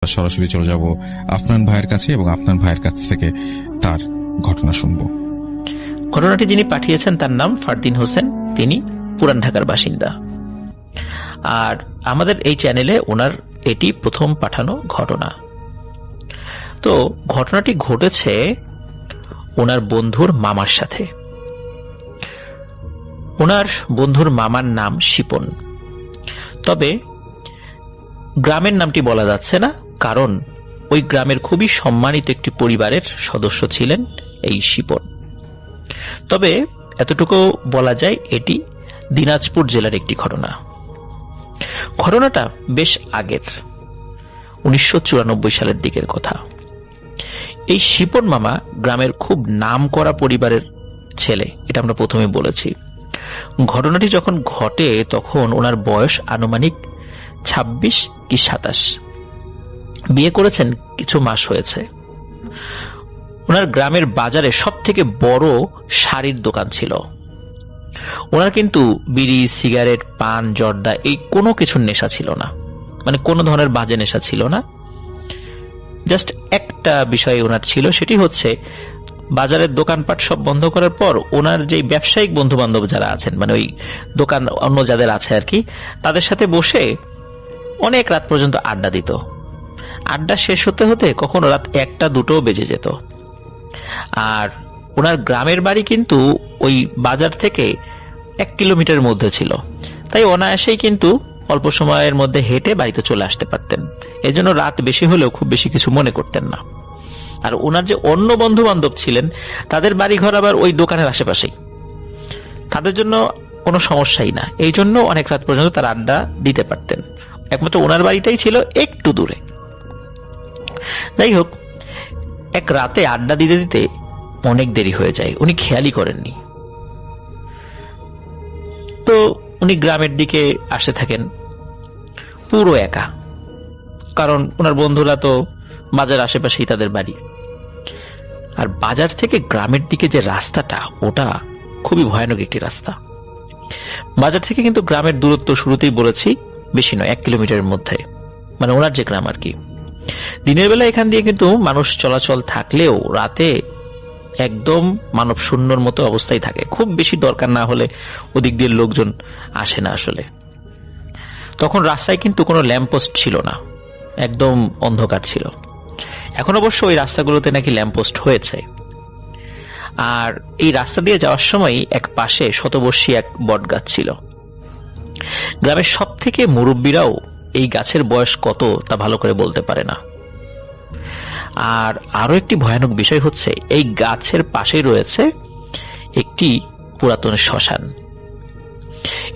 সরাসরি চলে যাব আফনান ভাইয়ের কাছে এবং আফনান ভাইয়ের কাছ থেকে তার ঘটনা শুনবো। ঘটনাটি যিনি পাঠিয়েছেন তার নাম ফারদিন হোসেন, তিনি পুরান ঢাকার বাসিন্দা। আর আমাদের এই চ্যানেলে ওনার এটি প্রথম পাঠানো ঘটনা। তো ঘটনাটি ঘটেছে ওনার বন্ধুর মামার সাথে। ওনার বন্ধুর মামার নাম শিপন, তবে গ্রামের নামটি বলা যাচ্ছে না, কারণ ওই গ্রামের খুবই সম্মানিত একটি পরিবারের সদস্য ছিলেন এই শিপন। তবে এতটুকু বলা যায় এটি দিনাজপুর জেলার একটি ঘটনা। ঘটনাটা বেশ আগের, 1994 সালের দিকের কথা। এই শিপন মামা গ্রামের খুব নাম করা পরিবারের ছেলে, এটা আমরা প্রথমে বলেছি। ঘটনাটি যখন ঘটে তখন ওনার বয়স আনুমানিক 26 কি 27। বিয়ে করেছেন কিছু মাস হয়েছে। ওনার গ্রামের বাজারে সব থেকে বড় শাড়ির দোকান ছিল। ওনার কিন্তু বিড়ি, সিগারেট, পান, জর্দা এই কোনো কিছুর নেশা ছিল না, মানে কোনো ধরনের বাজে নেশা ছিল না। জাস্ট একটা বিষয় ওনার ছিল, সেটি হচ্ছে বাজারের দোকানপাট সব বন্ধ করার পর ওনার যে ব্যবসায়িক বন্ধু বান্ধব যারা আছেন, মানে ওই দোকান অন্য যাদের আছে আর কি, তাদের সাথে বসে অনেক রাত পর্যন্ত আড্ডা দিত। আড্ডা শেষ হতে হতে কখনো রাত 1টা-2টো বেজে যেত। আর ওনার গ্রামের বাড়ি কিন্তু ওই বাজার থেকে 1 কিলোমিটারের মধ্যে ছিল, তাই অনায়াসেই কিন্তু অল্প সময়ের মধ্যে হেঁটে বাড়িতে চলে আসতে পারতেন। এজন্য রাত বেশি হলেও খুব বেশি কিছু মনে করতেন না। আর ওনার যে অন্য বন্ধু বান্ধব ছিলেন তাদের বাড়িঘর আবার ওই দোকানের আশেপাশেই, তাদের জন্য কোনো সমস্যাই না। এই জন্য অনেক রাত পর্যন্ত তার আড্ডা দিতে পারতেন। একমাত্র ওনার বাড়িটাই ছিল একটু দূরে। যাই হোক, এক রাতে আড্ডা দিতে দিতে অনেক দেরি হয়ে যায়, উনি খেয়ালই করেননি। তো উনি গ্রামের দিকে আসতে থাকেন পুরো একা, কারণ ওনার বন্ধুরা তো বাজার আশেপাশেই তাদের বাড়ি। আর বাজার থেকে গ্রামের দিকে যে রাস্তাটা, ওটা খুবই ভয়ানক একটি রাস্তা। বাজার থেকে কিন্তু গ্রামের দূরত্ব শুরুতেই বলেছি বেশি নয়, 1 কিলোমিটারের মধ্যে, মানে ওনার যে গ্রাম আর কি। দিনের বেলা এখান দিয়ে কিন্তু মানুষ চলাচল থাকলেও রাতে একদম মানব শূন্যর মতো অবস্থায় থাকে। খুব বেশি দরকার না হলে ওদিক দিয়ে লোকজন আসে না আসলে। তখন রাস্তায় কিন্তু কোনো ল্যাম্পপোস্ট ছিল না, একদম অন্ধকার ছিল। এখন অবশ্য ওই রাস্তাগুলোতে নাকি ল্যাম্পপোস্ট হয়েছে। আর এই রাস্তা দিয়ে যাওয়ার সময় এক পাশে শতবর্ষী এক বট গাছ ছিল। গ্রামের সব থেকে মুরব্বীরাও এই গাছের বয়স কত তা ভালো করে বলতে পারে না। আর আরো একটি ভয়ানক বিষয় হচ্ছে, এই গাছের পাশেই রয়েছে একটি পুরাতন শ্মশান।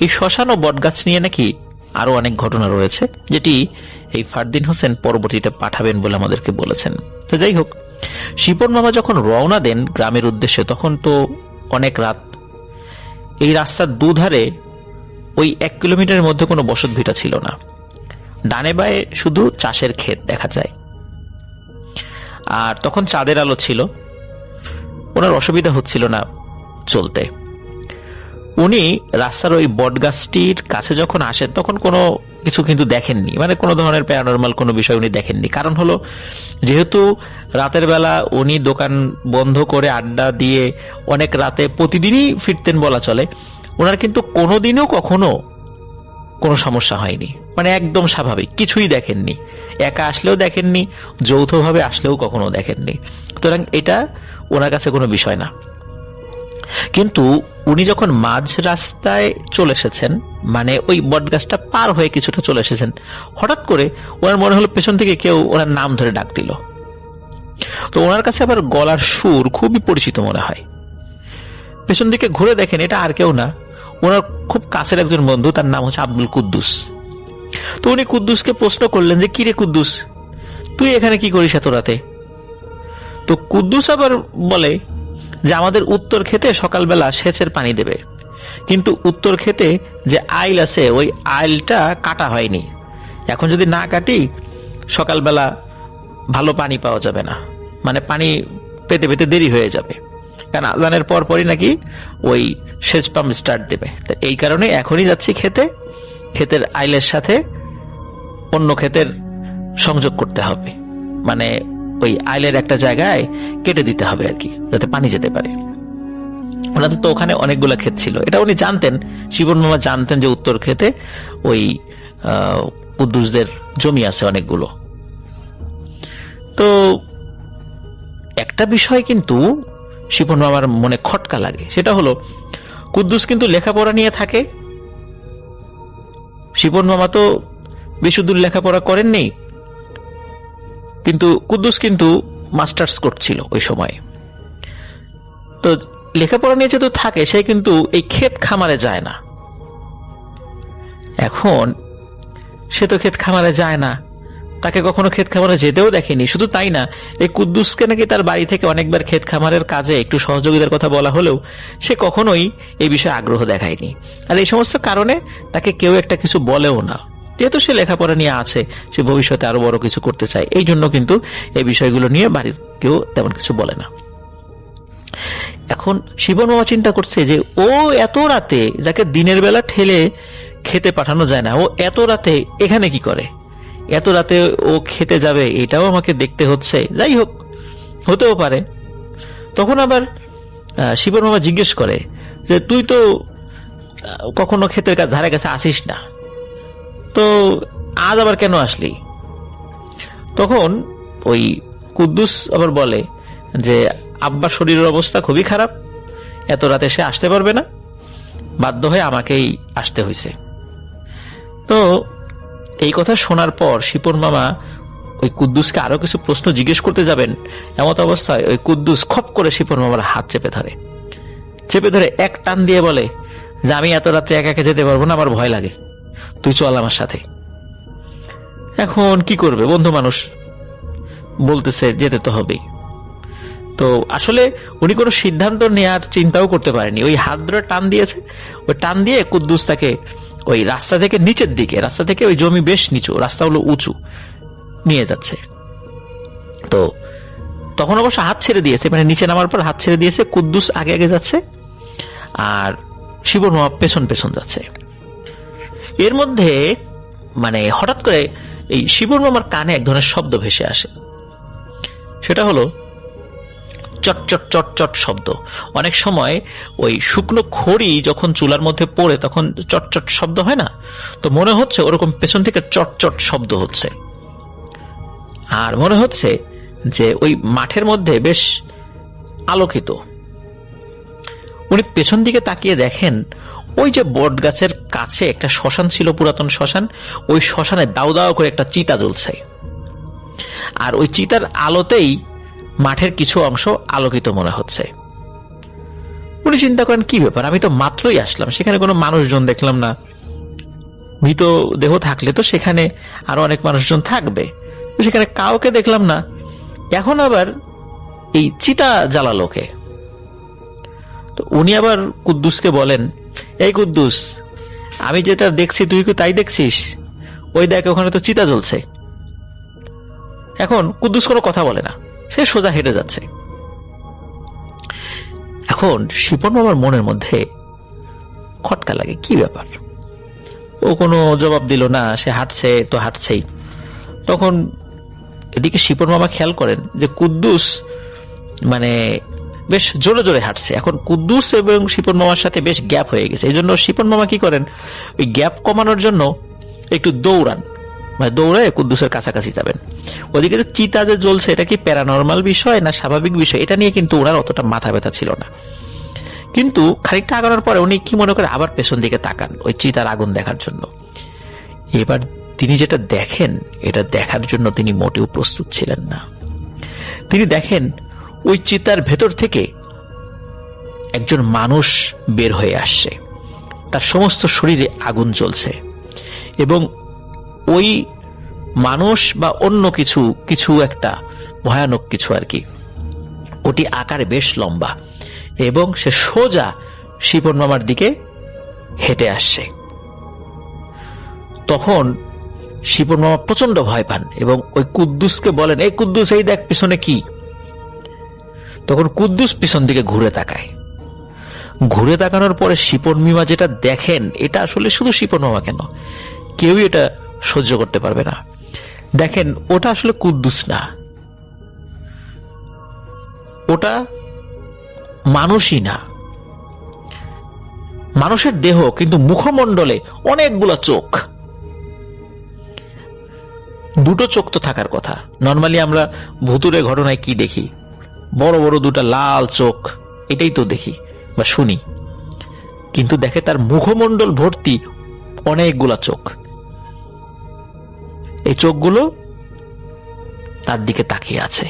এই শ্মশান ও বটগাছ নিয়ে নাকি আরো অনেক ঘটনা রয়েছে, যেটি এই ফারদিন হোসেন পরবর্তীতে পাঠাবেন বলে আমাদেরকে বলেছেন। তো যাই হোক, শিপন মামা যখন রওনা দেন গ্রামের উদ্দেশ্যে তখন তো অনেক রাত। এই রাস্তার দুধারে ওই 1 কিলোমিটারের মধ্যে কোনো বসত ভিটা ছিল না। ডানে বায়ে শুধু চাষের ক্ষেত দেখা যায়। আর তখন চাঁদের আলো ছিল, ওনার অসুবিধা হচ্ছিল না চলতে। উনি রাস্তার ওই বটগাছটির কাছে যখন আসেন তখন কোনো কিছু কিন্তু দেখেননি, মানে কোনো ধরনের প্যারানরমাল কোনো বিষয় উনি দেখেননি। কারণ হলো, যেহেতু রাতের বেলা উনি দোকান বন্ধ করে আড্ডা দিয়ে অনেক রাতে প্রতিদিনই ফিরতেন বলা চলে, ওনার কিন্তু কোনোদিনও কখনো কোনো সমস্যা হয়নি, মানে একদম স্বাভাবিক, কিছুই দেখেননি। একা আসলেও দেখেননি, যৌথভাবে আসলেও কখনো দেখেননি। সুতরাং এটা ওনার কাছে কোনো বিষয় না। কিন্তু উনি যখন মাঝ রাস্তায় চলে এসেছেন, মানে ওই বটগাছটা পার হয়ে কিছুটা চলে এসেছেন, হঠাৎ করে ওনার মনে হলো পেছন থেকে কেউ ওনার নাম ধরে ডাক দিল। তো ওনার কাছে আবার গলার সুর খুবই পরিচিত মনে হয়। পেছন দিকে ঘুরে দেখেন এটা আর কেউ না, ওনার খুব কাছের একজন বন্ধু, তার নাম হচ্ছে আব্দুল কুদ্দুস। তো উনি কুদ্দুসকে প্রশ্ন করলেন যে, কিরে কুদ্দুস, তুই এখানে কি করিস এত রাতে? তো কুদ্দুস আবার বলে যে, আমাদের উত্তর ক্ষেতে সকালবেলা সেচের পানি দেবে, কিন্তু উত্তর ক্ষেতে যে আইল আছে ওই আইলটা কাটা হয়নি। এখন যদি না কাটি সকালবেলা ভালো পানি পাওয়া যাবে না, মানে পানি পেতে পেতে দেরি হয়ে যাবে, কারণ আজানের পর পরই নাকি ওই সেচ পাম্প স্টার্ট দেবে। এই কারণে এখনই যাচ্ছি ক্ষেতে, ক্ষেতের আইলের সাথে অন্য ক্ষেতের সংযোগ করতে হবে, মানে ওই আইলের একটা জায়গায় কেটে দিতে হবে আর কি, যাতে পানি যেতে পারে। ওনাদের তো ওখানে অনেকগুলো ক্ষেত ছিল, এটা উনি জানতেন, শিবন মামা জানতেন যে উত্তর ক্ষেতে ওই কুদ্দুসদের জমি আছে অনেকগুলো। তো একটা বিষয় কিন্তু শিপন মামার মনে খটকা লাগে, সেটা হলো কুদ্দুস কিন্তু লেখাপড়া নিয়ে থাকে। শিপন মামা তো বেশিদূর লেখাপড়া করেননি, কিন্তু কুদ্দুস কিন্তু মাস্টার্স করছিল ওই সময়। তো লেখাপড়া নিয়ে যেহেতু থাকে, সে কিন্তু এই ক্ষেত খামারে যায় না। এখন সে তো ক্ষেত খামারে যায় না, তাকে কখনো ক্ষেত খামারে যেতেও দেখেনি। শুধু তাই না, এই কুদ্দুসকে নাকি তার বাড়ি থেকে অনেকবার ক্ষেত খামারের কাজে একটু সহযোগিতার কথা বলা হলেও সে কখনোই এই বিষয়ে আগ্রহ দেখায়নি। আর এই সমস্ত কারণে তাকে কেউ একটা কিছু বলেও না, যেহেতু সে লেখাপড়া নিয়ে আছে, সে ভবিষ্যতে আরো বড় কিছু করতে চায়। এই জন্য কিন্তু এই বিষয়গুলো নিয়ে বাড়ির কেউ তেমন কিছু বলে না। এখন শিবন মামা চিন্তা করছে যে ও এত রাতে, যাকে দিনের বেলা ঠেলে খেতে পাঠানো যায় না, ও এত রাতে এখানে কি করে? এত রাতে ও খেতে যাবে, এটাও আমাকে দেখতে হচ্ছে। যাই হোক, হতেও পারে। তখন আবার শিবন মামা জিজ্ঞেস করে যে তুই তো কখনো ক্ষেতের ধারে কাছে আসিস না, তো আজ আবার কেন আসলি? তখন ওই কুদ্দুস আবার বলে যে আব্বার শরীরের অবস্থা খুবই খারাপ, এত রাতে সে আসতে পারবে না, বাধ্য হয়ে আমাকেই আসতে হয়েছে। তো এই কথা শোনার পর শিপন মামা ওই কুদ্দুসকে আরো কিছু প্রশ্ন জিজ্ঞেস করতে যাবেন, এমত অবস্থায় ওই কুদ্দুস খপ করে শিপন মামার হাত চেপে ধরে এক টান দিয়ে বলে যে আমি এত রাত্রে একা একা যেতে পারবো না, আমার ভয় লাগে, তুই চল আমার সাথে। এখন কি করবে, বন্ধু মানুষ, বলতেছে যেতে তো হবেই। তো আসলে উনি কোনো সিদ্ধান্ত নেওয়ার চিন্তাও করতে পারেনি, ওই হাত ধরে টান দিয়েছে। ওই টান দিয়ে কুদ্দুস তাকে ওই রাস্তা থেকে নিচের দিকে, রাস্তা থেকে ওই জমি বেশ নিচু, রাস্তা হলো উঁচু, নিয়ে যাচ্ছে। তো তখন অবশ্য হাত ছেড়ে দিয়েছে, মানে নিচে নামার পর হাত ছেড়ে দিয়েছে। কুদ্দুস আগে আগে যাচ্ছে আর শিবন মামা পেছন পেছন যাচ্ছে। এর মধ্যে মানে হঠাৎ করে এই শিবন মামার কানে এক ধরনের শব্দ ভেসে আসে, সেটা হলো চট চট চট চট শব্দ। অনেক সময় ওই শুকনো খড়ি যখন চুলার মধ্যে পড়ে তখন চট চট শব্দ হয় না, তো মনে হচ্ছে ওরকম পেছন থেকে চট চট শব্দ হচ্ছে। আর মনে হচ্ছে যে ওই মাঠের মধ্যে বেশ আলোকিত। উনি পেছন দিকে তাকিয়ে দেখেন ওই যে বট গাছের কাছে একটা শ্মশান ছিল, পুরাতন শ্মশান, ওই শ্মশানে দাউ দাউ করে একটা চিতা জ্বলছে। আর ওই চিতার আলোতেই মাঠের কিছু অংশ আলোকিত মনে হচ্ছে। উনি চিন্তা করেন কি ব্যাপার, আমি তো মাত্রই আসলাম, সেখানে কোনো মানুষজন দেখলাম না, মৃত দেহ থাকলে তো সেখানে আরো অনেক মানুষজন থাকবে, সেখানে কাউকে দেখলাম না, এখন আবার এই চিতা জ্বালালো কে? তো উনি আবার কুদ্দুসকে বলেন, এই কুদ্দুস, আমি যেটা দেখছি তুই কি তাই দেখছিস? ওই দেখ ওখানে তো চিতা জ্বলছে। এখন কুদ্দুস কোনো কথা বলে না, সে সোজা হেঁটে যাচ্ছে। এখন শিপন মামার মনের মধ্যে খটকা লাগে, কি ব্যাপার, ও কোনো জবাব দিল না, সে হাঁটছে তো হাঁটছেই। তখন এদিকে শিপন মামা খেয়াল করেন যে কুদ্দুস মানে বেশ জোরে জোরে হাঁটছে। এখন কুদ্দুস এবং শিপন মামার সাথে বেশ গ্যাপ হয়ে গেছে, এই জন্য শিপন মামা কি করেন, ওই গ্যাপ কমানোর জন্য একটু দৌড়ান, মানে দৌড়ে কুদ্দুসের কাছাকাছি যাবেন। ওদিকে যে চিতা যে জ্বলছে, এটা কি প্যারানর্মাল বিষয় না স্বাভাবিক বিষয়, এটা নিয়ে কিন্তু ওনার অতটা মাথা ব্যথা ছিল না। কিন্তু খানিকটা আগানোর পরে উনি কি মনে করে আবার পেছন দিকে তাকান ওই চিতার আগুন দেখার জন্য। এবার তিনি যেটা দেখেন, এটা দেখার জন্য তিনি মোটেও প্রস্তুত ছিলেন না। তিনি দেখেন ওই চিতার ভেতর থেকে একজন মানুষ বের হয়ে আসছে, তার সমস্ত শরীরে আগুন জ্বলছে, এবং ওই মানুষ বা অন্য কিছু কিছু একটা ভয়ানক কিছু আর কি, ওটি আকারে বেশ লম্বা, এবং সে সোজা শিপন মামার দিকে হেঁটে আসছে। তখন শিপন মামা প্রচন্ড ভয় পান এবং ওই কুদ্দুসকে বলেন, এই কুদ্দুস, এই দেখ পিছনে কি। তখন কুদ্দুস পিছন দিকে ঘুরে তাকায়। ঘুরে তাকানোর পরে শিপন মামা যেটা দেখেন, এটা আসলে শুধু শিপন মামা কেন, কেউই এটা সহ্য করতে পারবে না। দেখেন ওটা আসলে কুদ্দুস না, ওটা মানুষই না। মানুষের দেহ, কিন্তু মুখমণ্ডলে অনেকগুলো চোখ। দুটো চোখ তো থাকার কথা। নর্মালি আমরা ভুতুরে ঘটনায় কি দেখি? বড় বড় দুটা লাল চোখ, এটাই তো দেখি বা শুনি। কিন্তু দেখে তার মুখমণ্ডল ভর্তি অনেকগুলা চোখ। এই চোখগুলো তার দিকে তাকিয়ে আছে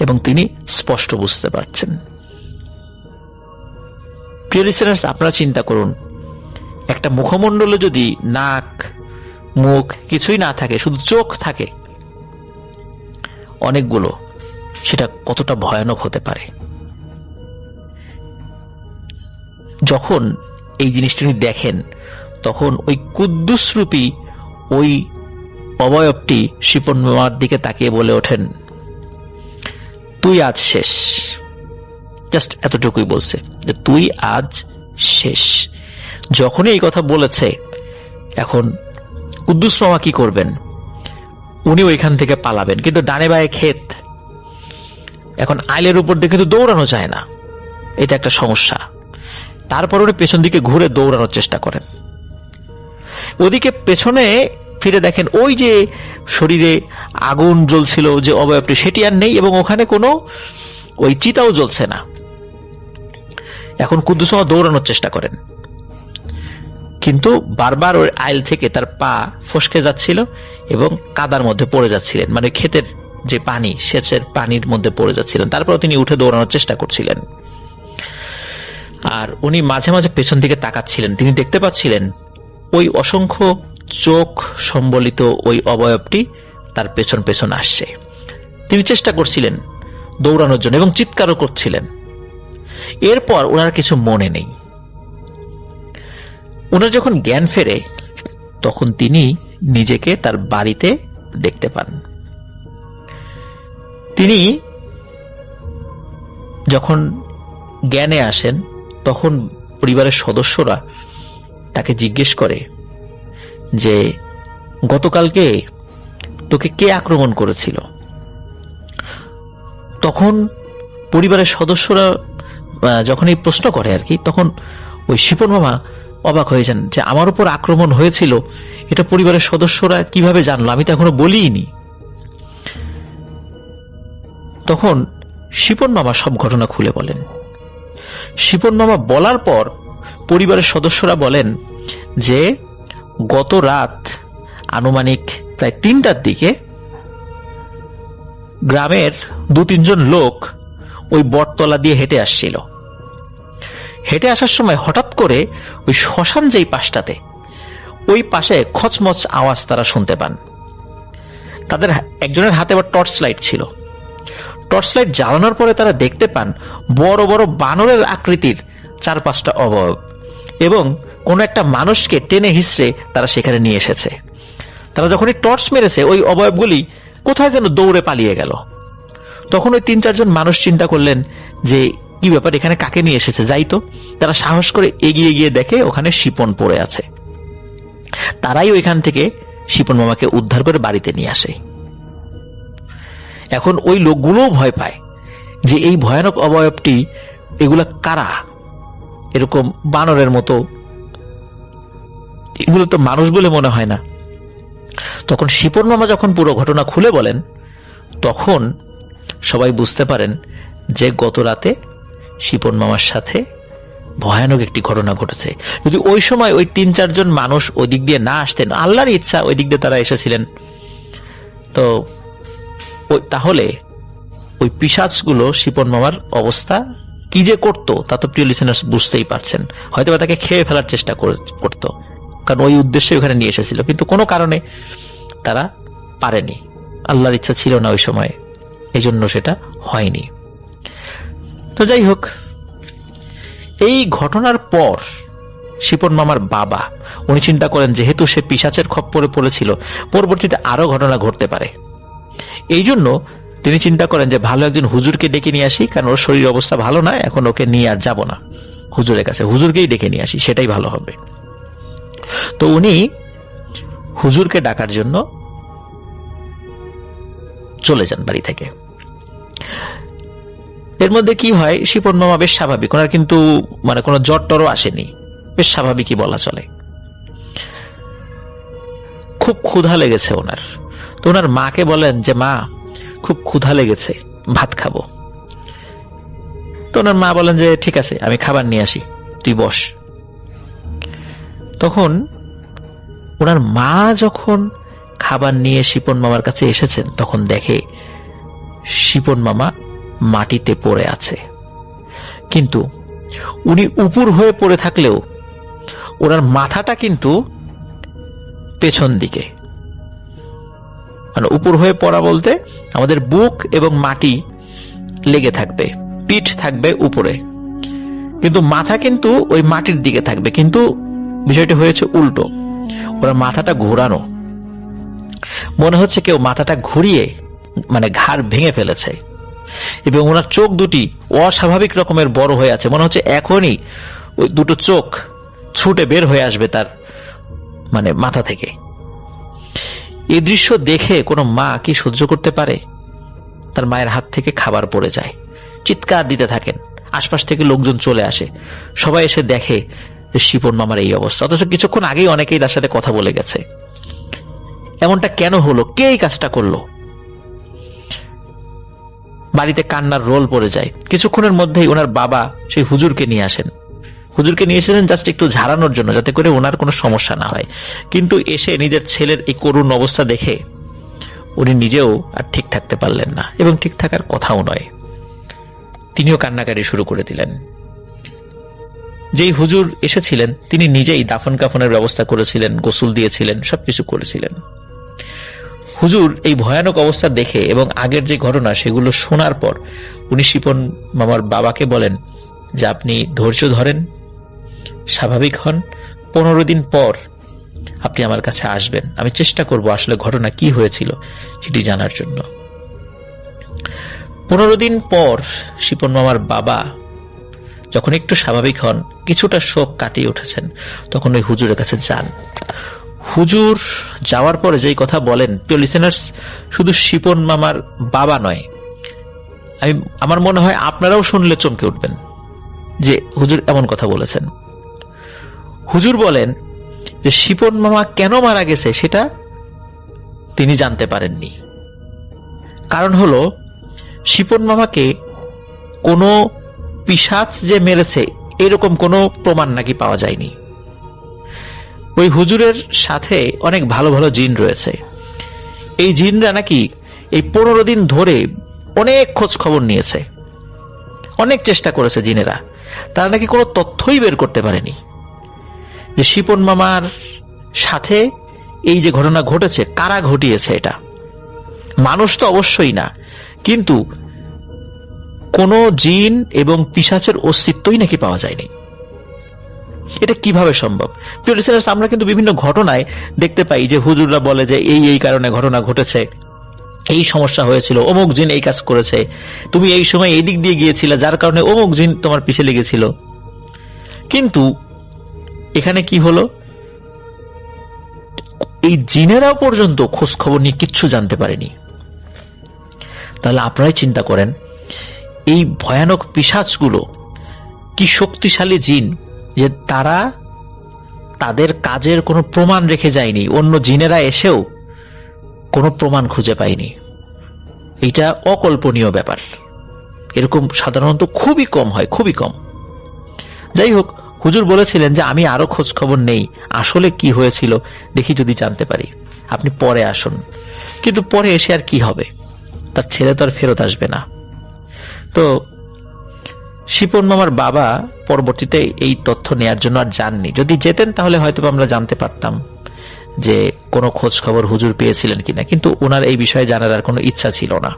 এবং তিনি স্পষ্ট বুঝতে পারছেন। প্রিয় লিসেনার্স, আপনারা চিন্তা করুন, একটা মুখমণ্ডলে যদি নাক, মুখ কিছুই না থাকে, শুধু চোখ থাকে অনেকগুলো, সেটা কতটা ভয়ানক হতে পারে। যখন এই জিনিসটা তিনি দেখেন, তখন ওই কুদ্দুস রূপী ওই অবয়বটি শিপন মামার দিকে তাকিয়ে বলে ওঠেন, তুই আজ শেষ। জাস্ট এতটুকুই বলছে যে তুই আজ শেষ। যখনই এই কথা বলেছে, এখন কুদ্দুস মামা কি করবেন? উনি ওইখান থেকে পালাবেন, কিন্তু ডানে বায়ে ক্ষেত, এখন আইলের উপর দিয়ে কিন্তু দৌড়ানো যায় না, এটা একটা সমস্যা। তারপর উনি পেছন দিকে ঘুরে দৌড়ানোর চেষ্টা করেন। ওদিকে পেছনে ফিরে দেখেন ওই যে শরীরে আগুন জ্বলছিল যে অবয়বটি, সেটি আর নেই, এবং ওখানে কোনো ওই চিতাও জ্বলছে না। এখন কুদ্দুস মামা দৌড়ানোর চেষ্টা করেন, কিন্তু বারবার ওই আইল থেকে তার পা ফসকে যাচ্ছিল এবং কাদার মধ্যে পড়ে যাচ্ছিলেন, মানে ক্ষেতের যে পানি, সেচের পানির মধ্যে পড়ে যাচ্ছিলেন। তারপর তিনি উঠে দৌড়ানোর চেষ্টা করছিলেন, আর উনি মাঝে মাঝে পেছন দিকে তাকাচ্ছিলেন। তিনি দেখতে পাচ্ছিলেন ওই অসংখ্য চোখ সম্বলিত ওই অবয়বটি তার পেছন পেছন আসছে। তিনি চেষ্টা করছিলেন দৌড়ানোর জন্য এবং চিৎকারও করছিলেন। এরপর ওনার কিছু মনে নেই। ওনার যখন জ্ঞান ফেরে, তখন তিনি নিজেকে তার বাড়িতে দেখতে পান। তিনি যখন জ্ঞানে আসেন, তখন পরিবারের সদস্যরা তাকে জিজ্ঞেস করে যে গতকালকে তোকে কে আক্রমণ করেছিল? তখন পরিবারের সদস্যরা যখন এই প্রশ্ন করে আর কি, তখন ওই শিপন মামা অবাক হয়ে যান যে আমার উপর আক্রমণ হয়েছিল, এটা পরিবারের সদস্যরা কিভাবে জানলো? আমি তো এখনো বলিনি। তখন শিপন মামা সব ঘটনা খুলে বলেন। শিপন মামা বলার পর পরিবারের সদস্যরা বলেন যে গত রাত আনুমানিক প্রায় 3টার দিকে গ্রামের 2-3 জন লোক ওই বটতলা দিয়ে হেঁটে আসছিল। হেঁটে আসার সময় হঠাৎ করে ওই শ্মশান যেই পাশটাতে, ওই পাশে খচমচ আওয়াজ তারা শুনতে পান। তাদের একজনের হাতে আবার টর্চ লাইট ছিল। টর্চ লাইট জ্বালানোর পরে তারা দেখতে পান বড় বড় বানরের আকৃতির 4-5টা অবয়ব, এবং কোন একটা মানুষকে টেনে হিসড়ে তারা সেখানে নিয়ে এসেছে। তারা যখনই টর্চ মেরেছে, ওই অবয়বগুলি কোথায় যেন দৌড়ে পালিয়ে গেল। তখন ওই 3-4 জন মানুষ চিন্তা করলেন যে কি ব্যাপার, এখানে কাকে নিয়ে এসেছে, যাই তো। তারা সাহস করে এগিয়ে গিয়ে দেখে ওখানে শিপন পড়ে আছে। তারাই ওইখান থেকে শিপন মামাকে উদ্ধার করে বাড়িতে নিয়ে আসে। এখন ওই লোকগুলোও ভয় পায় যে এই ভয়ানক অবয়বটি, এগুলা কারা, এরকম বানরের মতো, এগুলো তো মানুষ বলে মনে হয় না। তখন শিপন মামা যখন পুরো ঘটনা খুলে বলেন, তখন সবাই বুঝতে পারেন যে গত রাতে শিপন মামার সাথে ভয়ানক একটি ঘটনা ঘটেছে। যদি ওই সময় ওই 3-4 জন মানুষ ওই দিক দিয়ে না আসতেন, আল্লাহর ইচ্ছা ওই দিক দিয়ে তারা এসেছিলেন, তো তাহলে ওই পিশাচগুলো শিপন মামার অবস্থা কি যে করতো, তা তো প্রিয় লিসেনার্স বুঝতেই পারছেন। হয়তো তাকে খেয়ে ফেলার চেষ্টা করতো, কারণ ওই উদ্দেশ্যে ওখানে নিয়ে এসেছিল, কিন্তু কোনো কারণে তারা পারেনি। আল্লাহর ইচ্ছা ছিল না ওই সময়, এই জন্য সেটা হয়নি। তো যাই হোক, এই ঘটনার পর শিপন মামার বাবা উনি চিন্তা করেন, যেহেতু সে পিশাচের খপ্পরে পড়েছিল, পরবর্তীতে আরো ঘটনা ঘটতে পারে। এই জন্য তিনি চিন্তা করেন যে ভালো একজন হুজুরকে ডেকে নিয়ে আসি, কারণ ওর শরীর অবস্থা ভালো না, এখন ওকে নিয়ে আর যাব না হুজুরের কাছে, হুজুরকেই ডেকে নিয়ে আসি, সেটাই ভালো হবে। তো উনি হুজুরকে ডাকার জন্য চলে যান বাড়ি থেকে। এর মধ্যে কি হয়, শিপন মামা বেশ স্বাভাবিক, ওনার কিন্তু মানে কোনো জ্বর টরও আসেনি, বেশ স্বাভাবিকই বলা চলে। খুব ক্ষুধা লেগেছে ওনার, তো ওনার মাকে বলেন যে মা খুব ক্ষুধা লেগেছে, ভাত খাবো। তো ওনার মা বলেন যে ঠিক আছে, আমি খাবার নিয়ে আসি, তুই বস। তখন ওনার মা যখন খাবার নিয়ে শিপন মামার কাছে এসেছেন, তখন দেখে শিপন মামা মাটিতে পড়ে আছে। কিন্তু উনি উপর হয়ে পড়ে থাকলেও ওনার মাথাটা কিন্তু পেছন দিকে, মানে উপর হয়ে পড়া বলতে আমাদের বুক এবং মাটি লেগে থাকবে, পিঠ থাকবে উপরে, কিন্তু মাথা কিন্তু ওই মাটির দিকে থাকবে। কিন্তু বিষয়টি হয়েছে উল্টো, ওরা মাথাটা ঘোরানো, মনে হচ্ছে কেউ মাথাটা ঘুরিয়ে মানে ঘাড় ভেঙে ফেলেছে, এবং ওনার চোখ দুটি অস্বাভাবিক রকমের বড় হয়ে আছে, মনে হচ্ছে এখনই ওই দুটো চোখ ছুটে বের হয়ে আসবে তার মানে মাথা থেকে। এই দৃশ্য দেখে কোনো মা কি সহ্য করতে পারে? তার মায়ের হাত থেকে খাবার পড়ে যায়, চিৎকার দিতে থাকেন, আশপাশ থেকে লোকজন চলে আসে, সবাই এসে দেখে যে শিপন মামার এই অবস্থা। অথচ কিছুক্ষণ আগেই অনেকেই তার সাথে কথা বলে গেছে। এমনটা কেন হলো? কে এই কাজটা করলো? বাড়িতে কান্নার রোল পড়ে যায়। কিছুক্ষণের মধ্যেই ওনার বাবা সেই হুজুরকে নিয়ে আসেন। হুজুরকে নিয়ে এসেছেন জাস্ট একটু ঝাড়ানোর জন্য, যাতে করে ওনার কোনো সমস্যা না হয়। কিন্তু এসে নিজের ছেলের এই করুণ অবস্থা দেখে উনি নিজেও আর ঠিক থাকতে পারলেন না, এবং ঠিক থাকার কথাও নয়। তিনিও কান্নাকারি শুরু করে দিলেন। যেই হুজুর এসেছিলেন তিনি নিজেই দাফন কাফনের ব্যবস্থা করেছিলেন, গোসল দিয়েছিলেন, সবকিছু করেছিলেন। হুজুর এই ভয়ানক অবস্থা দেখে এবং আগের যে ঘটনা সেগুলো শোনার পর উনি শিপন মামার বাবাকে বলেন যে আপনি ধৈর্য ধরেন, স্বাভাবিক হন, 15 দিন পর আপনি আমার কাছে আসবেন, আমি চেষ্টা করব আসলে ঘটনা কি হয়েছিল সেটি জানার জন্য। 15 দিন পর শিপন মামার বাবা যখন একটু স্বাভাবিক হন, কিছুটা শোক কাটিয়ে উঠেছেন, তখন ওই হুজুরের কাছে যান। হুজুর যাওয়ার পরে যেই কথা বলেন, প্রিয় লিসেনার্স, শুধু শিপন মামার বাবা নয়, আমার মনে হয় আপনারাও শুনলে চমকে উঠবেন যে হুজুর এমন কথা বলেছেন। হুজুর বলেন যে শিপন মামা কেন মারা গেছে সেটা তিনি জানতে পারেননি। কারণ হলো শিপন মামাকে কোনো পিশাচ যে মেরেছে এরকম কোনো প্রমাণ নাকি পাওয়া যায়নি। ওই হুজুরের সাথে অনেক ভালো ভালো জিন রয়েছে। এই জিনরা নাকি এই 15 দিন ধরে অনেক খোঁজ খবর নিয়েছে, অনেক চেষ্টা করেছে জিনেরা, তারা নাকি কোনো তথ্যই বের করতে পারেনি যে শিপন মামার সাথে এই যে ঘটনা ঘটেছে কারা ঘটিয়েছে। এটা মানুষ তো অবশ্যই না, কিন্তু কোনো জিন এবং পিশাচের অস্তিত্বই নাকি পাওয়া যায়নি। এটা কিভাবে সম্ভব? প্রিয় লিসেনার্স, আমরা কিন্তু বিভিন্ন ঘটনায় দেখতে পাই যে হুজুররা বলে যে এই কারণে ঘটনা ঘটেছে, এই সমস্যা হয়েছিল, অমুক জিন এই কাজ করেছে, তুমি এই সময় এই দিক দিয়ে গিয়েছিলে যার কারণে অমুক জিন তোমার পিছে লেগেছিল। কিন্তু এখানে কি হলো, এই জিনেরাও পর্যন্ত খোঁজ খবর নিয়ে কিচ্ছু জানতে পারেনি। তাহলে আপনারাই চিন্তা করেন এই ভয়ানক পিশাচগুলো কি শক্তিশালী জিন যে তারা তাদের কাজের কোনো প্রমাণ রেখে যায়নি, অন্য জিনেরা এসেও কোনো প্রমাণ খুঁজে পায়নি। এটা অকল্পনীয় ব্যাপার। এরকম সাধারণত খুবই কম হয়, খুবই কম। যাই হোক, হুজুর বলেছিলেন যে আমি আরো খোঁজ খবর নেই, আসলে কি হয়েছিল দেখি যদি জানতে পারি, আপনি পরে আসুন। কিন্তু পরে এসে আর কি হবে, তার ছেলে তো আর ফেরত আসবে না। তো শিপন মামার বাবা পরবর্তীতে এই তথ্য নেয়ার জন্য আর যাননি। যদি যেতেন তাহলে হয়তো আমরা জানতে পারতাম যে কোনো খোঁজ খবর হুজুর পেয়েছিলেন কিনা, কিন্তু ওনার এই বিষয়ে জানার আর কোনো ইচ্ছা ছিল না।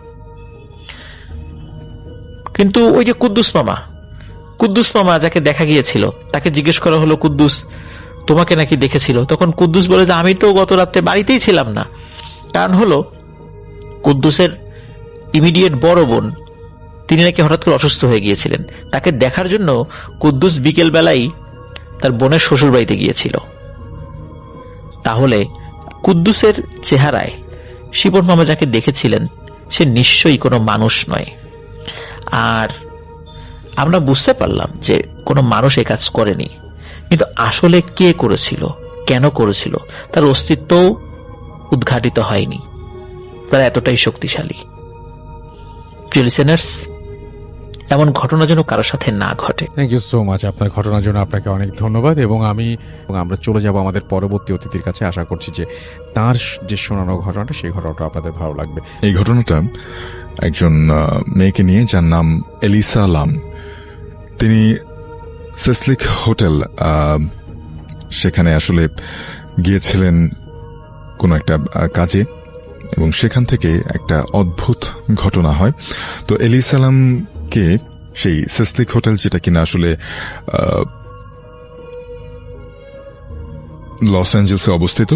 কিন্তু ওই যে কুদ্দুস মামা যাকে দেখা গিয়েছিল, তাকে জিজ্ঞেস করা হলো, কুদ্দুস তোমাকে নাকি দেখেছিল? তখন কুদ্দুস বলে যে আমি তো গত রাতে বাড়িতেই ছিলাম না। কারণ হলো কুদ্দুসের ইমিডিয়েট বড় বোন, তিনি নাকি হঠাৎ করে অসুস্থ হয়ে গিয়েছিলেন। তাকে দেখার জন্য কুদ্দুস বিকেল বেলায় তার বোনের শ্বশুর বাড়িতে গিয়েছিল। তাহলে কুদ্দুসের চেহারায় শিপন মামা যাকে দেখেছিলেন সে নিশ্চয়ই কোনো মানুষ নয়। আর আমরা বুঝতে পারলাম যে কোনো মানুষ এই কাজ করেনি, কিন্তু আসলে কে করেছিল, কেন করেছিল, তার অস্তিত্বও উদ্ঘাটিত হয়নি। তারা এতটাই শক্তিশালী। প্রিয় লিসেনার্স, এমন ঘটনা যেন কারোর সাথে না ঘটে। Thank you so much. আপনার ঘটনার জন্য আপনাকে অনেক ধন্যবাদ। এবং আমরা চলে যাব আমাদের পরবর্তী অতিথির কাছে। আশা করছি যে তার যে শোনানো ঘটনাটা, সেই ঘটনাটা আপনাদের ভালো লাগবে। এই ঘটনাটা একজন মেয়েকে নিয়ে, যার নাম এলিসা লাম। তিনি সেসলিক হোটেল, সেখানে আসলে গিয়েছিলেন কোনো একটা কাজে, এবং সেখান থেকে একটা অদ্ভুত ঘটনা হয়। তো এলিসা লামকে সেই সেসলিক হোটেল, যেটা কিনা আসলে লস অ্যাঞ্জেলসে অবস্থিত,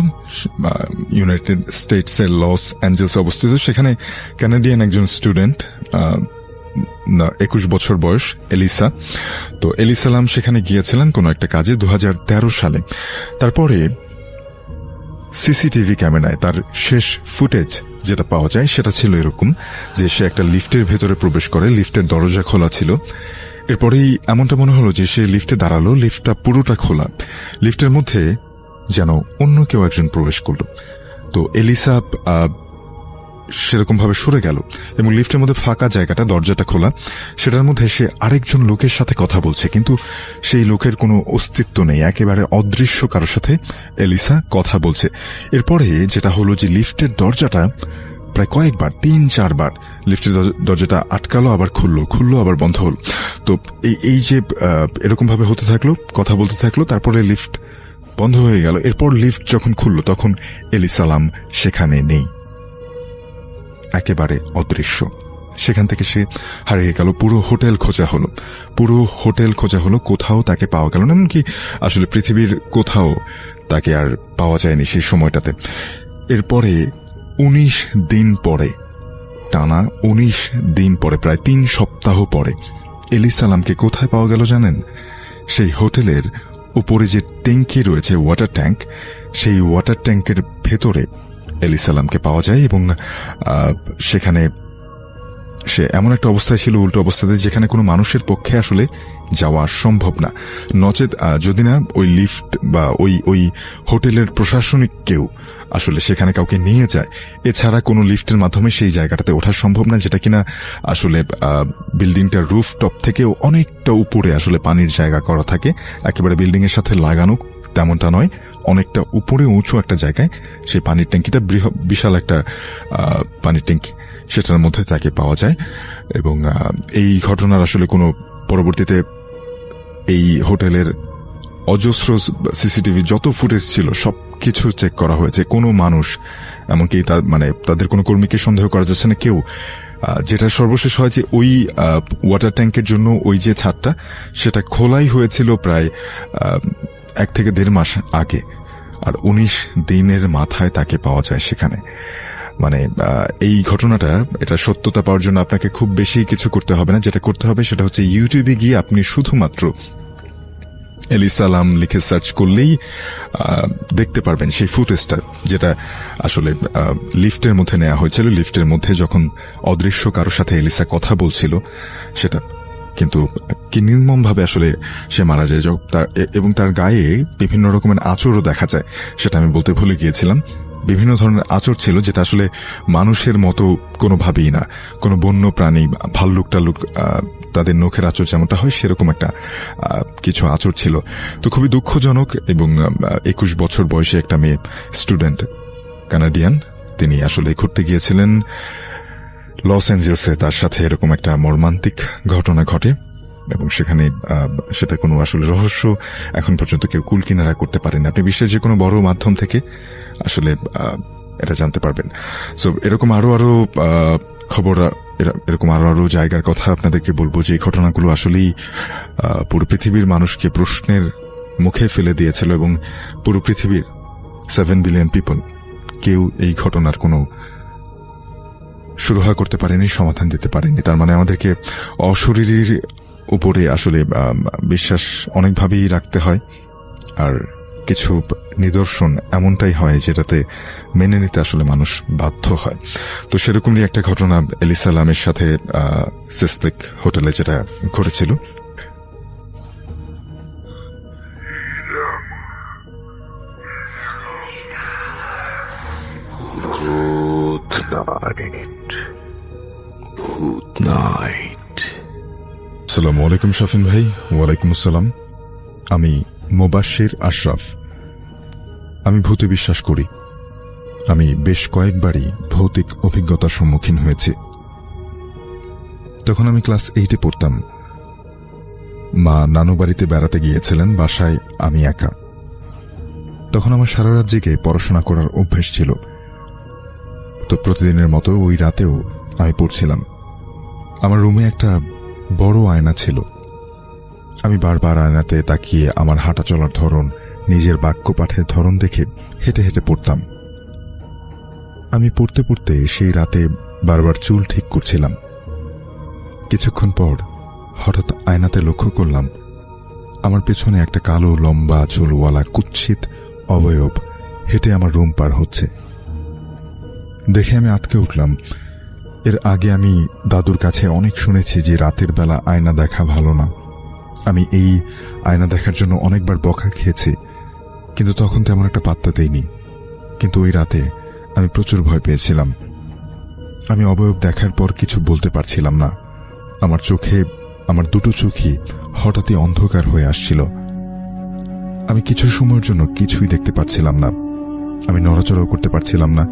ইউনাইটেড স্টেটসের লস অ্যাঞ্জেলসে অবস্থিত, সেখানে কানাডিয়ান একজন স্টুডেন্ট, 21 বছর বয়স এলিসা। তো এলিসা লাম সেখানে গিয়েছিলেন কোনো একটা কাজে 2013 সালে। তারপরে সিসিটিভি ক্যামেরায় তার শেষ ফুটেজ যেটা পাওয়া যায় সেটা ছিল এরকম যে সে একটা লিফটের ভেতরে প্রবেশ করে, লিফটের দরজা খোলা ছিল। এরপরেই এমনটা মনে হলো যে সে লিফটে দাঁড়ালো, লিফটটা পুরোটা খোলা, লিফটের মধ্যে যেন অন্য কেউ একজন প্রবেশ করল। তো এলিসা সেরকম ভাবে সরে গেল এবং লিফটের মধ্যে ফাঁকা জায়গাটা, দরজাটা খোলা, সেটার মধ্যে সে আরেকজন লোকের সাথে কথা বলছে, কিন্তু সেই লোকের কোনো অস্তিত্ব নেই, একেবারে অদৃশ্য কারোর সাথে এলিসা কথা বলছে। এরপরে যেটা হলো যে লিফটের দরজাটা প্রায় কয়েকবার, 3-4 বার লিফটের দরজাটা আটকালো, আবার খুললো আবার বন্ধ হলো। তো এই যে এরকম ভাবে হতে থাকলো, কথা বলতে থাকলো, তারপরে লিফট বন্ধ হয়ে গেল। এরপর লিফট যখন খুললো তখন এলিসা লাম সেখানে নেই, একেবারে অদৃশ্য। সেখান থেকে সে হারিয়ে গেল। পুরো হোটেল খোঁজা হলো, কোথাও তাকে পাওয়া গেল না। এমনকি আসলে পৃথিবীর কোথাও তাকে আর পাওয়া যায়নি সেই সময়টাতে। এরপরে 19 দিন পরে, টানা 19 দিন পরে, প্রায় 3 সপ্তাহ পরে এলিসা লামকে কোথায় পাওয়া গেল জানেন? সেই হোটেলের উপরে যে ট্যাঙ্কি রয়েছে, ওয়াটার ট্যাঙ্ক, সেই ওয়াটার ট্যাঙ্কের ভেতরে এলিসা লামকে পাওয়া যায়। এবং সেখানে সে এমন একটা অবস্থায় ছিল, উল্টো অবস্থাতে, যেখানে কোনো মানুষের পক্ষে আসলে যাওয়া সম্ভব না, নচেত যদি না ওই লিফট বা ওই হোটেলের প্রশাসনিক কেউ আসলে সেখানে কাউকে নিয়ে যায়, এছাড়া কোনো লিফটের মাধ্যমে সেই জায়গাটাতে ওঠা সম্ভব না, যেটা কিনা আসলে বিল্ডিংটার রুফটপ থেকেও অনেকটা উপরে আসলে পানির জায়গা করা থাকে, একেবারে বিল্ডিং এর সাথে লাগানো তেমনটা নয়, অনেকটা উপরে উঁচু একটা জায়গায় সেই পানির ট্যাঙ্কিটা, বিশাল একটা পানির ট্যাঙ্কি, সেটার মধ্যে তাকে পাওয়া যায়। এবং এই ঘটনার আসলে কোনো পরবর্তীতে এই হোটেলের অজস্র সিসিটিভি যত ফুটেজ ছিল সবকিছু চেক করা হয়েছে, কোনো মানুষ, এমনকি তাদের কোনো কর্মীকে সন্দেহ করা যাচ্ছে না কেউ। যেটা সর্বশেষ হয় যে ওই ওয়াটার ট্যাঙ্কের জন্য ওই যে ছাদটা, সেটা খোলাই হয়েছিল প্রায় 1 থেকে 1.5 মাস আগে, আর 19 দিনের মাথায় তাকে পাওয়া যায় সেখানে। এই ঘটনাটা, এটা সত্যতা পাওয়ার জন্য আপনাকে খুব বেশি কিছু করতে হবে না। যেটা করতে হবে সেটা হচ্ছে ইউটিউবে গিয়ে আপনি শুধুমাত্র এলিসা লাম লিখে সার্চ করলেই দেখতে পারবেন সেই ফুটেজটা, যেটা আসলে লিফটের মধ্যে নেওয়া হয়েছিল। লিফটের মধ্যে যখন অদৃশ্য কারোর সাথে এলিসা কথা বলছিল, সেটা কিন্তু কি নির্মম ভাবে আসলে সে মারা যায়, এবং তার গায়ে বিভিন্ন রকমের আঁচড়ও দেখা যায়, সেটা আমি বলতে ভুলে গিয়েছিলাম। বিভিন্ন ধরনের আঁচড় ছিল, যেটা আসলে মানুষের মতো কোনোভাবেই না, কোনো বন্য প্রাণী, ভাল্লুক টাল্লুক, তাদের নখের আঁচড় যেমনটা হয় সেরকম একটা কিছু আঁচড় ছিল। তো খুবই দুঃখজনক। এবং 21 বছর বয়সী একটা মেয়ে স্টুডেন্ট, কানাডিয়ান, তিনি আসলে ঘুরতে গিয়েছিলেন লস অ্যাঞ্জেলসে, তার সাথে এরকম একটা মর্মান্তিক ঘটনা ঘটে। এবং সেখানে সেটা কোনো আসলে রহস্য এখন পর্যন্ত কেউ কুল কিনারা করতে পারেন। আপনি বিশ্বের যে কোনো বড় মাধ্যম থেকে আসলে এটা জানতে পারবেন। সো এরকম আরো খবর, এরকম আরো জায়গার কথা আপনাদেরকে বলবো, যে এই ঘটনাগুলো আসলেই পুরো পৃথিবীর মানুষকে প্রশ্নের মুখে ফেলে দিয়েছিল, এবং পুরো পৃথিবীর 7 বিলিয়ন পিপল কেউ এই ঘটনার কোনো সুরাহা করতে পারেনি, সমাধান দিতে পারেনি। তার মানে আমাদেরকে অশরীরীর উপরে আসলে বিশ্বাস অনেকভাবেই রাখতে হয়, আর কিছু নিদর্শন এমনটাই হয় যেটাতে মেনে নিতে আসলে মানুষ বাধ্য হয়। তো সেরকমই একটা ঘটনা এলিসা লামের সাথে সিসলিক হোটেলে যেটা ঘটেছিল। আসসালামু আলাইকুম শাফিন ভাই। ওয়ালাইকুম আসসালাম। আমি মোবাশ্বির আশরাফ। আমি ভূতে বিশ্বাস করি। আমি বেশ কয়েকবারই ভৌতিক অভিজ্ঞতার সম্মুখীন হয়েছি। তখন আমি ক্লাস 8-এ পড়তাম। মা নানু বাড়িতে বেড়াতে গিয়েছিলেন, বাসায় আমি একা। তখন আমার সারা রাত জেগে পড়াশোনা করার অভ্যেস ছিল। তো প্রতিদিনের মতো ওই রাতেও আমি পড়ছিলাম। আমার রুমে একটা বড় আয়না ছিল। আমি বারবার আয়নাতে তাকিয়ে আমার হাঁটা চলার ধরন, নিজের বাক্য পাঠের ধরন দেখে হেঁটে হেঁটে পড়তাম। আমি পড়তে পড়তে সেই রাতে বারবার চুল ঠিক করছিলাম। কিছুক্ষণ পর হঠাৎ আয়নাতে লক্ষ্য করলাম আমার পেছনে একটা কালো লম্বা চুলওয়ালা কুৎসিত অবয়ব হেঁটে আমার রুম পার হচ্ছে। দেখে আমি আঁতকে উঠলাম। এর আগে আমি দাদুর কাছে অনেক শুনেছি যে রাতের বেলা আয়না দেখা ভালো না। আমি এই আয়না দেখার জন্য অনেকবার বকা খেয়েছি, কিন্তু তখন তেমন একটা পাত্তা দেইনি। কিন্তু ওই রাতে আমি প্রচুর ভয় পেয়েছিলাম। আমি অবয়ব দেখার পর কিছু বলতে পারছিলাম না। আমার দুটো চোখই হঠাৎই অন্ধকার হয়ে আসছিল। আমি কিছু সময়ের জন্য কিছুই দেখতে পাচ্ছিলাম না। আমি নড়াচড়াও করতে পারছিলাম না।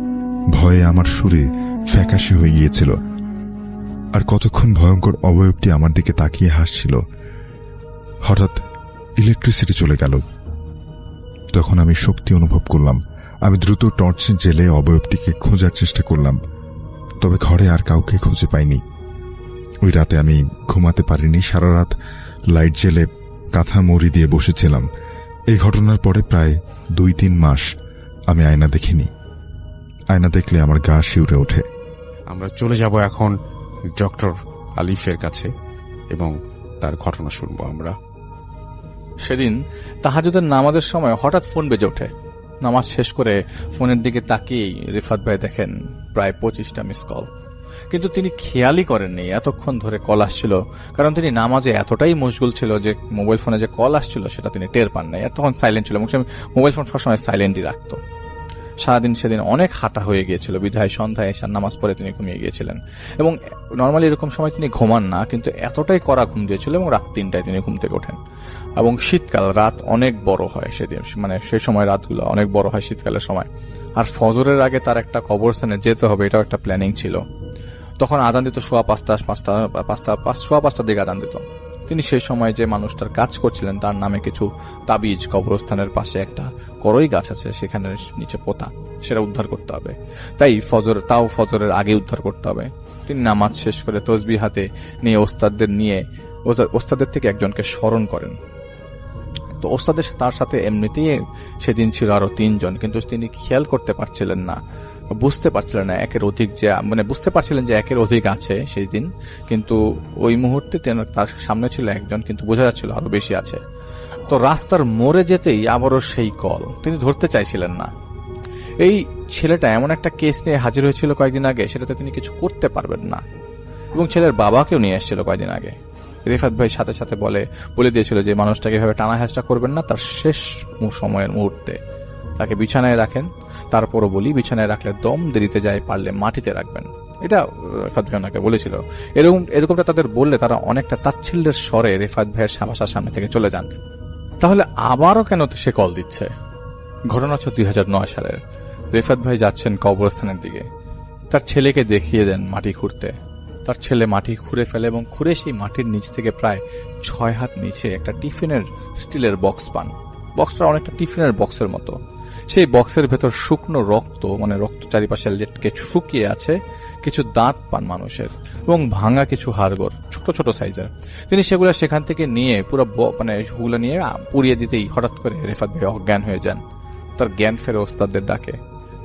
ভয়ে আমার শরীর ফ্যাকাশে হয়ে গিয়েছিল। আর কতক্ষণ ভয়ঙ্কর অবয়বটি আমার দিকে তাকিয়ে হাসছিল। হঠাৎ ইলেকট্রিসিটি চলে গেল। তখন আমি শক্তি অনুভব করলাম। আমি দ্রুত টর্চ জেলে অবয়বটিকে খোঁজার চেষ্টা করলাম, তবে ঘরে আর কাউকে খুঁজে পাইনি। ওই রাতে আমি ঘুমাতে পারিনি। সারা রাত লাইট জেলে কাঁথা মুড়ি দিয়ে বসেছিলাম। এই ঘটনার পরে প্রায় 2-3 মাস আমি আয়না দেখিনি। আয়না দেখলে আমার গা শিউরে ওঠে। আমরা চলে যাব এখন ডক্টর আলিফের কাছে এবং তার ঘটনা শুনবো আমরা। সেদিন তাহাজ্জুদের নামাজের সময় হঠাৎ ফোন বেজে ওঠে। নামাজ শেষ করে ফোনের দিকে তাকিয়েই রিফাত ভাই দেখেন প্রায় 25টা মিস কল। কিন্তু তিনি খেয়ালই করেননি এতক্ষণ ধরে কল আসছিল, কারণ তিনি নামাজে এতটাই মশগুল ছিল যে মোবাইল ফোনে যে কল আসছিল সেটা তিনি টের পান নাই। তখন সাইলেন্ট ছিল, মোবাইল ফোন সবসময় সাইলেন্টই রাখত। সারাদিন সেদিন অনেক হাঁটা হয়ে গিয়েছিল, বিধায় সন্ধ্যায় এশার নামাজ পড়ে তিনি ঘুমিয়ে গিয়েছিলেন। এবং নর্মালি এরকম সময় তিনি ঘুমান না, কিন্তু এতটাই কড়া ঘুম দিয়েছিল এবং রাত 3টায় তিনি ঘুম থেকে ওঠেন। এবং শীতকাল, রাত অনেক বড় হয় সেদিন, মানে সেই সময় রাতগুলো অনেক বড় হয় শীতকালের সময়। আর ফজরের আগে তার একটা কবরস্থানে যেতে হবে, এটাও একটা প্ল্যানিং ছিল। তখন আজান দিত সোয়া 5টার দিকে আজান দিত। তিনি সেই সময় যে মানুষটার কাজ করছিলেন তার নামে কিছু তাবিজ কবরস্থানের পাশে একটা করই গাছ আছে, সেখানে নিচে পোতা, সেটা উদ্ধার করতে হবে। তাই ফজরের আগে উদ্ধার করতে হবে। তিনি নামাজ শেষ করে তসবিহ হাতে নিয়ে ওস্তাদের থেকে একজনকে স্মরণ করেন। তো ওস্তাদের তার সাথে এমনিতেই সেদিন ছিল আরো 3 জন, কিন্তু তিনি খেয়াল করতে পারছিলেন না, বুঝতে পারছিলেন না বুঝতে পারছিলেন যে একের অধিক আছে সেই দিন, কিন্তু ওই মুহূর্তে তার সামনে ছিল একজন, কিন্তু বোঝা যাচ্ছিল আরো বেশি আছে। তো রাস্তার মোড়ে যেতেই আবারও সেই কল, তিনি ধরতে চাইছিলেন না। এই ছেলেটা এমন একটা কেস নিয়ে হাজির হয়েছিল কয়েকদিন আগে, সেটাতে তিনি কিছু করতে পারবেন না। এবং ছেলের বাবাকেও নিয়ে এসেছিল কয়েকদিন আগে। রিফাত ভাই সাথে সাথে বলে দিয়েছিল যে মানুষটাকে এভাবে টানা হেঁচড়া করবেন না, তার শেষ সময়ের মুহূর্তে তাকে বিছানায় রাখেন। তারপরও বলি, বিছানায় রাখলে দম দেরিতে যায়, পারলে মাটিতে রাখবেন। এটা রিফাত ভাই ওনাকে বলেছিল। এরকমটা তাদের বললে তারা অনেকটা তাচ্ছিল্যের স্বরে রিফাত ভাইয়ের বাসার সামনে থেকে চলে যান। তাহলে আবারও কেন সে কল দিচ্ছে? ঘটনা হচ্ছে 2009 সালের। রিফাত ভাই যাচ্ছেন কবরস্থানের দিকে, তার ছেলেকে দেখিয়ে দেন মাটি খুঁড়তে। তার ছেলে মাটি খুঁড়ে ফেলে এবং খুঁড়ে সেই মাটির নিচ থেকে প্রায় 6 হাত নিচে একটা টিফিনের স্টিলের বক্স পান। বক্সটা অনেকটা টিফিনের বক্সের মতো। সেই বক্সের ভেতর শুকনো রক্ত, রক্ত চারিপাশে শুকিয়ে আছে, কিছু দাঁত পান মানুষের এবং ভাঙা কিছু হাড়গোড় ছোট ছোট সাইজের। তিনি সেগুলো সেখান থেকে নিয়ে পুরো সেগুলো নিয়ে পুড়িয়ে দিতেই হঠাৎ করে রিফাত ভাই অজ্ঞান হয়ে যান। তার জ্ঞান ফেরে ওস্তাদদের ডাকে,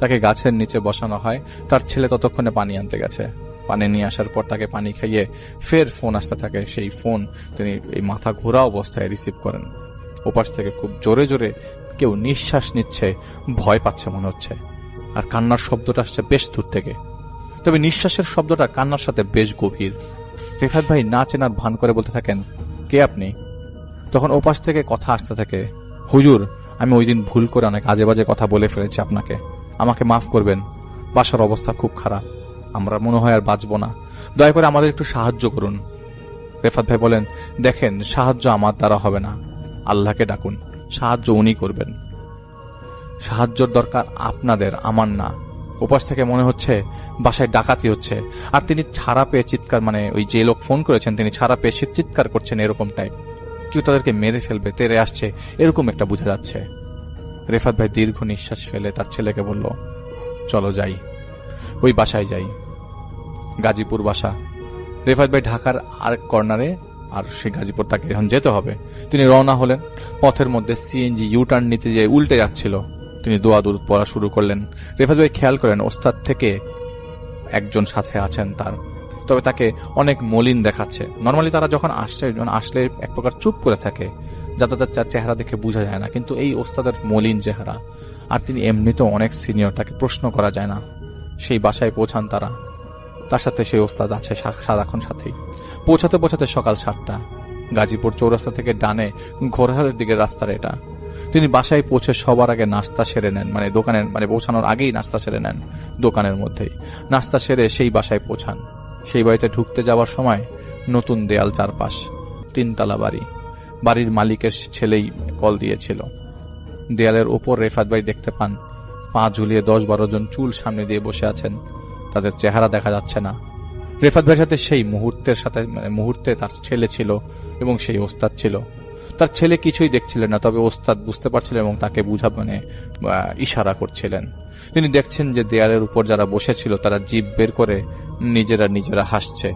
তাকে গাছের নিচে বসানো হয়। তার ছেলে ততক্ষণে পানি আনতে গেছে। পানি নিয়ে আসার পর তাকে পানি খাইয়ে ফের ফোন আসতে থাকে। সেই ফোন তিনি এই মাথা ঘোরা অবস্থায় রিসিভ করেন। ওপাশ থেকে খুব জোরে জোরে কেউ নিঃশ্বাস নিচ্ছে, ভয় পাচ্ছে মনে হচ্ছে। আর কান্নার শব্দটা আসছে বেশ দূর থেকে, তবে নিঃশ্বাসের শব্দটা কান্নার সাথে বেশ গভীর। রিফাত ভাই না চেনার ভান করে বলতে থাকেন, কে আপনি? তখন ওপাশ থেকে কথা আসতে থাকে, হুজুর, আমি ওই দিন ভুল করে অনেক আজে বাজে কথা বলে ফেলেছি আপনাকে, আমাকে মাফ করবেন। বাসার অবস্থা খুব খারাপ, আমরা মনে হয় আর বাঁচব না, দয়া করে আমাদের একটু সাহায্য করুন। রিফাত ভাই বলেন, দেখেন, সাহায্য আমার দ্বারা হবে না, আল্লাহকে ডাকুন, সাহায্য উনি করবেন। সাহায্যর দরকার আপনাদের, আমার না। ওপাশ থেকে মনে হচ্ছে বাসায় ডাকাতি হচ্ছে, আর তিনি ছাড়া পেয়ে চিৎকার, মানে ওই যে লোক ফোন করেছেন তিনি ছাড়া পেয়ে চিৎকার করছেন, এরকম টাইপ, কেউ তাদেরকে মেরে ফেলবে, তেড়ে আসছে, এরকম একটা বোঝা যাচ্ছে। রিফাত ভাই দীর্ঘ নিঃশ্বাস ফেলে তার ছেলেকে বলল, চলো যাই, ওই বাসায় যাই। গাজীপুর বাসা। রিফাত ভাই ঢাকার আরেক কর্নারে, আর সেই গাজীপুর তাকে এখন যেতে হবে। তিনি রওনা হলেন। পথের মধ্যে সিএনজি ইউটার্ন নিতে যেয়ে উল্টে যাচ্ছিল। তিনি দোয়া দুরূদ পড়া শুরু করলেন। রিফাত ভাই খেয়াল করেন ওস্তাদ থেকে একজন সাথে আছেন তার, তবে তাকে অনেক মলিন দেখাচ্ছে। নর্মালি তারা যখন আসলে এক প্রকার চুপ করে থাকে, যাতে তার চেহারা দেখে বোঝা যায় না, কিন্তু এই ওস্তাদের মলিন চেহারা, আর তিনি এমনিতেও অনেক সিনিয়র, তাকে প্রশ্ন করা যায় না। সেই বাসায় পৌঁছান তারা, তার সাথে সেই ওস্তাদ আছে সারাক্ষণ সাথেই। পৌঁছাতে পৌঁছাতে সকাল 7টা। গাজীপুর চৌরাস্তা থেকে ডানে ঘোরহালের দিকে রাস্তার এটা। তিনি বাসায় পৌঁছে সবার আগে নাস্তা সেরে নেন, মানে দোকানের, মানে পৌঁছানোর আগেই নাস্তা সেরে নেন দোকানের মধ্যেই। নাস্তা সেরে সেই বাসায় পৌঁছান। সেই বাড়িতে ঢুকতে যাওয়ার সময় নতুন দেয়াল, চারপাশ, 3তলা বাড়ি। বাড়ির মালিকের ছেলেই কল দিয়েছিল। দেয়ালের ওপর রিফাত ভাই দেখতে পান পা ঝুলিয়ে 10-12 জন চুল সামনে দিয়ে বসে আছেন, তাদের চেহারা দেখা যাচ্ছে না। রিফাত ভাইয়ের সাথে সেই মুহূর্তে তার ছেলে ছিল এবং সেই ওস্তাদ ছিল। তার ছেলে কিছুই দেখছিলেন না, তবে ওস্তাদ বুঝতে পারছিলেন এবং তাকে ইশারা করছিলেন। তিনি দেখছেন যে দেয়ালের উপর যারা বসেছিল তারা জিভ বের করে নিজেরা হাসছে।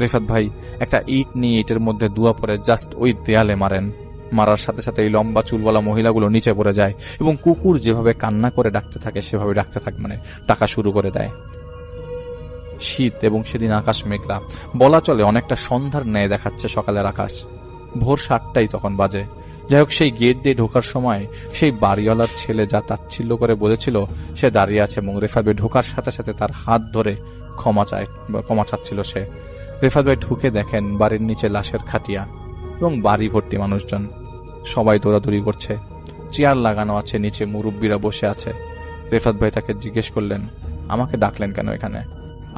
রিফাত ভাই একটা ইট নিয়ে ইটের মধ্যে দুয়া পরে জাস্ট ওই দেয়ালে মারেন। মারার সাথে সাথে এই লম্বা চুলওয়ালা মহিলাগুলো নিচে পড়ে যায় এবং কুকুর যেভাবে কান্না করে ডাকতে থাকে সেভাবে ডাকা শুরু করে দেয়। শীত এবং সেদিন আকাশ মেঘলা, বলা চলে অনেকটা সন্ধ্যার ন্যায় দেখাচ্ছে সকালের আকাশ। ভোর 7টাই তখন বাজে। যাই হোক, সেই গেট দিয়ে ঢোকার সময় সেই বাড়িওয়ালার ছেলে যা তাচ্ছিল্য করে বলেছিল সে দাঁড়িয়ে আছে এবং রিফাত ভাই ঢোকার সাথে সাথে তার হাত ধরে ক্ষমা চাচ্ছিল সে। রিফাত ভাই ঢুকে দেখেন বাড়ির নিচে লাশের খাটিয়া এবং বাড়ি ভর্তি মানুষজন, সবাই দৌড়াদৌড়ি করছে। চেয়ার লাগানো আছে, নিচে মুরব্বীরা বসে আছে। রিফাত ভাই তাকে জিজ্ঞেস করলেন, আমাকে ডাকলেন কেন এখানে?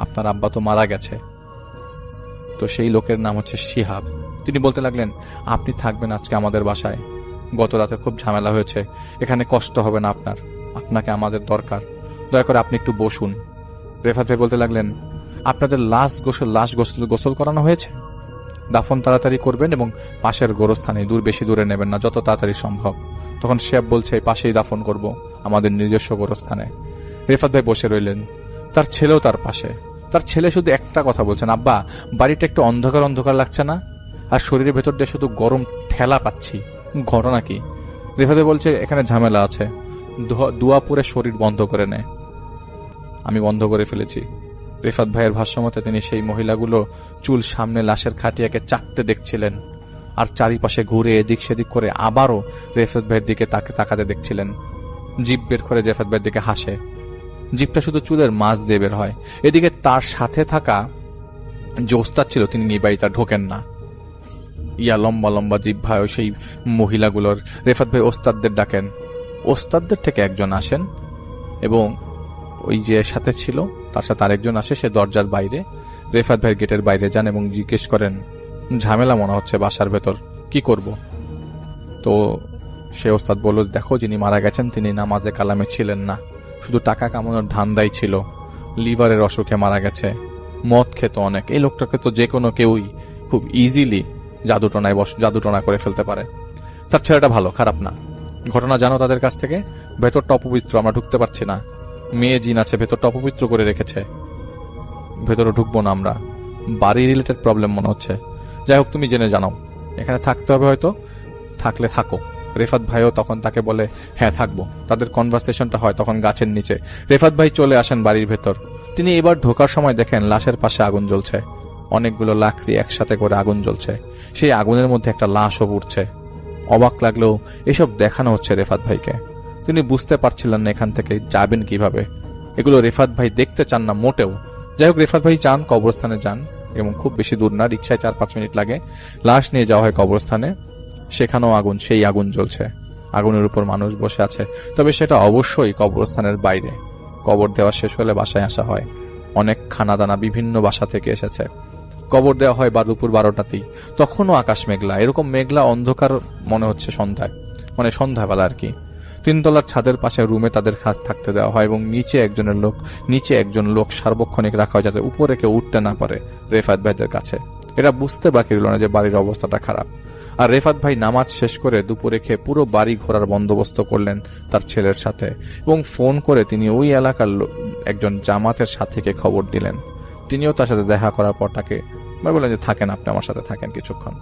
আপনার আব্বা তো মারা গেছে। তো সেই লোকের নাম হচ্ছে শিহাব। তিনি বলতে লাগলেন, আপনি থাকবেন আজকে আমাদের বাসায়, গত রাতে খুব ঝামেলা হয়েছে, এখানে কষ্ট হবে না আপনার, আপনাকে আমাদের দরকার, দয়া করে আপনি একটু বসুন। রিফাত ভাই বলতে লাগলেন, আপনাদের লাশ গোসল করানো হয়েছে, দাফন তাড়াতাড়ি করবেন এবং পাশের গোরস্থানে, বেশি দূরে নেবেন না, যত তাড়াতাড়ি সম্ভব। তখন শিহাব বলছে, পাশেই দাফন করব, আমাদের নিজস্ব গোরস্থানে। রিফাত ভাই বসে রইলেন, তার ছেলেও তার পাশে। তার ছেলে শুধু একটা কথা বলছেন, আব্বা, বাড়িটা একটু অন্ধকার অন্ধকার লাগছে না, আর শরীরের ভেতর দিয়ে শুধু গরম ঠেলা পাচ্ছি, ঘটনা কি? রিফাত ভাই বলছে, এখানে ঝামেলা আছে, দোয়া পরে শরীর বন্ধ করে নেয়। আমি বন্ধ করে ফেলেছি। রিফাত ভাইয়ের ভাষ্যমতে তিনি সেই মহিলাগুলো চুল সামনে লাশের খাটিয়াকে চাকতে দেখছিলেন, আর চারিপাশে ঘুরে এদিক সেদিক করে আবারও রিফাত ভাইয়ের দিকে তাকাতে দেখছিলেন। জিভ বের করে রিফাত ভাইয়ের দিকে হাসে। জিভটা শুধু চুলের মাছ দিয়ে বের হয়। এদিকে তার সাথে থাকা যে ওস্তাদ ছিল তিনি নিবাইতা ঢোকেন না। লম্বা লম্বা জিভ ভাই সেই মহিলাগুলোর। রিফাত ভাই ওস্তাদদের ডাকেন। ওস্তাদদের থেকে একজন আসেন এবং ওই যে সাথে ছিল তার সাথে আরেকজন আসে, সে দরজার বাইরে। রিফাত ভাই গেটের বাইরে যান এবং জিজ্ঞেস করেন, ঝামেলা মনে হচ্ছে বাসার ভেতর, কি করব? তো সে ওস্তাদ বলল, দেখো, যিনি মারা গেছেন তিনি নামাজে কালামে ছিলেন না, শুধু টাকা কামানোর ধান্দাই ছিল, লিভারের অসুখে মারা গেছে, মদ খেত অনেক। এই লোকটাকে তো যে কোনো কেউই খুব ইজিলি জাদুটনা করে ফেলতে পারে। তার ছেলেটা ভালো, খারাপ না। ঘটনা জানো তাদের কাছ থেকে? ভেতরটা অপবিত্র, আমরা ঢুকতে পারছি না, মেয়ে জিন আছে, ভেতরটা অপবিত্র করে রেখেছে, ভেতরে ঢুকবো না আমরা, বাড়ি রিলেটেড প্রবলেম মনে হচ্ছে। যাই হোক, তুমি জেনে জানাও, এখানে থাকতে হবে, হয়তো থাকলে থাকো। রিফাত ভাইও তখন তাকে বলে, হ্যাঁ থাকবো। তাদের কনভারসেশনটা হয় তখন গাছের নিচে। রিফাত ভাই চলে আসেন বাড়ির ভেতর। তিনি এবার ঢোকার সময় দেখেন লাশের পাশে আগুন জ্বলছে, অনেকগুলো লাকড়ি একসাথে করে আগুন জ্বলছে। সেই আগুনের মধ্যে একটা লাশও উঠছে, অবাক লাগলেও এসব দেখানো হচ্ছে রেফাত ভাইকে। তিনি বুঝতে পারছিলেন না এখান থেকে যাবেন কিভাবে। এগুলো রেফাত ভাই দেখতে চান না মোটেও। যাই হোক, রেফাত ভাই যান, কবরস্থানে যান, এবং খুব বেশি দূর না, রিক্সায় 4-5 মিনিট লাগে। লাশ নিয়ে যাওয়া হয় কবরস্থানে। সেখানেও আগুন, সেই আগুন জ্বলছে, আগুনের উপর মানুষ বসে আছে। তবে সেটা অবশ্যই কবরস্থানের বাইরে। কবর দেওয়া শেষ হলে বাসায় আসা হয়। অনেক খানাদানা বিভিন্ন বাসা থেকে এসেছে। কবর দেওয়া হয় বা দুপুর 12টাতেই। তখনও আকাশ মেঘলা, এরকম মেঘলা অন্ধকার মনে হচ্ছে সন্ধ্যায়, মানে সন্ধ্যাবেলা আর কি। 3 তলার ছাদের পাশে রুমে তাদের থাকতে দেওয়া হয় এবং নিচে একজন লোক সার্বক্ষণিক রাখা হয় যাতে উপরে কেউ উঠতে না পারে রেফাত ভাইদের কাছে। এরা বুঝতে বাকি রইল না যে বাড়ির অবস্থাটা খারাপ। আর রেফাত ভাই নামাজ শেষ করে দুপুরে খেয়ে পুরো বাড়ি ঘোরার বন্দোবস্ত করলেন তার ছেলের সাথে, এবং ফোন করে তিনি ওই এলাকার একজন জামাতের সাথীকে খবর দিলেন। তিনিও তার সাথে দেখা করার পর তাকে বললেন যে থাকেন, আপনি আমার সাথে থাকেন কিছুক্ষণ।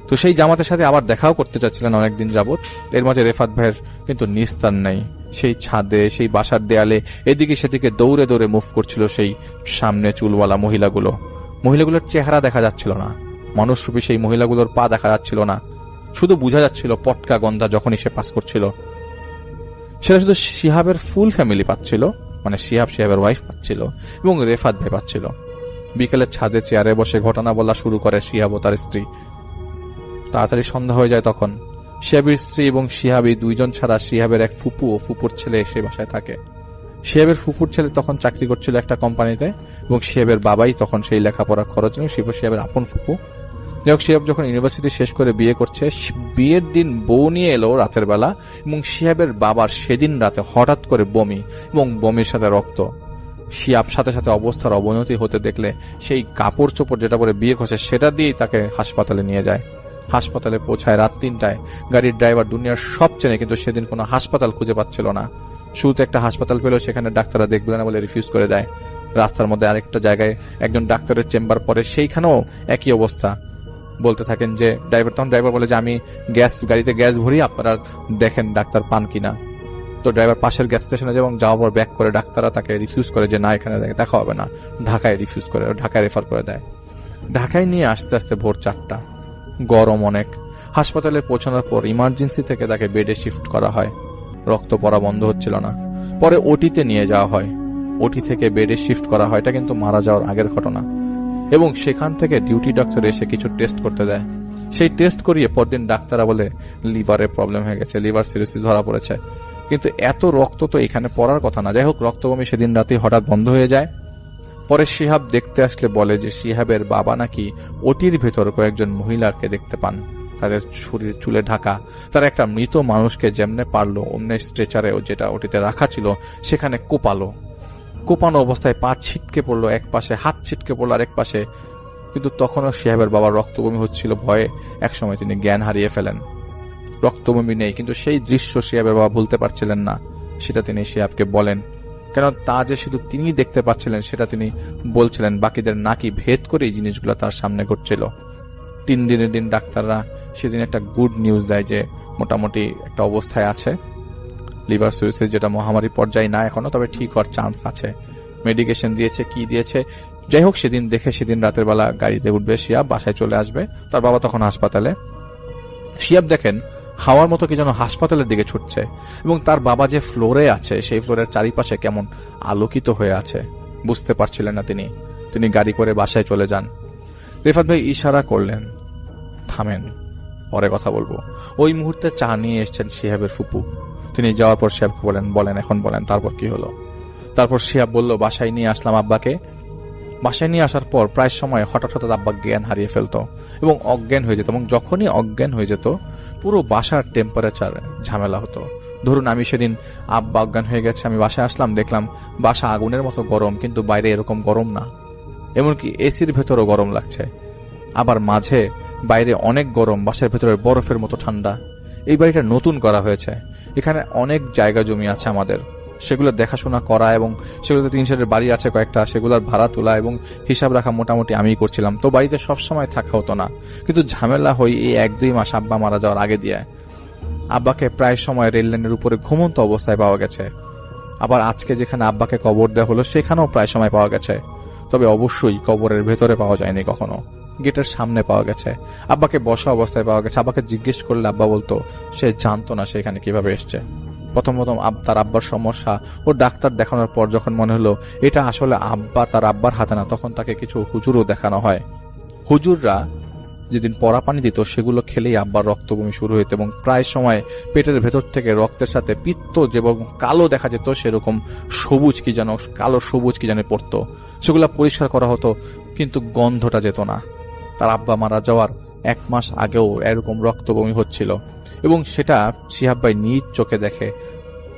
তো সেই জামাতের সাথে আবার দেখাও করতে চাচ্ছিলেন অনেকদিন যাবত। এর মাঝে রেফাত ভাইয়ের কিন্তু নিস্তার নেই। সেই ছাদে, সেই বাসার দেয়ালে এদিকে সেদিকে দৌড়ে দৌড়ে মুভ করছিল সেই সামনে চুলওয়ালা মহিলাগুলোর চেহারা দেখা যাচ্ছিল না, মানুষরূপী সেই মহিলাগুলোর পা দেখা যাচ্ছিল না, শুধু বোঝা যাচ্ছিল পটকা গন্ধা যখনই সে পাস করছিল। সেটা শুধু শিহাবের ফুল ফ্যামিলি পাচ্ছিল, মানে শিহাবের ওয়াইফ পাচ্ছিল এবং রেফাত ভাই পাচ্ছিল। বিকেলের ছাদে চেয়ারে বসে ঘটনা বলা শুরু করে শিহাব ও তার স্ত্রী। তাড়াতাড়ি সন্ধ্যা হয়ে যায় তখন। শিহাবের স্ত্রী এবং শিহাব এই দুইজন ছাড়া শিহাবের এক ফুপু ও ফুপুর ছেলে এসে বাসায় থাকে। শিহাবের ফুপুর ছেলে তখন চাকরি করছিল একটা কোম্পানিতে এবং শিহাবের বাবাই তখন সেই লেখাপড়া খরচ নিয়ে শিহাবের আপন ফুপু। যাই হোক, শিহাব যখন ইউনিভার্সিটি শেষ করে বিয়ে করছে, বিয়ের দিন বউ নিয়ে এলো রাতের বেলা এবং শিহাবের বাবার সেদিন রাতে হঠাৎ করে বমি এবং বমির সাথে রক্ত। শিহাব সাথে সাথে অবস্থার অবনতি হতে দেখলে সেই কাপড় চোপড় যেটা পরে বিয়ে করছে সেটা দিয়েই তাকে হাসপাতালে নিয়ে যায়। হাসপাতালে পৌঁছায় রাত 3টায়। গাড়ির ড্রাইভার দুনিয়ার সব চেনে, কিন্তু সেদিন কোনো হাসপাতাল খুঁজে পাচ্ছিল না। শুরুতে একটা হাসপাতাল পেল, সেখানে ডাক্তাররা দেখবে না বলে রিফিউজ করে দেয়। রাস্তার মধ্যে আরেকটা জায়গায় একজন ডাক্তারের চেম্বার পরে, সেইখানেও একই অবস্থা। বলতে থাকেন যে ড্রাইভার বলে যে আমি গাড়িতে গ্যাস ভরি, আপনারা দেখেন ডাক্তার পান কিনা। তো ড্রাইভার পাশের গ্যাস স্টেশনে যায় এবং যাওয়ার পর ব্যাক করে ডাক্তাররা তাকে রিফিউজ করে যে না, এখানে দেখা হবে না, ঢাকায় রিফিউজ করে, ঢাকায় রেফার করে দেয়। ঢাকায় নিয়ে আস্তে আস্তে ভোর 4টা, গরম অনেক। হাসপাতালে পৌঁছানোর পর ইমার্জেন্সি থেকে তাকে বেডে শিফট করা হয়। রক্ত পড়া বন্ধ হচ্ছিল না। পরে ওটিতে নিয়ে যাওয়া হয়। ওটি থেকে বেডে শিফট করা হয়। এটা কিন্তু মারা যাওয়ার আগের ঘটনা। এবং সেখান থেকে ডিউটি ডাক্তার এসে কিছু টেস্ট করতে দেয়। সেই টেস্ট করিয়ে পরদিন ডাক্তাররা বলে লিভারে প্রবলেম হয়ে গেছে, লিভার সিরোসিস ধরা পড়েছে। কিন্তু এত রক্ত তো এখানে পড়ার কথা না। যাই হোক, রক্তবমি সেদিন রাতে হঠাৎ বন্ধ হয়ে যায়। পরে শিহাব দেখতে আসলে বলে যে শিহাবের বাবা নাকি ওটির ভেতর কয়েকজন মহিলাকে দেখতে পান, তাদের শরীর চুলে ঢাকা। তারা একটা মৃত মানুষকে যেমনে পারলো অন্য স্ট্রেচারেও যেটা ওটিতে রাখা ছিল সেখানে কোপানো অবস্থায় পা ছিটকে পড়লো এক পাশে, হাত ছিটকে পড়লো আরেক পাশে। কিন্তু তখনও শিহাবের বাবার রক্তবমি হচ্ছিল ভয়ে। একসময় তিনি জ্ঞান হারিয়ে ফেলেন। রক্তবমি নেই, কিন্তু সেই দৃশ্য শিহাবের বাবা ভুলতে পারছিলেন না। সেটা তিনি শিহাবকে বলেন, কেন তা যে শুধু তিনি দেখতে পাচ্ছিলেন সেটা তিনি বলছিলেন। বাকিদের নাকি ভেদ করে এই জিনিসগুলো তার সামনে ঘটছিল। 3 দিনের দিন ডাক্তাররা সেদিন একটা গুড নিউজ দেয় যে মোটামুটি একটা অবস্থায় আছে। লিভার সিরোসিস যেটা মহামারী পর্যায়ে না এখনো, তবে ঠিক হওয়ার চান্স আছে। মেডিকেশন দিয়েছে, কি দিয়েছে। যাই হোক, সেদিন রাতের বেলা গাড়িতে উঠবে শিহাব, বাসায় চলে আসবে। তার বাবা তখন হাসপাতালে। শিহাব দেখেন হাওয়ার মতো কি যেন হাসপাতালের দিকে ছুটছে এবং তার বাবা যে ফ্লোরে আছে সেই ফ্লোরের চারিপাশে কেমন আলোকিত হয়ে আছে। বুঝতে পারছিলেন না তিনি গাড়ি করে বাসায় চলে যান। রেফাত ভাই ইশারা করলেন, থামেন, পরে কথা বলবো। ওই মুহূর্তে চা নিয়ে এসছেন শিহাবের ফুপু। তিনি যাওয়ার পর শিহাবকে বলেন এখন বলেন তারপর কি হলো। তারপর শিহাব বলল, বাসায় নিয়ে আসলাম আব্বাকে। বাসায় নিয়ে আসার পর প্রায় সময় হঠাৎ আব্বা জ্ঞান হারিয়ে ফেলতো এবং অজ্ঞান হয়ে যেত, এবং যখনই অজ্ঞান হয়ে যেত পুরো বাসার টেম্পারেচার ঝামেলা হতো। ধরুন আমি সেদিন আব্বা অজ্ঞান হয়ে গেছে, আমি বাসায় আসলাম, দেখলাম বাসা আগুনের মতো গরম, কিন্তু বাইরে এরকম গরম না, এমনকি এসির ভেতরও গরম লাগছে। আবার মাঝে বাইরে অনেক গরম, বাসার ভেতরে বরফের মতো ঠান্ডা। এই বাড়িটা নতুন করা হয়েছে, এখানে অনেক জায়গা জমি আছে আমাদের, সেগুলো দেখাশোনা করা এবং সেগুলোতে 3 সেটের বাড়ি আছে কয়েকটা, সেগুলোর ভাড়া তোলা এবং হিসাব রাখা মোটামুটি আমিই করছিলাম। তো বাড়িতে সবসময় থাকা হতো না, কিন্তু ঝামেলা হয়ে এই 1-2 মাস আব্বা মারা যাওয়ার আগে দিয়ে আব্বাকে প্রায় সময় রেল লাইনের উপরে ঘুমন্ত অবস্থায় পাওয়া গেছে। আবার আজকে যেখানে আব্বাকে কবর দেওয়া হলো সেখানেও প্রায় সময় পাওয়া গেছে, তবে অবশ্যই কবরের ভেতরে পাওয়া যায়নি কখনো। গেটের সামনে পাওয়া গেছে। আব্বাকে বসা অবস্থায় পাওয়া গেছে। আব্বাকে জিজ্ঞেস করলে আব্বা বলতো সে জানতো না সে এখানে কিভাবে এসছে। প্রথম তার আব্বার সমস্যা ও ডাক্তার দেখানোর পর যখন মনে হলো এটা আসলে তার আব্বার হাতে না, তখন তাকে কিছু হুজুরও দেখানো হয়। হুজুররা যেদিন পরা পানি দিত সেগুলো খেলেই আব্বার রক্তবমি শুরু হইত এবং প্রায় সময় পেটের ভেতর থেকে রক্তের সাথে পিত্ত যেরকম কালো দেখা যেত সেরকম সবুজ কি যেন কালো সবুজ কি যেন পড়তো। সেগুলো পরিষ্কার করা হতো কিন্তু গন্ধটা যেত না। তার আব্বা মারা যাওয়ার 1 মাস আগেও এরকম রক্তবমি হচ্ছিল এবং সেটা শিহাব ভাই নিজ চোখে দেখে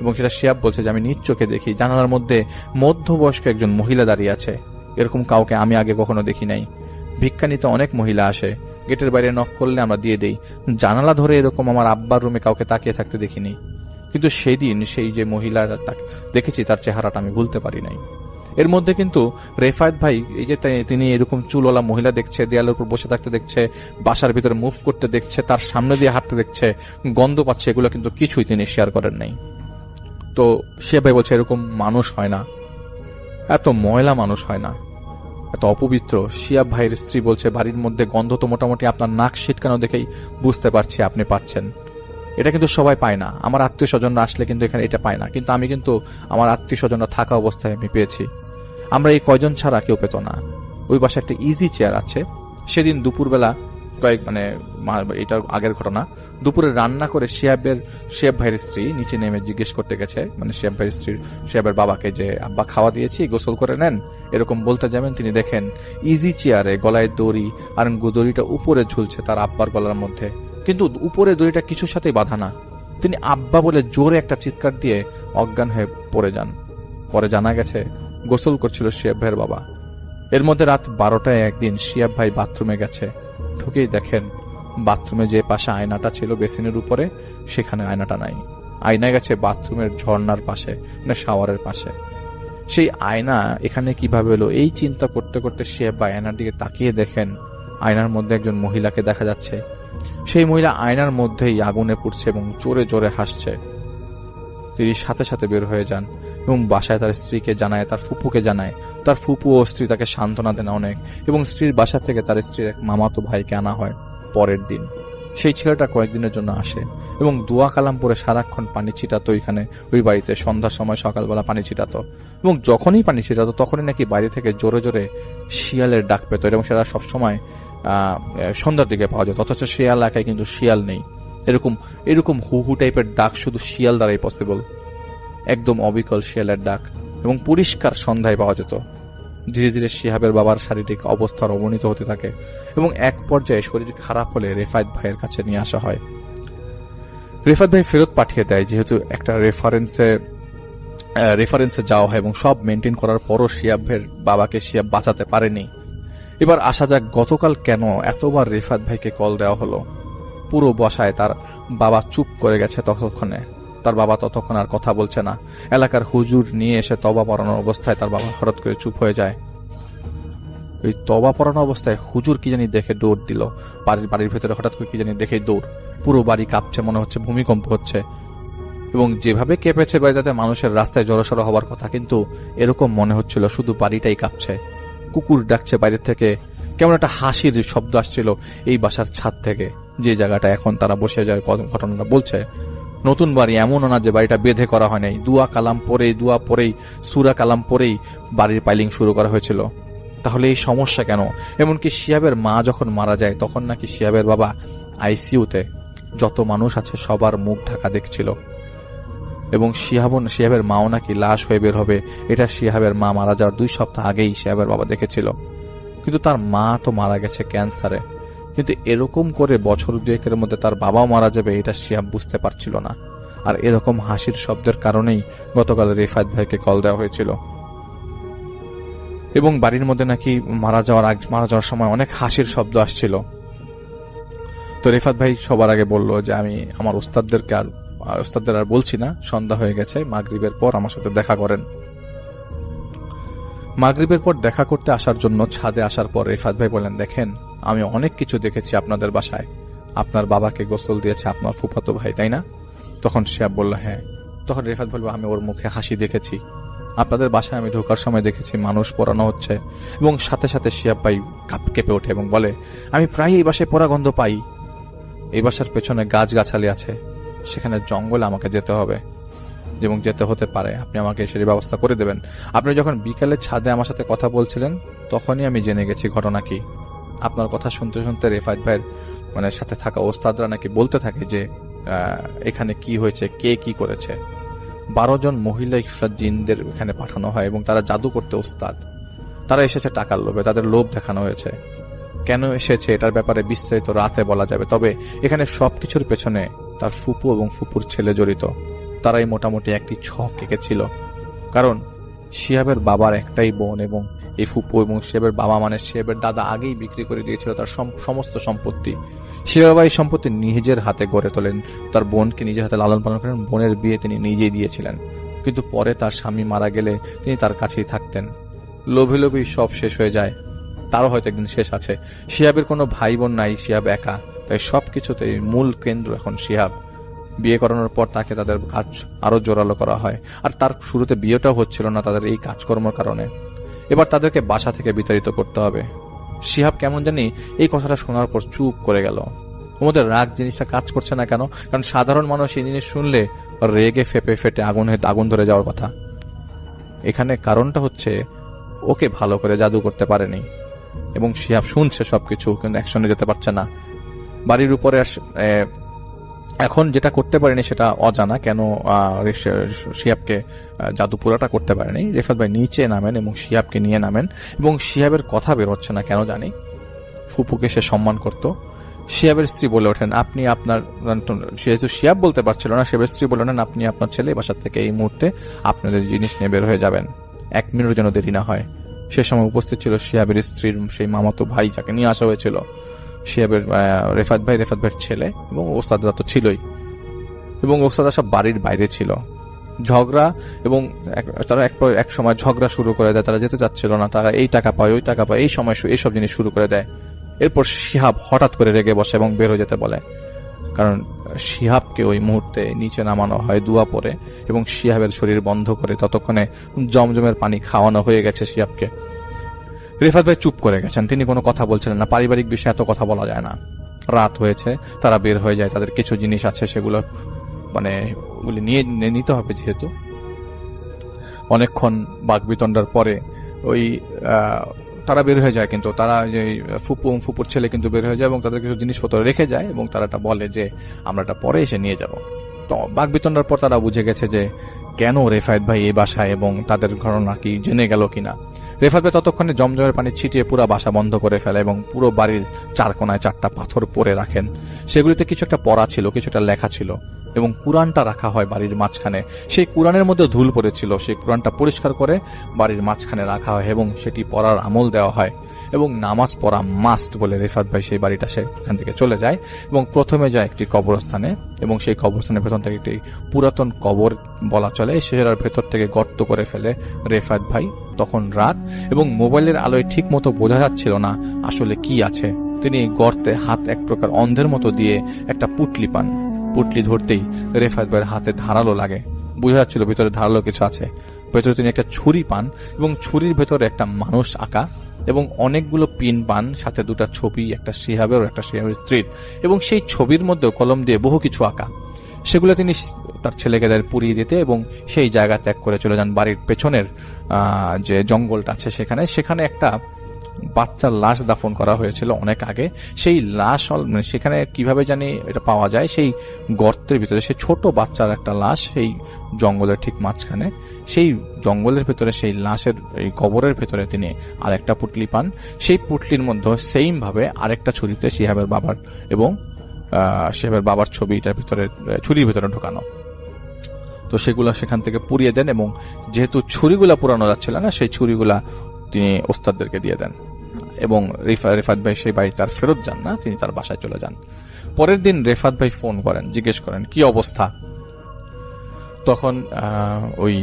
এবং সেটা শিহাব বলছে যে আমি নিজ চোখে দেখি। জানালার মধ্যে মধ্যবয়স্ক একজন মহিলা দাঁড়িয়ে আছে। এরকম কাউকে আমি আগে কখনো দেখি নাই। ভিক্ষা নিতে অনেক মহিলা আসে, গেটের বাইরে নক করলে আমরা দিয়ে দেই। জানালা ধরে এরকম আমার আব্বার রুমে কাউকে তাকিয়ে থাকতে দেখিনি। কিন্তু সেদিন সেই যে মহিলাটা দেখেছি তার চেহারাটা আমি ভুলতে পারি নাই। এর মধ্যে কিন্তু রেফায়েত ভাই এই যে তিনি এরকম চুলওয়ালা মহিলা দেখছে, দেয়ালের উপর বসে থাকতে দেখছে, বাসার ভিতরে মুভ করতে দেখছে, তার সামনে দিয়ে হাঁটতে দেখছে, গন্ধ পাচ্ছে, এগুলো কিন্তু কিছুই তিনি শেয়ার করেন নাই। তো সে ভাই বলছে এরকম মানুষ হয় না, এত ময়লা মানুষ হয় না, এত অপবিত্র। শিয়াব ভাইয়ের স্ত্রী বলছে বাড়ির মধ্যে গন্ধ তো মোটামুটি আপনার নাক ছিটকানো দেখেই বুঝতে পারছি আপনি পাচ্ছেন। এটা কিন্তু সবাই পায় না। আমার আত্মীয় স্বজনরা আসলে কিন্তু এখানে এটা পায় না, কিন্তু আমি কিন্তু আমার আত্মীয় স্বজনরা থাকা অবস্থায় আমি পেয়েছি। আমরা এই কয়জন ছাড়া কেউ পেত না। ওই বাসায় একটা ইজি চেয়ার আছে। সেদিন দুপুরবেলা এটা আগের ঘটনা, দুপুরে রান্না করে শিয়াব ভাইয়ের স্ত্রী নিচে নেমে জিজ্ঞেস করতে গেছে, মানে শিয়াব ভাইয়ের স্ত্রীর শিয়াবের বাবাকে, যে আব্বা খাওয়া দিয়েছি, গোসল করে নেন, এরকম বলতে যাবেন। তিনি দেখেন ইজি চেয়ারে গলায় দড়ি, আর দড়িটা উপরে ঝুলছে তার আব্বার গলার মধ্যে, কিন্তু উপরে দড়িটা কিছুর সাথেই বাঁধা না। তিনি আব্বা বলে জোরে একটা চিৎকার দিয়ে অজ্ঞান হয়ে পড়ে যান। পরে জানা গেছে গোসল করছিল শিয়াব ভাইয়ের বাবা। এর মধ্যে রাত 12টায় একদিন শিয়াব ভাই বাথরুমে গেছে, ঢুকেই দেখেন বাথরুমে যে পাশে আয়নাটা ছিল বেসিনের উপরে, সেখানে আয়নাটা নাই। আয়না গেছে বাথরুমের ঝর্ণার পাশে, না শাওয়ারের পাশে। সেই আয়না এখানে কিভাবে এলো এই চিন্তা করতে করতে শিয়াব ভাই আয়নার দিকে তাকিয়ে দেখেন আয়নার মধ্যে একজন মহিলাকে দেখা যাচ্ছে। সেই মহিলা আয়নার মধ্যেই আগুনে পুড়ছে এবং জোরে জোরে হাসছে। তিনি সাথে সাথে বের হয়ে যান এবং বাসায় তার স্ত্রীকে জানায়, তার ফুপুকে জানায়। তার ফুপু ও স্ত্রী তাকে সান্ত্বনা দেন অনেক, এবং স্ত্রীর বাসা থেকে তার স্ত্রীর এক মামাতো ভাইকে আনা হয় পরের দিন। সেই ছেলেটা কয়েকদিনের জন্য আসে এবং দোয়া কালাম পরে সারাক্ষণ পানি ছিটাতো এখানে, ওই বাড়িতে সন্ধ্যার সময় সকালবেলা পানি ছিটাতো, এবং যখনই পানি ছিটাতো তখনই নাকি বাইরে থেকে জোরে জোরে শিয়ালের ডাক পেত, এবং সেটা সবসময় সন্ধ্যার দিকে পাওয়া যেত। অথচ সে এলাকায় কিন্তু শিয়াল নেই। এরকম হু টাইপের ডাক শুধু শিয়াল দ্বারাই পসিবল, একদম অবিকল শিয়ালের ডাক, এবং পরিষ্কার সন্ধ্যায় পাওয়া যেত। ধীরে ধীরে শিহাবের বাবার শারীরিক অবস্থার অবনতি হতে থাকে এবং এক পর্যায়ে শরীর খারাপ হলে রেফায়েত ভাইয়ের কাছে নিয়ে আসা হয়। রেফায়েত ভাই ফেরত পাঠিয়ে দেয়, যেহেতু একটা রেফারেন্সে যাওয়া হয় এবং সব মেনটেন করার পরও শিহাব ভাইয়ের বাবাকে শিহাব বাঁচাতে পারেনি। এবার আসা যাক গতকাল কেন এতবার রেফায়েত ভাইকে কল দেওয়া হলো। পুরো বসায় তার বাবা চুপ করে গেছে ততক্ষণে। তার বাবা ততক্ষণ আর কথা বলছে না। এলাকার হুজুর নিয়ে এসে তওবা পড়ানোর অবস্থায় তার বাবা হঠাৎ করে চুপ হয়ে যায়। ওই তওবা পড়ানো অবস্থায় হুজুর কি জানি দেখে দৌড় দিল। বাড়ির ভেতরে হঠাৎ করে কি জানি দেখে দৌড়। পুরো বাড়ি কাঁপছে, মনে হচ্ছে ভূমিকম্প হচ্ছে, এবং যেভাবে কেঁপেছে বাড়িতে মানুষের রাস্তায় জড়সড় হওয়ার কথা, কিন্তু এরকম মনে হচ্ছিল শুধু বাড়িটাই কাঁপছে। কুকুর ডাকছে বাইরে থেকে, কেমন একটা হাসির শব্দ আসছিল এই বাসার ছাদ থেকে, যে জায়গাটা এখন তারা বসে যায় ঘটনাটা বলছে। নতুন বাড়ি, এমনও না যে বাড়িটা বেঁধে করা হয় নাই। দোয়া পরেই সূরা কালাম পরেই বাড়ির পাইলিং শুরু করা হয়েছিল। তাহলে এই সমস্যা কেন? এমনকি শিহাবের মা যখন মারা যায় তখন নাকি শিহাবের বাবা আইসিইউতে, যত মানুষ আছে সবার মুখ ঢাকা দেখছিল, এবং শিহাবের মাও নাকি লাশ হয়ে বের হবে, এটা শিহাবের মা মারা যাওয়ার 2 সপ্তাহ আগেই শিহাবের বাবা দেখেছিল। কিন্তু তার মা তো মারা গেছে ক্যান্সারে, কিন্তু এরকম করে বছর 2-এর মধ্যে তার বাবাও মারা যাবে এটা শিহাব বুঝতে পারছিল না। আর এরকম হাসির শব্দের কারণেই গতকাল রেফায়েত ভাইকে কল দেওয়া হয়েছিল, এবং বাড়ির মধ্যে নাকি মারা যাওয়ার সময় অনেক হাসির শব্দ আসছিল। তো রেফায়েত ভাই সবার আগে বলল যে আমি আমার ওস্তাদদের আর বলছি না, সন্ধ্যা হয়ে গেছে, মাগরিবের পর আমার সাথে দেখা করেন। মাগরিবের পর দেখা করতে আসার জন্য ছাদে আসার পর রেফায়েত ভাই বলেন, দেখেন আমি অনেক কিছু দেখেছি আপনাদের বাসায়। আপনার বাবাকে গোসল দিয়েছে আপনার ফুফাতো ভাই, তাই না? তখন শিহাব বলল হ্যাঁ। তখন রেফায়েত বলল, আমি ওর মুখে হাসি দেখেছি, আপনাদের বাসায় আমি ঢোকার সময় দেখেছি মানুষ পোড়ানো হচ্ছে, এবং সাথে সাথে শিহাব ভাই কেঁপে ওঠে এবং বলে, আমি প্রায় এই বাসায় পোড়া গন্ধ পাই। এই বাসার পেছনে গাছগাছালি আছে, সেখানে জঙ্গলে আমাকে যেতে হবে এবং যেতে হতে পারে, আপনি আমাকে সেই ব্যবস্থা করে দেবেন। আপনি যখন বিকেলে ছাদে আমার সাথে কথা বলছিলেন তখনই আমি জেনে গেছি ঘটনা কি। আপনার কথা শুনতে শুনতে রেফাত ভাইয়ের সাথে থাকা ওস্তাদরা নাকি বলতে থাকে যে এখানে কি হয়েছে, কে কি করেছে। 12 জন মহিলা ইফরাত জিনদের এখানে পাঠানো হয় এবং তারা জাদু করতে ওস্তাদ। তারা এসেছে টাকার লোভে, তাদের লোভ দেখানো হয়েছে। কেন এসেছে এটার ব্যাপারে বিস্তারিত রাতে বলা যাবে, তবে এখানে সবকিছুর পেছনে তার ফুপু এবং ফুপুর ছেলে জড়িত। তারাই মোটামুটি একটি ছক এঁকেছিল, কারণ শিহাবের বাবার একটাই বোন এবং এই ফুপু এবং শিহাবের বাবা শিহাবের দাদা আগেই বিক্রি করে দিয়েছিল তার সমস্ত সম্পত্তি। শিহাব এই সম্পত্তি নিজের হাতে গড়ে তোলেন, তার বোনকে নিজের হাতে লালন পালন করেন, বোনের বিয়ে তিনি নিজেই দিয়েছিলেন। কিন্তু পরে তার স্বামী মারা গেলে তিনি তার কাছেই থাকতেন। লোভে লোভেই সব শেষ হয়ে যায়, তারও হয়তো একদিন শেষ আছে। শিহাবের কোনো ভাই বোন নাই, শিহাব একা, তাই সবকিছুতে মূল কেন্দ্র এখন শিহাব। বিয়ে করানোর পর তাকে তাদের কাজ আরো জোরালো করা হয়, আর তার শুরুতে বিয়েটাও হচ্ছিল না তাদের এই কাজকর্মের কারণে। এবার তাদেরকে বাসা থেকে বিতাড়িত করতে হবে। শিহাব কেমন জানি এই কথাটা শোনার পর চুপ করে গেল। ওদের রাগ জিনিসটা কাজ করছে না কেন? কারণ সাধারণ মানুষ এই জিনিস শুনলে রেগে ফেটে আগুন ধরে যাওয়ার কথা। এখানে কারণটা হচ্ছে ওকে ভালো করে জাদু করতে পারেনি এবং শিহাব শুনছে সবকিছু, কিন্তু অ্যাকশনে যেতে পারছে না। বাড়ির উপরে এখন যেটা করতে পারেনি সেটা অজানা, কেন শিহাবকে জাদু পুরাটা করতে পারেনি। রেফাত ভাই নিচে নামেন এবং শিহাবকে নিয়ে নামেন, এবং শিহাবের কথা বের হচ্ছে না কেন জানি। ফুপুকে সে সম্মান করত। শিহাবের স্ত্রী বলে ওঠেন, আপনি আপনার, যেহেতু শিহাব বলতে পারছিল না, শিহাবের স্ত্রী বলে ওঠেন, আপনি আপনার ছেলে বাসার থেকে এই মুহূর্তে আপনাদের জিনিস নিয়ে বের হয়ে যাবেন, 1 মিনিট যেন দেরি না হয়। সে সময় উপস্থিত ছিল শিহাবের স্ত্রীর সেই মামাতো ভাই যাকে নিয়ে আসা হয়েছিল, শিহাবের রেফাত ভাইয়ের ছেলে, এবং ওস্তাদরা তো ছিলই, এবং ওস্তাদরা সব বাড়ির বাইরে ছিল। ঝগড়া, এবং তারা এক সময় ঝগড়া শুরু করে দেয়, তারা যেতে চাচ্ছিল না, তারা এই টাকা পায় ওই টাকা পায়, এই সময় এইসব জিনিস শুরু করে দেয়। এরপর শিহাব হঠাৎ করে রেগে বসে এবং বের হয়ে যেতে বলে, কারণ শিহাবকে ওই মুহূর্তে নিচে নামানো হয় দুয়া পরে, এবং শিহাবের শরীর বন্ধ করে ততক্ষণে জমজমের পানি খাওয়ানো হয়ে গেছে শিহাবকে। রেফাত ভাই চুপ করে গেছেন, তিনি কোনো কথা বলছিলেন না। পারিবারিক বিষয়ে এত কথা বলা যায় না। রাত হয়েছে, তারা বের হয়ে যায়, তাদের কিছু জিনিস আছে সেগুলো ওগুলি নিয়ে নিতে হবে। যেহেতু অনেকক্ষণ বাকবিতণ্ডার পরে তারা বের হয়ে যায়, কিন্তু তারা যে ফুপুর ছেলে কিন্তু বের হয়ে যায় এবং তাদের কিছু জিনিসপত্র রেখে যায়, এবং তারা বলে যে আমরা এটা পরে এসে নিয়ে যাব। তো বাকবিতণ্ডার পর তারা বুঝে গেছে যে কেন রেফাত ভাই এই বাসায়, এবং তাদের ঘটনা কি জেনে গেল কিনা। রেফাত ভাই ততক্ষণে জমজমের পানি ছিটিয়ে পুরো বাসা বন্ধ করে ফেলে এবং পুরো বাড়ির 4 কোণায় 4টা পাথর পরে রাখেন। সেগুলিতে কিছু একটা পড়া ছিল, কিছু একটা লেখা ছিল, এবং কুরআনটা রাখা হয় বাড়ির মাঝখানে। সেই কুরআনের মধ্যে ধুল পড়েছিল, সেই কুরআনটা পরিষ্কার করে বাড়ির মাঝখানে রাখা হয় এবং সেটি পড়ার আমল দেওয়া হয়, এবং নামাজ পড়া মাস্ট বলে রেফাত ভাই সেই বাড়িটা সেখান থেকে চলে যায় এবং প্রথমে যায় একটি কবরস্থানে, এবং সেই কবরস্থানের ভেতর থেকে একটি পুরাতন কবর বলা চলে, সেটার ভেতর থেকে গর্ত করে ফেলে রেফাত ভাই। তখন রাত এবং মোবাইলের আলোয় ঠিক মতো বোঝা যাচ্ছিল না আসলে কি আছে। তিনি গর্তে হাত এক প্রকার অন্ধের মতো দিয়ে একটা পুটলি পান। পুটলি ধরতেই রেফাত ভাইয়ের হাতে ধারালো লাগে, বোঝা যাচ্ছিল ভিতরে ধারালো কিছু আছে। ভেতরে তিনি একটা ছুরি পান এবং ছুরির ভেতরে একটা মানুষ আঁকা এবং অনেকগুলো পিন পান, সাথে 2টা ছবি, একটা শিহাবের ও একটা শিহাবের স্ত্রীর, এবং সেই ছবির মধ্যে কলম দিয়ে বহু কিছু আঁকা। সেগুলো তিনি তার ছেলেকে পুড়িয়ে দিতে এবং সেই জায়গা ত্যাগ করে চলে যান। বাড়ির পেছনের যে জঙ্গলটা আছে সেখানে একটা বাচ্চার লাশ দাফন করা হয়েছিল অনেক আগে। সেই লাশ সেখানে কিভাবে জানি এটা পাওয়া যায়, সেই গর্তের ভিতরে সেই ছোট বাচ্চার একটা লাশ, সেই জঙ্গলের ঠিক মাঝখানে, সেই জঙ্গলের ভেতরে সেই লাশের এই কবরের ভেতরে তিনি আরেকটা পুটলি পান। সেই পুটলির মধ্যে সেইম ভাবে আরেকটা ছুরিতে শিহাবের বাবার এবং শিহাবের বাবার ছবিটার ভিতরে ছুরির ভিতরে ঢোকানো। তো সেগুলো সেখান থেকে পুড়িয়ে দেন, এবং যেহেতু ছুরিগুলা পুরানো যাচ্ছিল না, সেই ছুরিগুলা তিনি ওস্তাদদেরকে দিয়ে দেন, এবং রেফাত ভাই সেই বাড়ি তার ফেরত যান না, তিনি তার বাসায় চলে যান। পরের দিন রেফাত ভাই ফোন করেন, জিজ্ঞেস করেন কি অবস্থা। তখন ওই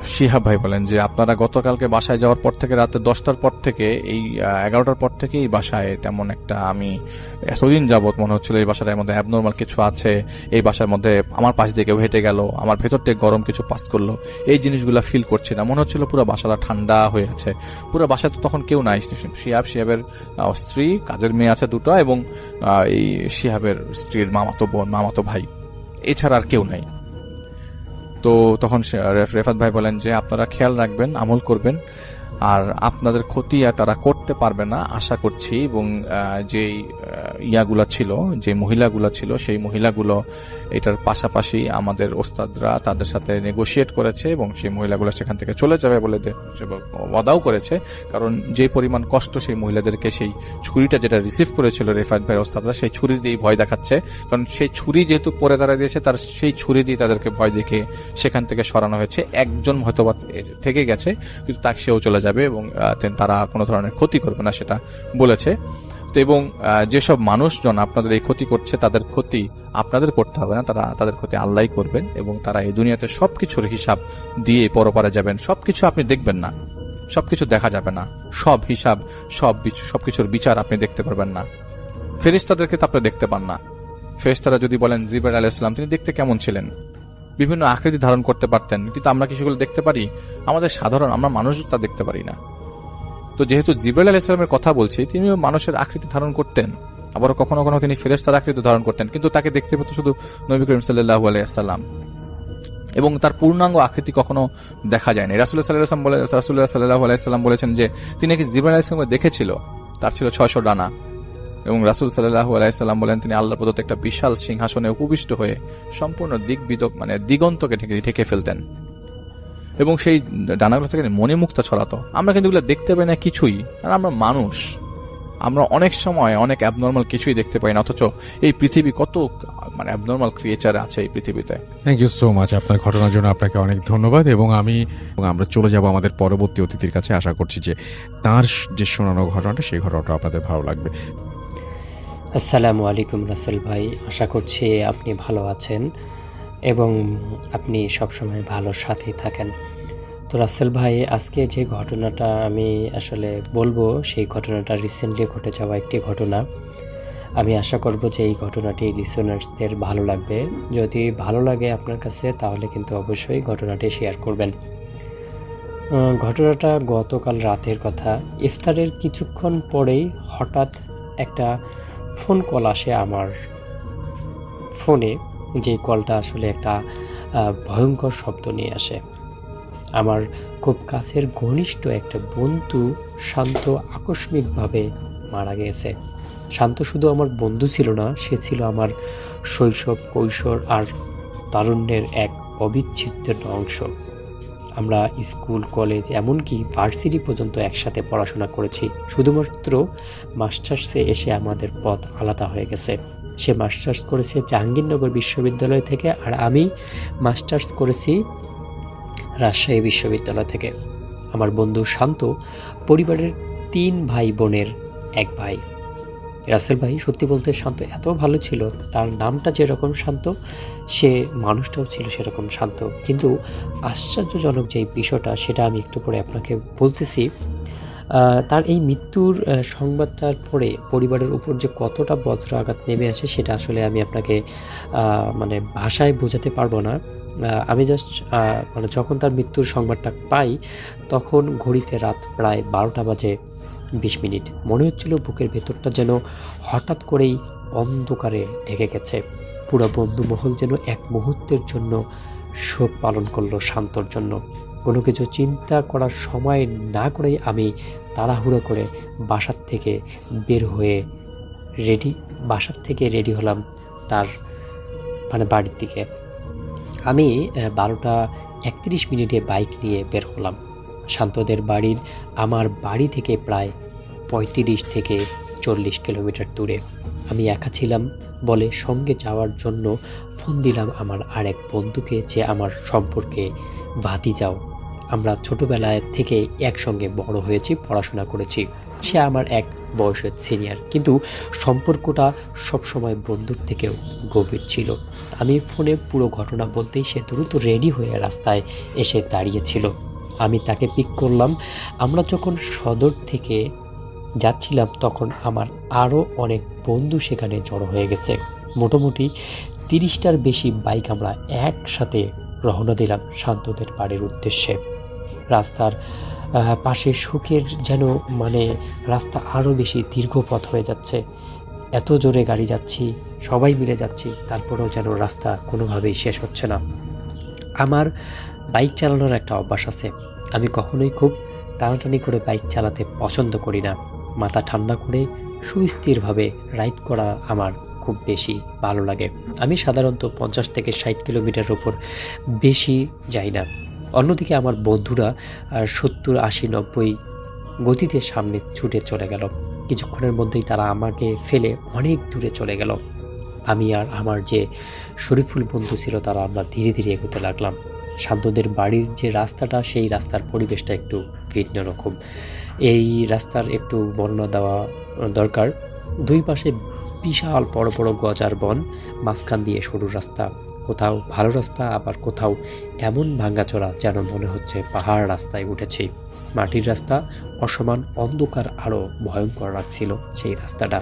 শিহাব ভাই বলেন যে আপনারা গতকালকে বাসায় যাওয়ার পর থেকে রাতে 10টার পর থেকে এই 11টার পর থেকে এই বাসায় তেমন একটা, আমি এতদিন যাবত মনে হচ্ছিল এই বাসার মধ্যে অ্যাবনর্মাল কিছু আছে, এই বাসার মধ্যে আমার পাশ দিয়ে কেউ হেঁটে গেল, আমার ভেতর থেকে গরম কিছু পাস করলো, এই জিনিসগুলো ফিল করছি না। মনে হচ্ছিল পুরো বাসাটা ঠান্ডা হয়ে আছে। পুরো বাসায় তো তখন কেউ নাই, শিহাবের স্ত্রী, কাজের মেয়ে আছে 2টা, এবং এই শিহাবের স্ত্রীর মামাতো বোন, মামাতো ভাই, এছাড়া আর কেউ নাই। তো তখন রেফাত ভাই বলেন যে আপনারা খেয়াল রাখবেন, আমল করবেন, আর আপনাদের ক্ষতি আর তারা করতে পারবে না আশা করছি। এবং যে ইয়াগুলা ছিল, যে মহিলাগুলা ছিল, সেই মহিলাগুলো এটার পাশাপাশি আমাদের ওস্তাদরা তাদের সাথে নেগোশিয়েট করেছে এবং সেই মহিলাগুলো সেখান থেকে চলে যাবে বলে ওয়াদাও করেছে। কারণ যে পরিমাণ কষ্ট সেই মহিলাদেরকে, সেই ছুরিটা যেটা রিসিভ করেছিল রেফাত ভাইয়ের ওস্তাদরা, সেই ছুরি দিয়েই ভয় দেখাচ্ছে। কারণ সেই ছুরি যেহেতু পরে তারা দিয়েছে, তার সেই ছুরি দিয়ে তাদেরকে ভয় দেখে সেখান থেকে সরানো হয়েছে। একজন হয়তো থেকে গেছে, কিন্তু তাকে সেও চলে যাবে এবং তারা কোনো ধরনের ক্ষতি করবে না সেটা বলেছে। তো এবং যেসব মানুষজন আপনাদের এই ক্ষতি করছে, তাদের ক্ষতি আপনাদের করতে হবে না, তাদের ক্ষতি আল্লাহই করবেন। এবং তারা এই দুনিয়াতে সবকিছুর হিসাব দিয়ে পরপারে যাবেন। সবকিছু আপনি দেখবেন না, সবকিছু দেখা যাবে না, সব হিসাব, সবকিছুর বিচার আপনি দেখতে পারবেন না। ফেরেশতাদেরকে তো আপনি দেখতে পান না। ফেরেশতারা যদি বলেন জিবরাইল আলাইহিস সালাম, তিনি দেখতে কেমন ছিলেন? বিভিন্ন আকৃতি ধারণ করতে পারতেন, কিন্তু আমরা কি সেগুলো দেখতে পারি? আমাদের সাধারণ, আমরা মানুষ তা দেখতে পারি না। তো যেহেতু জিবরাইল আলাইহিস সালামের কথা বলছি, তিনিও মানুষের আকৃতি ধারণ করতেন, আবার কখনো কখনো তিনি ফেরেশতার আকৃতি ধারণ করতেন, কিন্তু তাকে দেখতে পেত শুধু নবী করিম সাল্লাল্লাহু আলাইহি ওয়াসাল্লাম। এবং তার পূর্ণাঙ্গ আকৃতি কখনো দেখা যায়নি। রাসূলুল্লাহ সাল্লাল্লাহু আলাইহি ওয়াসাল্লাম বলেছেন যে তিনি নাকি জিবরাইল আলাইহিস সালামকে দেখেছিল, তার ছিল 600 ডানা। এবং রাসূল সাল্লাল্লাহু আলাইহি ওয়াসাল্লাম বলেন তিনি আল্লাহর প্রদত্ত একটা বিশাল সিংহাসনে উপবিষ্ট হয়ে সম্পূর্ণ দিগন্তকে ঢেকে ফেলতেন এবং সেই ডানাগুলো থেকে মণিমুক্তা ছড়াতো। আমরা কিন্তু এগুলো দেখতে পাই না কিছুই, আর আমরা মানুষ, আমরা অনেক সময় অনেক অ্যাবনর্মাল কিছুই দেখতে পাই না। অথচ এই পৃথিবী কত অ্যাবনর্মাল ক্রিয়েচার আছে এই পৃথিবীতে। থ্যাংক ইউ সো মাচ, আপনার ঘটনার জন্য আপনাকে অনেক ধন্যবাদ। এবং আমরা চলে যাব আমাদের পরবর্তী অতিথির কাছে। আশা করছি যে তার যে শোনানো ঘটনাটা, সেই ঘটনাটা আপনাদের ভালো লাগবে। আসসালামু আলাইকুম রাসেল ভাই, আশা করছি আপনি ভালো আছেন এবং আপনি সবসময় ভালোর সাথেই থাকেন। তো রাসেল ভাই, আজকে যে ঘটনাটা আমি আসলে বলবো, সেই ঘটনাটা রিসেন্টলি ঘটে যাওয়া একটি ঘটনা। আমি আশা করব যে এই ঘটনাটি লিসনার্সদের ভালো লাগবে। যদি ভালো লাগে আপনার কাছে, তাহলে কিন্তু অবশ্যই ঘটনাটি শেয়ার করবেন। ঘটনাটা গতকাল রাতের কথা। ইফতারের কিছুক্ষণ পরেই হঠাৎ একটা ফোন কল আসে আমার ফোনে, যে কলটা আসলে একটা ভয়ঙ্কর শব্দ নিয়ে আসে। আমার খুব কাছের ঘনিষ্ঠ একটা বন্ধু শান্ত আকস্মিকভাবে মারা গেছে। শান্ত শুধু আমার বন্ধু ছিল না, সে ছিল আমার শৈশব, কৈশোর আর তারুণ্যের এক অবিচ্ছেদ্য অংশ। আমরা স্কুল, কলেজ, এমনকি ভার্সিটি পর্যন্ত একসাথে পড়াশোনা করেছি। শুধুমাত্র মাস্টার্সে এসে আমাদের পথ আলাদা হয়ে গেছে। সে মাস্টার্স করেছে জাহাঙ্গীরনগর বিশ্ববিদ্যালয় থেকে, আর আমি মাস্টার্স করেছি রাজশাহী বিশ্ববিদ্যালয় থেকে। আমার বন্ধু শান্ত পরিবারের 3 ভাই বোনের এক ভাই। রাসেল ভাই, সত্যি বলতে শান্ত এত ভালো ছিল, তার নামটা যেরকম শান্ত, সে মানুষটাও ছিল সেরকম শান্ত। কিন্তু আশ্চর্যজনক যে বিষয়টা, সেটা আমি একটু পরে আপনাকে বলতেছি। তার এই মৃত্যুর সংবাদটার পরে পরিবারের উপর যে কতটা বজ্র আঘাত নেমে আসে, সেটা আসলে আমি আপনাকে ভাষায় বোঝাতে পারবো না। আমি জাস্ট যখন তার মৃত্যুর সংবাদটা পাই, তখন ঘড়িতে রাত প্রায় 12টা বাজে 20 মিনিট। মনে হচ্ছিল বুকের ভেতরটা যেন হঠাৎ করেই অন্ধকারে ঢেকে গেছে। পুরো বন্ধুমহল যেন এক মুহূর্তের জন্য শোক পালন করলো শান্তর জন্য। কোনো কিছু চিন্তা করার সময় না করেই আমি তাড়াহুড়ো করে বাসার থেকে রেডি হলাম তার বাড়ির দিকে। আমি 12টা 31 মিনিটে বাইক নিয়ে বের হলাম। শান্তদের বাড়ির আমার বাড়ি থেকে প্রায় 35 থেকে 40 কিলোমিটার দূরে। আমি একা ছিলাম বলে সঙ্গে যাওয়ার জন্য ফোন দিলাম আমার আরেক বন্ধুকে, যে আমার সম্পর্কে ভাতিজাও। আমরা ছোটবেলায় থেকে একসঙ্গে বড় হয়েছি, পড়াশোনা করেছি। সে আমার এক বয়সের সিনিয়র, কিন্তু সম্পর্কটা সবসময় বন্ধুর থেকেও গভীর ছিল। আমি ফোনে পুরো ঘটনা বলতেই সে দ্রুত রেডি হয়ে রাস্তায় এসে দাঁড়িয়েছিল। আমি তাকে পিক করলাম। আমরা যখন সদর থেকে যাচ্ছিলাম তখন আমার আরও অনেক বন্ধু সেখানে জড়ো হয়ে গেছে। মোটামুটি 30টার বেশি বাইক আমরা একসাথে রওনা দিলাম শান্তদের বাড়ির উদ্দেশ্যে। রাস্তার পাশে সুখের যেন রাস্তা আরও বেশি দীর্ঘ পথ হয়ে যাচ্ছে। এত জোরে গাড়ি যাচ্ছি, সবাই মিলে যাচ্ছি, তারপরেও যেন রাস্তা কোনোভাবেই শেষ হচ্ছে না। আমার বাইক চালানোর একটা অভ্যাস আছে। আমি কখনোই খুব টানাটানি করে বাইক চালাতে পছন্দ করি না। মাথা ঠান্ডা করে সুস্থিরভাবে রাইড করা আমার খুব বেশি ভালো লাগে। আমি সাধারণত 50 থেকে 60 কিলোমিটারের উপর বেশি যাই না। অন্যদিকে আমার বন্ধুরা 70, 80, 90 গতিতে সামনে ছুটে চলে গেল। কিছুক্ষণের মধ্যেই তারা আমাকে ফেলে অনেক দূরে চলে গেল। আমি আর আমার যে শরীফুল বন্ধু ছিল তারা আমরা ধীরে ধীরে এগোতে লাগলাম। শান্তদের বাড়ির যে রাস্তাটা, সেই রাস্তার পরিবেশটা একটু ভিন্ন রকম। এই রাস্তার একটু বর্ণনা দেওয়া দরকার। দুই পাশে বিশাল বড় বড় গজার বন, মাঝখান দিয়ে সরু রাস্তা। কোথাও ভালো রাস্তা, আবার কোথাও এমন ভাঙ্গাচোরা যেন মনে হচ্ছে পাহাড় রাস্তায় উঠেছি। মাটির রাস্তা, অসমান অন্ধকার, আরও ভয়ঙ্কর লাগছিল সেই রাস্তাটা।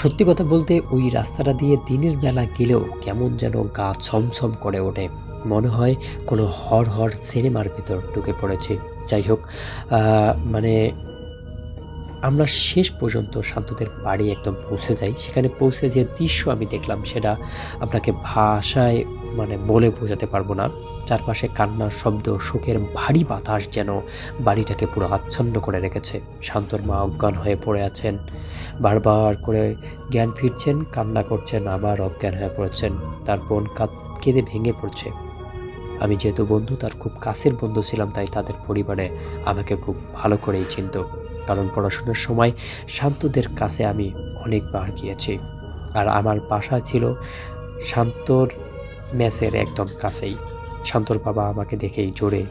সত্যি কথা বলতে ওই রাস্তাটা দিয়ে দিনের বেলা গেলেও কেমন যেন গা ছমছম করে ওঠে, মনে হয় কোনো হর সিনেমার ভিতর ঢুকে পড়েছে। যাই হোক, আমরা শেষ পর্যন্ত শান্তদের বাড়ি একদম পৌঁছে যাই। সেখানে পৌঁছে যে দৃশ্য আমি দেখলাম সেটা আপনাকে ভাষায় বলে বোঝাতে পারবো না। চারপাশে কান্নার শব্দ, শোকের ভারী বাতাস যেন বাড়িটাকে পুরো আচ্ছন্ন করে রেখেছে। শান্তর মা অজ্ঞান হয়ে পড়ে আছেন, বারবার করে জ্ঞান ফিরছেন, কান্না করছেন, আবার অজ্ঞান হয়ে পড়েছেন। তার বোন কেঁদে ভেঙে পড়ছে। আমি যেহেতু বন্ধু, তার খুব কাছের বন্ধু ছিলাম, তাই তাদের পরিবারে আমাকে খুব ভালো করেই চিনত। কারণ পড়াশোনার সময় শান্তদের কাছে আমি অনেকবার গিয়েছি। আর আমার বাসা ছিল শান্তর মেসের একদম কাছেই। শান্তর বাবা আমাকে দেখেই জোরে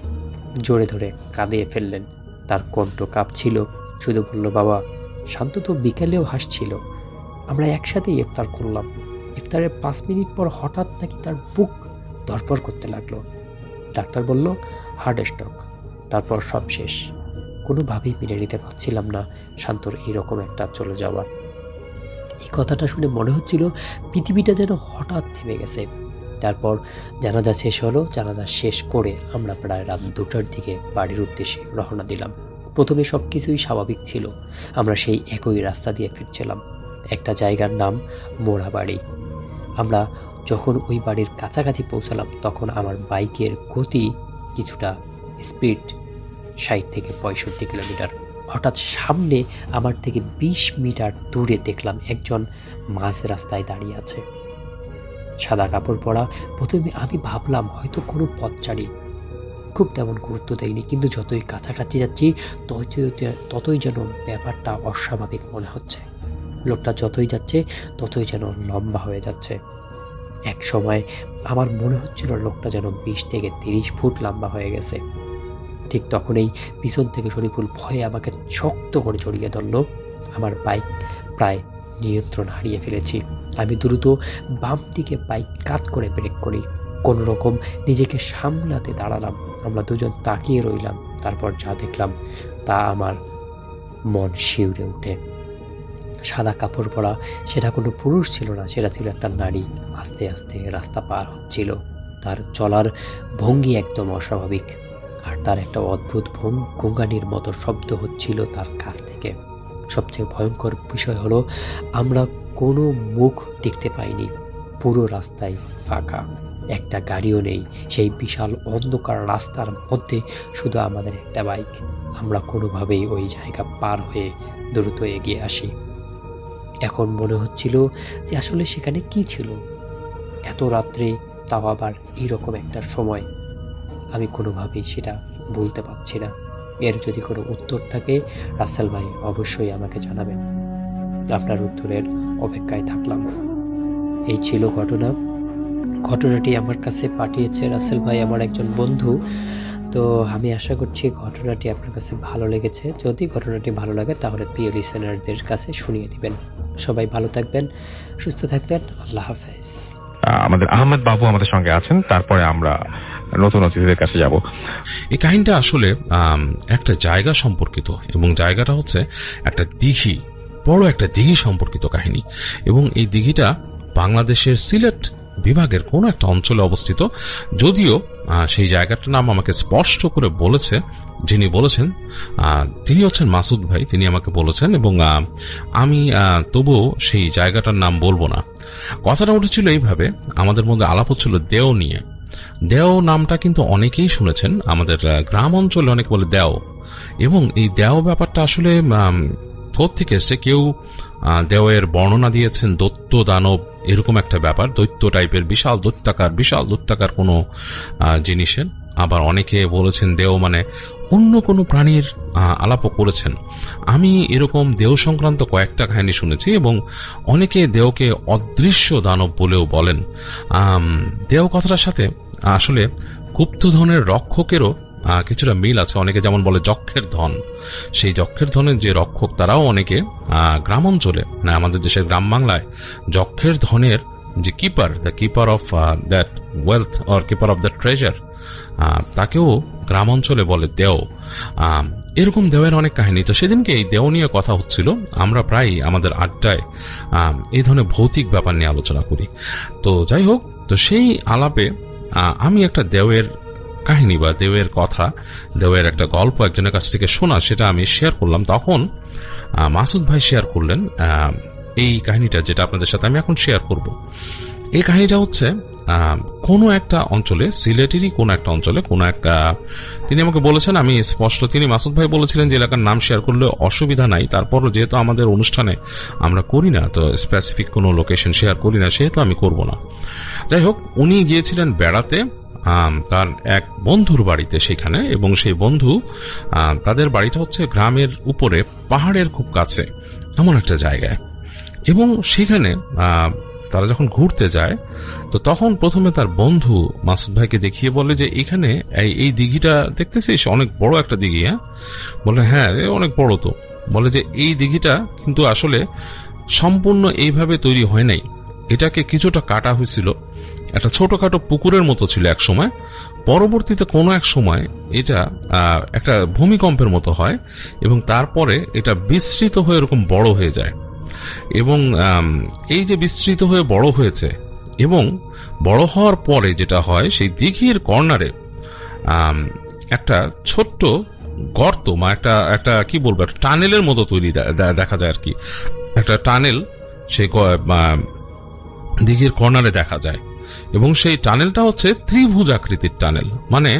জোরে ধরে কাঁদিয়ে ফেললেন। তার কণ্ঠ কাঁপছিল, শুধু বলল, বাবা। শান্ত তো বিকেলেও হাসছিল। আমরা একসাথেই ইফতার করলাম। ইফতারের 5 মিনিট পর হঠাৎ নাকি তার বুক ধড়ফড় করতে লাগলো। ডাক্তার বলল হার্ট স্ট্রোক। তারপর সব শেষ। কোনোভাবেই মেনে নিতে পারছিলাম না শান্তর এইরকম একটা চলে যাওয়া। এই কথাটা শুনে মনে হচ্ছিল পৃথিবীটা যেন হঠাৎ থেমে গেছে। তারপর জানাজা শেষ হলো। জানাজা শেষ করে আমরা প্রায় রাত 2টার দিকে বাড়ির উদ্দেশ্যে রওনা দিলাম। প্রথমে সব কিছুই স্বাভাবিক ছিল। আমরা সেই একই রাস্তা দিয়ে ফিরছিলাম। একটা জায়গার নাম মোড়াবাড়ি। আমরা যখন ওই বাড়ির কাছাকাছি পৌঁছালাম তখন আমার বাইকের গতি কিছুটা স্পিড, 60 থেকে 65 কিলোমিটার। হঠাৎ সামনে আমার থেকে 20 মিটার দূরে দেখলাম একজন মাঝ রাস্তায় দাঁড়িয়ে আছে, সাদা কাপড় পরা। প্রথমে আমি ভাবলাম হয়তো কোনো পথচারী, খুব তেমন গুরুত্ব দেয়নি। কিন্তু যতই কাছাকাছি যাচ্ছি ততই যেন ব্যাপারটা অস্বাভাবিক মনে হচ্ছে। লোকটা যতই যাচ্ছে ততই যেন লম্বা হয়ে যাচ্ছে। এক সময় আমার মনে হচ্ছিল লোকটা যেন 20 থেকে 30 ফুট লম্বা হয়ে গেছে। ঠিক তখনই পিছন থেকে শরীফুল ভয়ে আমাকে শক্ত করে জড়িয়ে ধরল। আমার বাইক প্রায় নিয়ন্ত্রণ হারিয়ে ফেলেছি। আমি দ্রুত বাম দিকে বাইক কাত করে ব্রেক করি। কোনো রকম নিজেকে সামলাতে দাঁড়ালাম। আমরা দুজন তাকিয়ে রইলাম। তারপর যা দেখলাম তা আমার মন শিউরে ওঠে। সাদা কাপড় পরা, সেটা কোনো পুরুষ ছিল না, সেটা ছিল একটা নারী। আস্তে আস্তে রাস্তা পার হচ্ছিল। তার চলার ভঙ্গি একদম অস্বাভাবিক, আর তার একটা অদ্ভুত গোঙানির মতো শব্দ হচ্ছিল তার কাছ থেকে। সবচেয়ে ভয়ঙ্কর বিষয় হলো আমরা কোনো মুখ দেখতে পাইনি। পুরো রাস্তায় ফাঁকা, একটা গাড়িও নেই। সেই বিশাল অন্ধকার রাস্তার মধ্যে শুধু আমাদের একটা বাইক। আমরা কোনোভাবেই ওই জায়গা পার হয়ে দ্রুত এগিয়ে আসি। এখন মনে হচ্ছিল যে আসলে সেখানে কি ছিল এত রাত্রে, তাও আবার এইরকম একটা সময়। আমি কোনোভাবেই সেটা বলতে পারছি না। এর যদি কোনো উত্তর থাকে রাসেল ভাই অবশ্যই আমাকে জানাবেন। আপনার উত্তরের অপেক্ষায় থাকলাম। এই ছিল ঘটনাটি আমার কাছে পাঠিয়েছে রাসেল ভাই, আমার একজন বন্ধু। তো আমি আশা করছি ঘটনাটি আপনার কাছে ভালো লেগেছে। যদি ঘটনাটি ভালো লাগে তাহলে প্রিয় লিসেনারদের কাছে শুনিয়ে দিবেন। সবাই ভালো থাকবেন, সুস্থ থাকবেন। আল্লাহ হাফেজ। আমাদের আহমেদ বাবু আমাদের সঙ্গে আছেন, তারপরে আমরা নতুন অতিথিদের কাছে যাব। এই কাহিনীটা আসলে একটা জায়গা সম্পর্কিত, এবং জায়গাটা হচ্ছে একটা দিঘি, বড় একটা দিঘি সম্পর্কিত কাহিনী। এবং এই দিঘিটা বাংলাদেশের সিলেট বিভাগের কোন একটা অঞ্চলে অবস্থিত। যদিও সেই জায়গাটার নাম আমাকে স্পষ্ট করে বলেছে যিনি বলেছেন, তিনি হচ্ছেন মাসুদ ভাই, তিনি আমাকে বলেছেন, এবং আমি তবুও সেই জায়গাটার নাম বলবো না। কথাটা উঠেছিল এইভাবে, আমাদের মধ্যে আলাপ হচ্ছিল দেও নিয়ে। দেও নামটা কিন্তু অনেকেই শুনেছেন, আমাদের গ্রাম অঞ্চলে অনেক বলে দেও। এবং এই দেও ব্যাপারটা আসলে থেকে এসছে, কেউ দেওয়ের বর্ণনা দিয়েছেন দৈত্য দানব এরকম একটা ব্যাপার, দৈত্য টাইপের বিশাল দৈত্যাকার কোনো জিনিসের। আবার অনেকে বলেছেন দেও মানে অন্য কোনো প্রাণীর আলাপও করেছেন। আমি এরকম দেও সংক্রান্ত কয়েকটা কাহিনী শুনেছি, এবং অনেকে দেওকে অদৃশ্য দানব বলেও বলেন। দেও কথাটার সাথে আসলে গুপ্তধনের রক্ষকেরও কিছুটা মিল আছে। অনেকে যেমন বলে যক্ষের ধন, সেই যক্ষের ধনের যে রক্ষক তারাও অনেকে গ্রাম অঞ্চলে, না আমাদের দেশের গ্রাম বাংলায় যক্ষের ধনের যে keeper, the keeper of that wealth or keeper of the treasure, তাকেও গ্রাম অঞ্চলে বলে দেও। এরকম দেওয়ের অনেক কাহিনী। তো সেদিনকে এই দেও নিয়ে কথা হচ্ছিল, আমরা প্রায় আমাদের আড্ডায় এই ধরনের ভৌতিক ব্যাপার নিয়ে আলোচনা করি। তো যাই হোক, তো সেই আলাপে আমি একটা দেওয়ের কাহিনী বা দেওয়ের কথা, দেওয়ের একটা গল্প একজনের কাছ থেকে শোনা, সেটা আমি শেয়ার করলাম। তখন মাসুদ ভাই শেয়ার করলেন এই কাহিনীটা, যেটা আপনাদের সাথে আমি এখন শেয়ার করব। এই কাহিনীটা হচ্ছে কোনো একটা অঞ্চলে, সিলেটেরই কোনো একটা অঞ্চলে, কোনো একটা, তিনি আমাকে বলেছেন, আমি স্পষ্ট, তিনি মাসুদ ভাই বলেছিলেন যে এলাকার নাম শেয়ার করলে অসুবিধা নাই, তারপরও যেহেতু আমাদের অনুষ্ঠানে আমরা করি না, তো স্পেসিফিক কোনো লোকেশন শেয়ার করি না, সেহেতু আমি করব না। যাই হোক, উনি গিয়েছিলেন বেড়াতে তার এক বন্ধুর বাড়িতে সেখানে, এবং সেই বন্ধু, তাদের বাড়িটা হচ্ছে গ্রামের উপরে পাহাড়ের খুব কাছে এমন একটা জায়গায়। এবং সেখানে তারা যখন ঘুরতে যায়, তো তখন প্রথমে তার বন্ধু মাসুদ ভাইকে দেখিয়ে বলে যে এখানে এই দিঘিটা দেখতেছিস, অনেক বড় একটা দিঘি। হ্যাঁ, বলে হ্যাঁ অনেক বড়। তো বলে যে এই দিঘিটা কিন্তু আসলে সম্পূর্ণ এইভাবে তৈরি হয় নাই, এটাকে কিছুটা কাটা হয়েছিল, একটা ছোটখাটো পুকুরের মতো ছিল এক সময়। পরবর্তীতে কোনো এক সময় এটা একটা ভূমিকম্পের মতো হয়, এবং তারপরে এটা বিস্তৃত হয়ে এরকম বড় হয়ে যায়। এবং এই যে বিস্তৃত হয়ে বড় হয়েছে, এবং বড় হওয়ার পরে যেটা হয়, সেই দিঘির কর্নারে একটা ছোট্ট গর্ত, একটা কি বলবো, একটা টানেলের মতো তৈরি দেখা যায় আর কি। একটা টানেল সেই দিঘির কর্নারে দেখা যায়, এবং সেই টানেলটা হচ্ছে ত্রিভুজ আকৃতির টানেল। মানে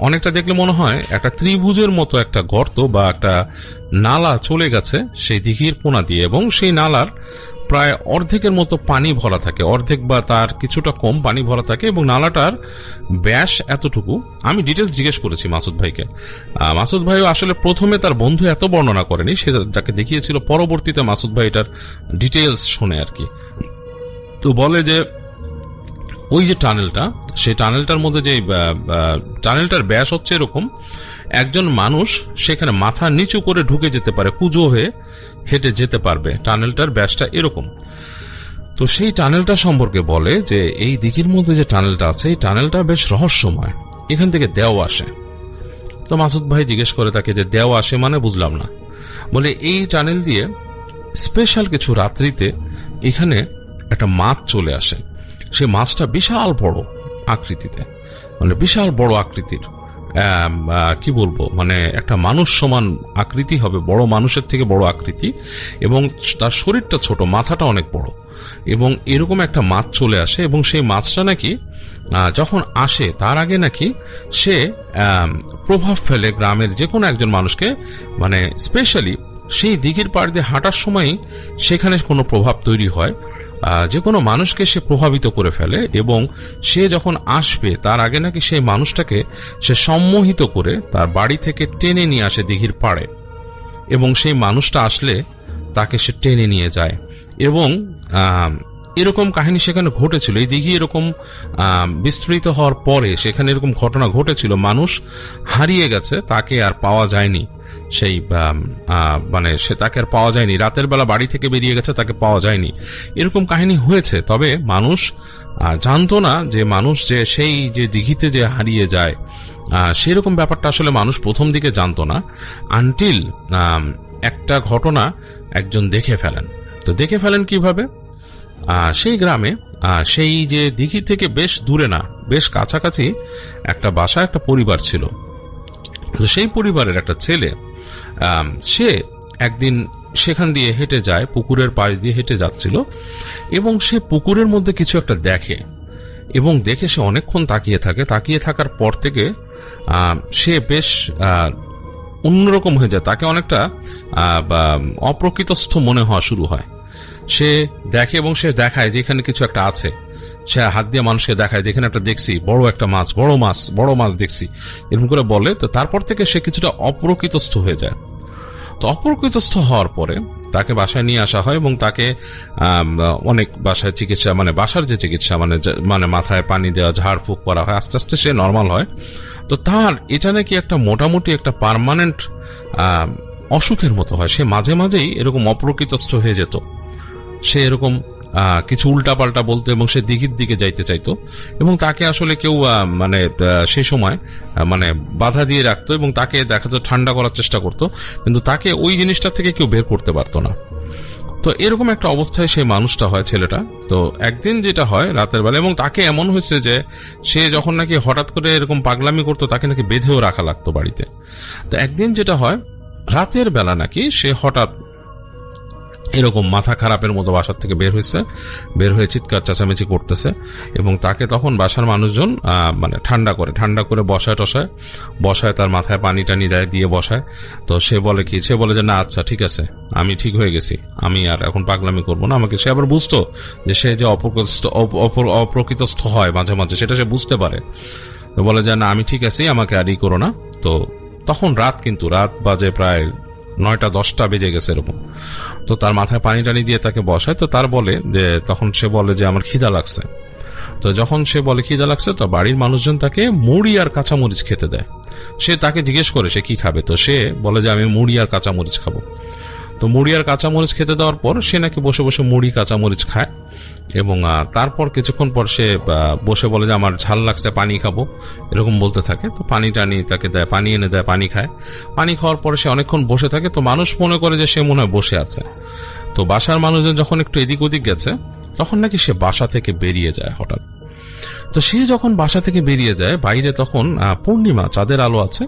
অনেকটা দেখলে মনে হয় একটা ত্রিভুজের মতো একটা গর্ত বা একটা নালা চলে গেছে সেই দিঘির কোনা দিয়ে, এবং সেই নালার প্রায় অর্ধেকের মতো পানি ভরা থাকে, অর্ধেক বা তার কিছুটা কম পানি ভরা থাকে, এবং নালাটার ব্যাস এতটুকু। আমি ডিটেলস জিজ্ঞেস করেছি মাসুদ ভাইকে। মাসুদ ভাইও আসলে প্রথমে তার বন্ধু এত বর্ণনা করেনি, সে যাকে দেখিয়েছিল পরবর্তীতে মাসুদ ভাই এটার ডিটেলস শোনে আর কি। তো বলে যে ওই যে টানেলটা, সেই টানেলটার মধ্যে যে টানেলটার ব্যাস হচ্ছে এরকম, একজন মানুষ সেখানে মাথা নিচু করে ঢুকে যেতে পারে, কুজো হয়ে হেঁটে যেতে পারবে। টানেলটার ব্যাসটা এরকম। তো সেই টানেলটা সম্পর্কে বলে যে এই দিঘির মধ্যে যে টানেলটা আছে, এই টানেলটা বেশ রহস্যময়, এখান থেকে দেও আসে। তো মাসুদ ভাই জিজ্ঞেস করে তাকে যে দেও আসে মানে বুঝলাম না। বলে এই টানেল দিয়ে স্পেশাল কিছু রাত্রিতে এখানে একটা মাছ চলে আসে। সে মাছটা বিশাল বড় আকৃতিতে, মানে বিশাল বড় আকৃতির, কি বলবো, মানে একটা মানুষ সমান আকৃতি হবে, বড় মানুষের থেকে বড় আকৃতি, এবং তার শরীরটা ছোট, মাথাটা অনেক বড়। এবং এরকম একটা মাছ চলে আসে, এবং সেই মাছটা নাকি যখন আসে তার আগে নাকি সে প্রভাব ফেলে গ্রামের যে কোনো একজন মানুষকে, মানে স্পেশালি সেই দিঘির পাড় দিয়ে হাঁটার সময় সেখানে কোনো প্রভাব তৈরি হয়, যে কোনো মানুষকে সে প্রভাবিত করে ফেলে। এবং সে যখন আসবে তার আগে নাকি সেই মানুষটাকে সে সম্মোহিত করে তার বাড়ি থেকে টেনে নিয়ে আসে দিঘির পাড়ে, এবং সেই মানুষটা আসলে তাকে সে টেনে নিয়ে যায়। এবং এরকম কাহিনী সেখানে ঘটেছিল। এই দিঘি এরকম বিস্তৃত হওয়ার পরে সেখানে এরকম ঘটনা ঘটেছিল, মানুষ হারিয়ে গেছে, তাকে আর পাওয়া যায়নি। সেই মানে সে তাকে আর পাওয়া যায়নি, রাতের বেলা বাড়ি থেকে বেরিয়ে গেছে, তাকে পাওয়া যায়নি, এরকম কাহিনী হয়েছে। তবে মানুষ জানতো না যে মানুষ যে সেই যে দিঘিতে যে হারিয়ে যায়, সেরকম ব্যাপারটা আসলে মানুষ প্রথম দিকে জানতো না, আনটিল একটা ঘটনা একজন দেখে ফেলেন। তো দেখে ফেলেন কিভাবে? সেই গ্রামে সেই যে দিঘি থেকে বেশ দূরে না, বেশ কাছাকাছি একটা বাসা, একটা পরিবার ছিল। তো সেই পরিবারের একটা ছেলে, সে একদিন সেখান দিয়ে হেঁটে যায়, পুকুরের পাশ দিয়ে হেঁটে যাচ্ছিল, এবং সে পুকুরের মধ্যে কিছু একটা দেখে, এবং দেখে সে অনেকক্ষণ তাকিয়ে থাকে। তাকিয়ে থাকার পর থেকে সে বেশ অন্যরকম হয়ে যায়, তাকে অনেকটা অপ্রকৃতস্থ মনে হওয়া শুরু হয়। সে দেখে এবং সে দেখায় যে এখানে কিছু একটা আছে, সে হাত দিয়ে মানুষকে দেখায় যে এখানে একটা দেখছি, বড় একটা মাছ, বড় মাছ দেখছি, এরকম করে বলে। তো তারপর থেকে সে কিছুটা অপ্রকৃতস্থ হয়ে যায়। তো অপ্রকৃতস্থ হওয়ার পরে তাকে বাসায় নিয়ে আসা হয়, এবং তাকে অনেক বাসায় চিকিৎসা, মানে বাসার যে চিকিৎসা, মানে মাথায় পানি দেওয়া, ঝাড়ফুঁক করা হয়, আস্তে আস্তে সে নর্মাল হয়। তো তার এটা নাকি একটা মোটামুটি একটা পার্মানেন্ট অসুখের মতো হয়। সে মাঝে মাঝেই এরকম অপ্রকৃতস্থ হয়ে যেত, সে এরকম কিছু উল্টাপাল্টা বলতো, এবং সে দিঘির দিকে যাইতে চাইতো, এবং তাকে আসলে কেউ মানে সেই সময় মানে বাধা দিয়ে রাখতো, এবং তাকে দেখাতো, ঠান্ডা করার চেষ্টা করতো, কিন্তু তাকে ওই জিনিসটা থেকে কেউ বের করতে পারতো না। তো এরকম একটা অবস্থায় সেই মানুষটা হয়, ছেলেটা। তো একদিন যেটা হয় রাতের বেলা, এবং তাকে এমন হয়েছে যে সে যখন নাকি হঠাৎ করে এরকম পাগলামি করতো, তাকে নাকি বেঁধেও রাখা লাগতো বাড়িতে। তো একদিন যেটা হয়, রাতের বেলা নাকি সে হঠাৎ এরকম মাথা খারাপের মতো বাসার থেকে বের হয়ে চিৎকার চেঁচামেচি করতেছে, এবং তাকে তখন বাসার মানুষজন মানে ঠান্ডা করে বসায় তার মাথায় পানি টানি দিয়ে বসায়। তো সে বলে যে না, আচ্ছা ঠিক আছে, আমি ঠিক হয়ে গেছি, আমি আর এখন পাগলামি করবো না। আমাকে সে আবার বুঝতো যে সে যে অপ্রকৃতস্থ হয় মাঝে মাঝে, সেটা সে বুঝতে পারে। তো বলে যে না, আমি ঠিক আছি, আমাকে আর করো না। তো তখন রাত বাজে প্রায় 9টা-10টা বেজে গেছে এরকম। তো তার মাথায় পানি টানি দিয়ে তাকে বসায়। তো তার বলে যে, তখন সে বলে যে আমার খিদা লাগছে। তো যখন সে বলে খিদা লাগছে, তো বাড়ির মানুষজন তাকে মুড়ি আর কাঁচামরিচ খেতে দেয়। সে তাকে জিজ্ঞেস করে সে কি খাবে, তো সে বলে যে আমি মুড়ি আর কাঁচামরিচ খাবো। তো মুড়ি আর কাঁচামরিচ খেতে দেওয়ার পর সে নাকি বসে বসে মুড়ি কাঁচামরিচ খায়, এবং তারপর কিছুক্ষণ পর সে বসে বলে যে আমার ঝাল লাগছে, পানি খাবো, এরকম বলতে থাকে। তো পানি টানি তাকে দেয়, পানি এনে দেয়, পানি খায়। পানি খাওয়ার পরে সে অনেকক্ষণ বসে থাকে। তো মানুষ মনে করে যে সে মনে হয় বসে আছে। তো বাসার মানুষজন যখন একটু এদিক ওদিক গেছে, তখন নাকি সে বাসা থেকে বেরিয়ে যায় হঠাৎ। তো সে যখন বাসা থেকে বেরিয়ে যায়, বাইরে তখন পূর্ণিমা, চাঁদের আলো আছে।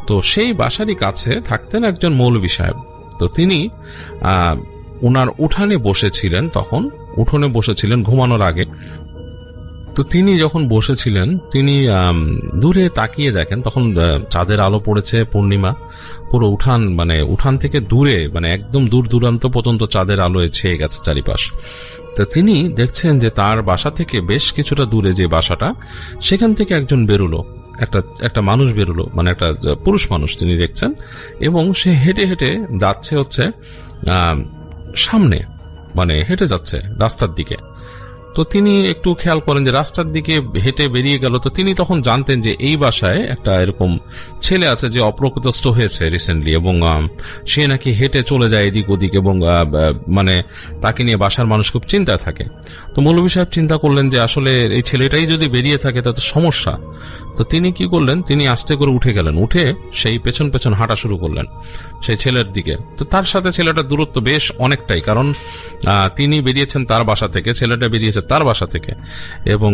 তো সেই বাসারই কাছে থাকতেন একজন মৌলভী সাহেব। তো তিনি ওনার উঠানে বসেছিলেন, তখন উঠোনে বসেছিলেন ঘুমানোর আগে। তো তিনি যখন বসেছিলেন, তিনি দূরে তাকিয়ে দেখেন, তখন চাঁদের আলো পড়েছে, পূর্ণিমা, পুরো উঠান থেকে দূরে, মানে একদম দূর দূরান্ত পর্যন্ত চাঁদের আলোয় ছেয়ে গেছে চারিপাশ। তো তিনি দেখছেন যে তার বাসা থেকে বেশ কিছুটা দূরে যে বাসাটা, সেখান থেকে একজন বেরোলো, একটা মানুষ বেরোলো, মানে একটা পুরুষ মানুষ তিনি দেখছেন, এবং সে হেঁটে হেঁটে যাচ্ছে হচ্ছে সামনে, মানে হেঁটে যাচ্ছে রাস্তার দিকে। তো তিনি একটু খেয়াল করেন যে রাস্তার দিকে হেঁটে বেরিয়ে গেল। তো তিনি তখন জানতেন যে এই বাসায় একটা এরকম ছেলে আছে যে অপ্রকৃতস্থ হয়েছে রিসেন্টলি, এবং সে নাকি হেঁটে চলে যায় এদিক ওদিক, এবং মানে তাকে নিয়ে বাসার মানুষ খুব চিন্তায় থাকে। তো মৌলভী সাহেব চিন্তা করলেন যে আসলে এই ছেলেটাই যদি বেরিয়ে থাকে তাতে সমস্যা। তো তিনি কি করলেন, তিনি আস্তে করে উঠে গেলেন, উঠে সেই পেছন পেছন হাঁটা শুরু করলেন সেই ছেলের দিকে। তো তার সাথে ছেলেটার দূরত্ব বেশ অনেকটাই, কারণ তিনি বেরিয়েছেন তার বাসা থেকে, ছেলেটা বেরিয়েছে তার বাসা থেকে, এবং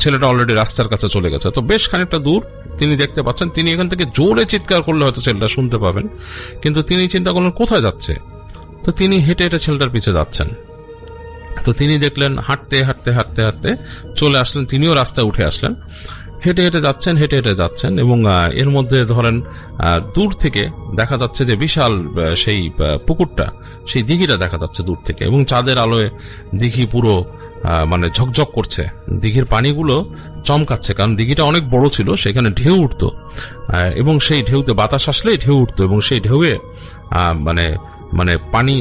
ছেলেটা অলরেডি রাস্তার কাছে চলে গেছে। তো বেশ খানিকটা দূর তিনি দেখতে পাচ্ছেন। তিনি এখান থেকে জোরে চিৎকার করলে হয়তো ছেলেটা শুনতে পাবেন, কিন্তু তিনি চিন্তা করলেন কোথায় যাচ্ছে। তো তিনি হেঁটে হেঁটে ছেলেটার পিছে যাচ্ছেন। তো তিনি দেখলেন হাঁটতে হাঁটতে হাঁটতে হাঁটতে চলে আসলেন, তিনিও রাস্তায় উঠে আসলেন। হেঁটে হেঁটে যাচ্ছেন, এবং এর মধ্যে ধরেন দূর থেকে দেখা যাচ্ছে যে বিশাল সেই পুকুরটা, সেই দিঘিটা দেখা যাচ্ছে দূর থেকে, এবং চাঁদের আলোয় দিঘি পুরো মানে ঝকঝক করছে, দিঘির পানিগুলো চমকাচ্ছে, কারণ দিঘিটা অনেক বড় ছিল, সেখানে ঢেউ উঠতো, এবং সেই ঢেউতে বাতাস আসলেই ঢেউ উঠতো, এবং সেই ঢেউয়ে মানে পানি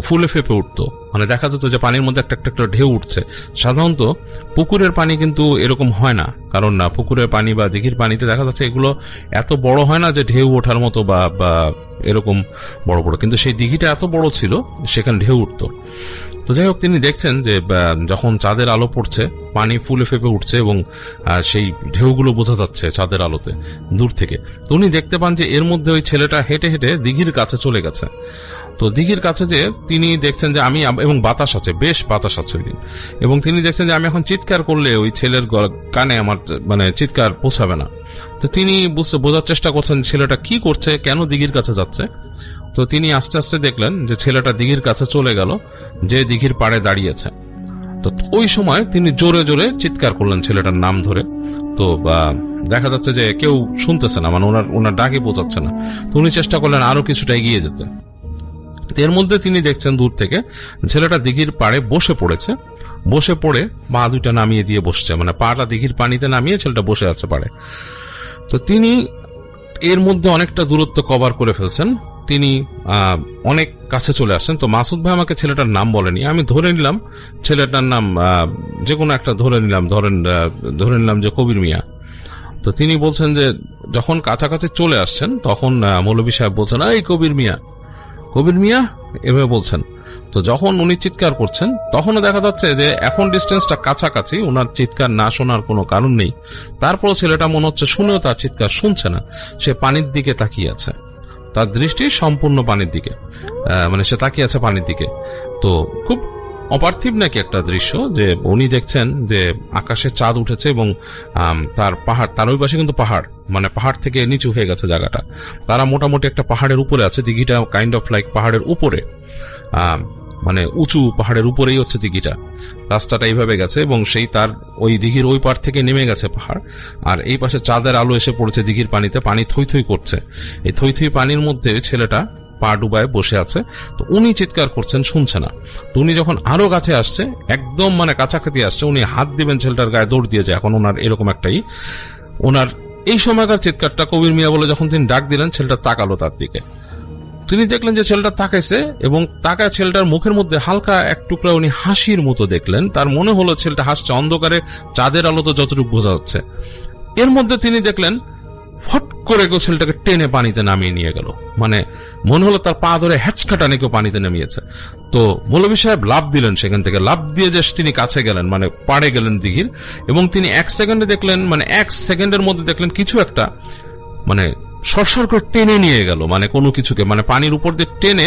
ফুলে ফেপে উঠতো, মানে দেখা যেত যে পানির মধ্যে একটা একটা ঢেউ উঠছে। সাধারণত পুকুরের পানি কিন্তু এরকম হয় না, কারণ না পুকুরের পানি বা দিঘির পানিতে দেখা যাচ্ছে এগুলো এত বড় হয় না যে ঢেউ ওঠার মতো বা এরকম বড় বড়, কিন্তু সেই দিঘিটা এত বড় ছিল সেখানে ঢেউ উঠতো। তো যাই হোক, তিনি দেখছেন যে যখন চাঁদের আলো পড়ছে পানি ফুলে ফেপে উঠছে এবং সেই ঢেউগুলো বোঝা যাচ্ছে চাঁদের আলোতে দূর থেকে। তো উনি দেখতে পান যে এর মধ্যে ওই ছেলেটা হেঁটে হেঁটে দিঘির কাছে চলে গেছে। তো দিঘির কাছে যে তিনি দেখছেন যে আমি, এবং বাতাস আছে, বেশ বাতাস আছে ওই দিন, এবং তিনি দেখছেন যে আমি এখন চিৎকার করলে ওই ছেলের কানে আমার মানে চিৎকার পৌঁছাবে না। তো তিনি বোঝার চেষ্টা করছেন ছেলেটা কি করছে, কেন দিঘির কাছে যাচ্ছে। তো তিনি আস্তে আস্তে দেখলেন যে ছেলেটা দিঘির কাছে চলে গেল, যে দিঘির পাড়ে দাঁড়িয়েছে। তো ওই সময় তিনি জোরে জোরে চিৎকার করলেন ছেলেটার নাম ধরে। তো দেখা যাচ্ছে যে কেউ শুনতেছে না, মানে ওনার ডাকে পৌঁছাচ্ছে না। তো উনি চেষ্টা করলেন আরো কিছুটা এগিয়ে যেতে। এর মধ্যে তিনি দেখছেন দূর থেকে ছেলেটা দিঘির পাড়ে বসে পড়েছে, বসে পড়ে পা দুইটা নামিয়ে দিয়ে বসছে, মানে পাটা দিঘির পানিতে নামিয়ে ছেলেটা বসে আছে পাড়ে। তো তিনি এর মধ্যে অনেকটা দূরত্ব কভার করে ফেলছেন, তিনি অনেক কাছে চলে আসছেন। তো মাসুদ ভাই আমাকে ছেলেটার নাম বলেনি, আমি ধরে নিলাম ছেলেটার নাম যে কোনো একটা ধরে নিলাম যে কবির মিয়া। তো তিনি বলছেন যে যখন কাছাকাছি চলে আসছেন তখন মৌলভী সাহেব বলছেন, এই কবির মিয়া, কবির মিয়া, এভাবে বলছেন। তো যখন উনি চিৎকার করছেন তখনও দেখা যাচ্ছে যে এখন ডিস্টেন্সটা কাছাকাছি, ওনার চিৎকার না শোনার কোনো কারণ নেই। তারপরও ছেলেটা মনে হচ্ছে শুনেও তার চিৎকার শুনছে না, সে পানির দিকে তাকিয়ে আছে, তার দৃষ্টি সম্পূর্ণ পানির দিকে, মানে সে তাকিয়ে আছে পানির দিকে। তো খুব অপার্থিব নাকি একটা দৃশ্য যে উনি দেখছেন যে আকাশে চাঁদ উঠেছে এবং তার ওই পাশে কিন্তু পাহাড়, মানে পাহাড় থেকে নিচু হয়ে গেছে জায়গাটা। তারা মোটামুটি একটা পাহাড়ের উপরে আছে, দিঘিটা কাইন্ড অফ লাইক পাহাড়ের উপরে, মানে উঁচু পাহাড়ের উপরেই হচ্ছে দিঘিটা, রাস্তাটা এইভাবে গেছে এবং সেই তার ওই দিঘির ওই পার থেকে নেমে গেছে পাহাড়, আর এই পাশে চাঁদের আলো এসে পড়েছে দিঘির পানিতে, পানি থই থই করছে। এই থই থই পানির মধ্যে ছেলেটা পা ডুবায় বসে আছে। তো উনি চিৎকার করছেন, শুনছে না। তো উনি যখন আরো কাছে আসছে, একদম মানে কাছাকাছি আসছে, উনি হাত দিবেন ছেলেটার গায়ে, দৌড় দিয়ে যায়। এখন ওনার এরকম একটাই, ওনার এই সময়কার চিৎকারটা কবির মিয়া বলে যখন তিনি ডাক দিলেন, ছেলেটা তাকালো তার দিকে। তিনি দেখলেন যে ছেলেটা তাকাইছে এবং তাকায় ছেলেটার মুখের মধ্যে হালকা এক টুকরা উনি হাসির মতো দেখলেন। তার মনে হলো ছেলেটা হাসছে, অন্ধকারে চাঁদের আলো তো যতটুকু বোঝা যাচ্ছে। এর মধ্যে তিনি দেখলেন ফট করে ছেলেটাকে টেনে পানিতে নামিয়ে নিয়ে গেল, মানে মনে হলো তার পা ধরে হ্যাচকাটা নাকি পানিতে নামিয়েছে। তো মৌলভী সাহেব লাফ দিলেন সেখান থেকে, লাফ দিয়ে যে তিনি কাছে গেলেন, মানে পাড়ে গেলেন দিঘির, এবং তিনি এক সেকেন্ডে দেখলেন, মানে এক সেকেন্ডের মধ্যে দেখলেন কিছু একটা মানে সরসর করে টেনে নিয়ে গেল, মানে কোনো কিছুকে, মানে পানির উপর দিয়ে টেনে